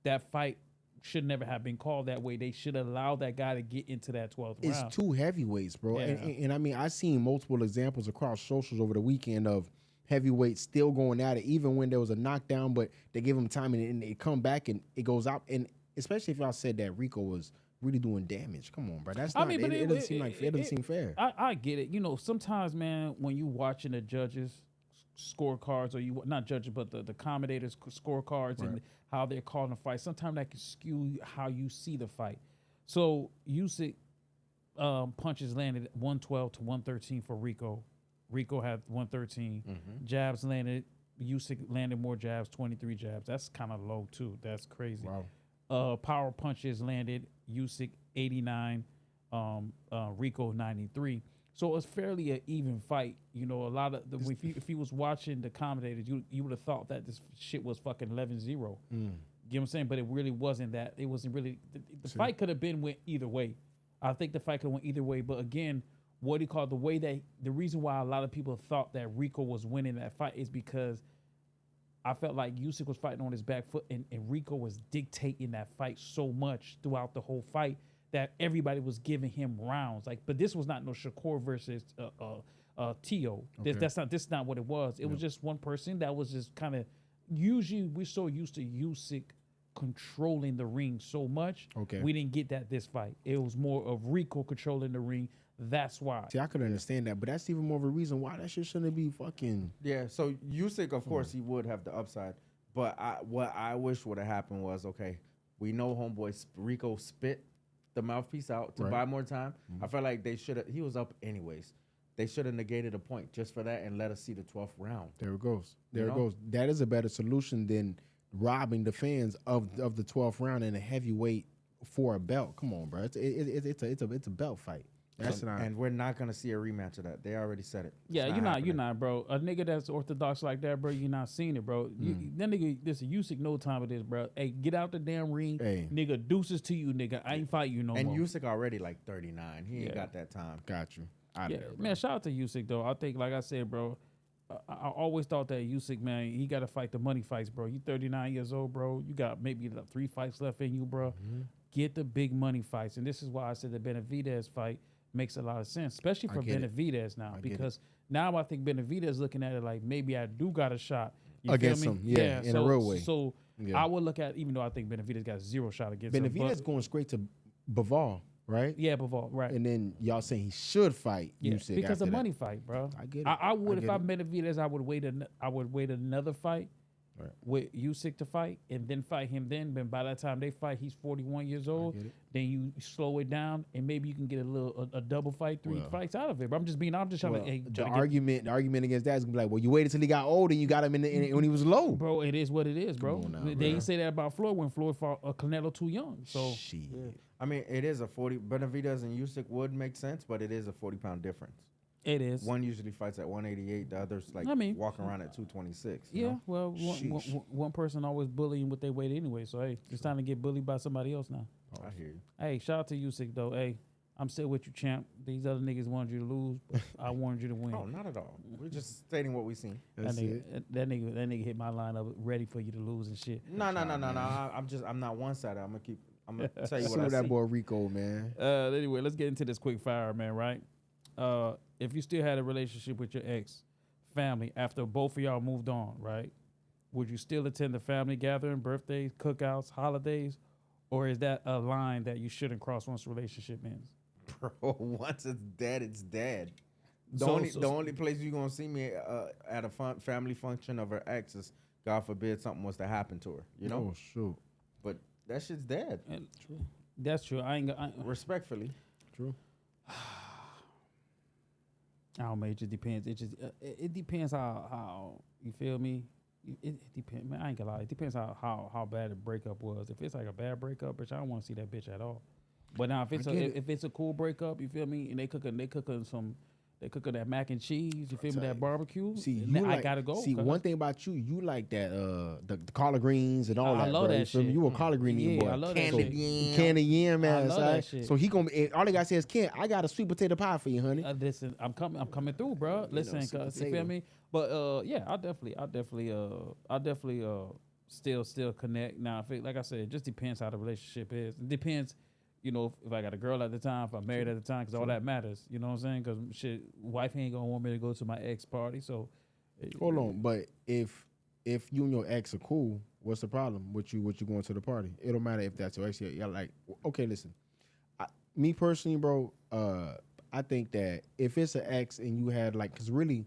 that fight should never have been called that way. They should allow that guy to get into that 12th round. It's two heavyweights, bro. Yeah. And I mean, I seen multiple examples across socials over the weekend of heavyweights still going at it, even when there was a knockdown, but they give them time and they come back and it goes out. And especially if y'all said that Rico was really doing damage. Come on, bro. That's not. It doesn't seem like it doesn't seem fair. I get it. Sometimes, man, when you watching the judges' scorecards, or you not judges, but the commentators' scorecards and how they're calling the fight, sometimes that can skew how you see the fight. So Usyk punches landed 112 to 113 for Rico. Rico had 113. Jabs landed. Usyk landed more jabs, 23 jabs. That's kind of low too. That's crazy. Wow. Power punches landed. Usyk 89, Rico 93. So it's fairly an even fight. A lot of if you was watching the commentators, you would have thought that this shit was fucking 11-0. You know what I'm saying? But it really wasn't that. It wasn't really. The fight could have went either way. I think the fight could have went either way. But again, what he called the reason why a lot of people thought that Rico was winning that fight is because I felt like Usyk was fighting on his back foot and Rico was dictating that fight so much throughout the whole fight that everybody was giving him rounds. But this was not no Shakur versus Tio. Okay. This is not what it was. It was just one person that was just kind of. Usually we're so used to Usyk controlling the ring so much. Okay. We didn't get that this fight. It was more of Rico controlling the ring. That's why. See, I could understand that, but that's even more of a reason why that shit shouldn't be fucking. Yeah, so Usyk, of course, he would have the upside. But what I wish would have happened was, okay, we know homeboy Rico spit the mouthpiece out to buy more time. I felt like they should have. He was up anyways. They should have negated a point just for that and let us see the 12th round. There it goes. There it goes. That is a better solution than robbing the fans of the 12th round in a heavyweight for a belt. Come on, bro. It's a belt fight. And we're not gonna see a rematch of that. They already said it. Yeah, you're not, bro. A nigga that's orthodox like that, bro, you're not seeing it, bro. That nigga, listen, Usyk no time of this, bro. Hey, get out the damn ring, nigga. Deuces to you, nigga. I ain't fight you no more. And Usyk already like 39. He ain't got that time. Got you. Man, shout out to Usyk though. I think, like I said, bro, I always thought that Usyk, man, he got to fight the money fights, bro. You 39 years old, bro. You got maybe 3 fights left in you, bro. Get the big money fights, and this is why I said the Benavidez fight makes a lot of sense, especially for Benavidez now, because now I think Benavidez looking at it like maybe I do got a shot against him, in a real way. So I would look at, even though I think Benavidez got 0 shot against him. Benavidez going straight to Bivol, right? Yeah, Bivol, right. And then y'all saying he should fight Usyk because after of that. money fight, bro. I get it. I would if I'm Benavidez, I would wait another fight. With Usyk to fight and then fight him then. But by that time they fight, he's 41 years old. Then you slow it down and maybe you can get a double fight, 3 fights out of it. But I'm just trying to. The argument against that is gonna be like, well, you waited till he got old and you got him when he was low. Bro, it is what it is, bro. They didn't say that about Floyd when Floyd fought Canelo too young. So I mean, it is a 40. Benavidez and Usyk would make sense, but it is a 40-pound difference. It is. One usually fights at 188. The other's walking around at 226. Yeah, well, one person always bullying with their weight anyway. So, hey, it's time to get bullied by somebody else now. I hear you. Hey, shout out to Usyk, though. Hey, I'm still with you, champ. These other niggas wanted you to lose, but I wanted you to win. Oh, not at all. We're just stating what we seen. That nigga hit my lineup ready for you to lose and shit. No. I'm not one-sided. I'm gonna tell you what I see. that boy Rico, man. Anyway, let's get into this quick fire, man, right? If you still had a relationship with your ex family after both of y'all moved on, right? would you still attend the family gathering, birthdays, cookouts, holidays, or is that a line that you shouldn't cross once the relationship ends? Bro, once it's dead, it's dead. The So- only so- the only place you're gonna see me at a family function of her ex is, God forbid, something was to happen to her. You know, Oh shoot. but that shit's dead. And that's true. Respectfully. True. I don't know. It just depends. It depends how you feel me. It depends, man. I ain't gonna lie. It depends how bad the breakup was. If it's like a bad breakup, bitch, I don't want to see that bitch at all. But now if it's a cool breakup, you feel me, and they cooking that mac and cheese, you feel me, that barbecue. See, I gotta go. See, one thing about you, you like that the collard greens and all that. I love bro. that You feel me? shit. You a collard green eating boy. I love that Candy shit. yam. Candy yam I ass. love that shit. So he gonna all they gotta say is, Ken, I got a sweet potato pie for you, honey. Listen, I'm coming through, bro. Listen, sweet cause you potato. feel me. But yeah, I definitely still connect. Now, like I said, it just depends how the relationship is. It depends, you know, if I got a girl at the time, if I'm married at the time, because all that matters. You know what I'm saying? Because shit, wife ain't gonna want me to go to my ex party. So Hold on, but if you and your ex are cool, what's the problem with you going to the party? It don't matter if that's your ex. Yeah, like, okay, listen, me personally, bro, I think that if it's an ex and you had like, because really,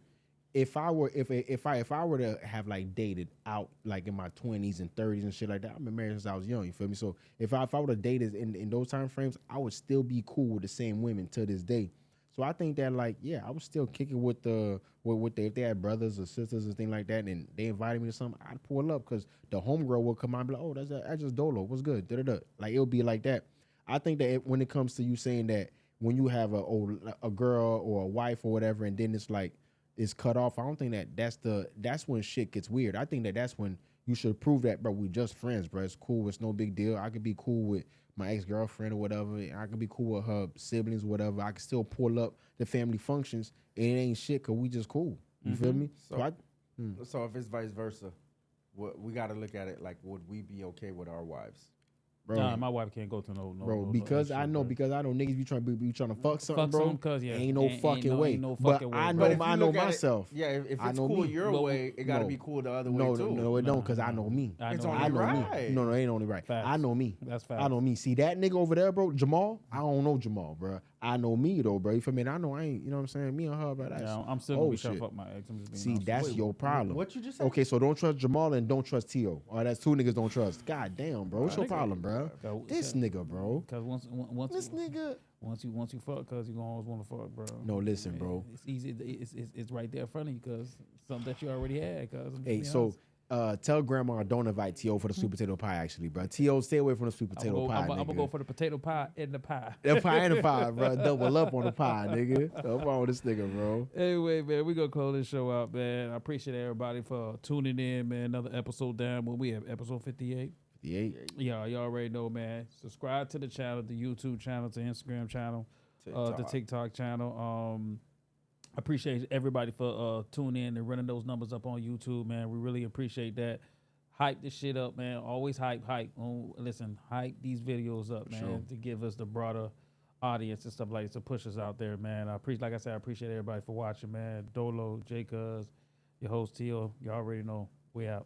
if I were to have like dated out like in my 20s and 30s and shit like that, I've been married since I was young. You feel me? So if I would have dated in those time frames, I would still be cool with the same women to this day. So I think that like, yeah, I was still kicking with if they had brothers or sisters and things like that, and they invited me to something, I'd pull up because the homegirl would come out and be like, oh, that's just Dolo. What's good? Da-da-da. Like, it'll be like that. I think that when it comes to you saying that when you have a girl or a wife or whatever, and then it's like it's cut off, I don't think that's when shit gets weird. I think that's when you should prove that, bro, we just friends, bro. It's cool. It's no big deal. I could be cool with my ex-girlfriend or whatever. I could be cool with her siblings or whatever. I can still pull up the family functions, and it ain't shit because we just cool. You feel me? So if it's vice versa, we got to look at it like, would we be okay with our wives? Bro, nah, my wife can't go to no. bro, because I know niggas be trying to fuck something, Fuck bro. something, cause yeah, ain't no fucking way. Ain't no But fucking way, I bro. know, if you I know look at it- myself. Yeah, if I it's know cool me. your Well, way, it got to no. be cool the other No, way too. no, it don't, because I know me. It's know only I know right. me. No, it ain't only right. Facts. I know me. That's facts. I know me. See that nigga over there, bro, Jamal? I don't know Jamal, bro. I know me though, bro. You feel me? And I know I ain't, you know what I'm saying? Me and her, bro. That's, Yeah, I'm still gonna be trying shit. to fuck my ex. I'm just being See, honest. that's Wait, your problem. what you just said? Okay, so don't trust Jamal and don't trust T.O. Or that's two niggas don't trust. God damn, bro. What's your problem, bro? This nigga, bro. Because This nigga. once you fuck, cause you gonna always want to fuck, bro. No, listen, bro. It's easy. It's right there in front of you, cause something that you already had. Cause Hey, so tell grandma don't invite T.O. for the sweet potato pie, actually, bro. T.O. stay away from the sweet potato pie, I'm nigga. gonna go for the potato pie in the pie. The pie and the pie, bro. Double up on the pie, nigga. What's wrong with this nigga, bro? Anyway, man, we gonna close this show out, man. I appreciate everybody for tuning in, man. Another episode down. When we have episode 58. 58. Yeah, you already know, man. Subscribe to the channel, the YouTube channel, the Instagram channel, the TikTok channel. Appreciate everybody for tuning in and running those numbers up on YouTube, man. We really appreciate that. Hype this shit up, man. Always hype. Listen, hype these videos up, man, Sure. to give us the broader audience and stuff like that, to push us out there, man. Like I said, I appreciate everybody for watching, man. Dolo, J Cuz, your host Teal. You already know. We out.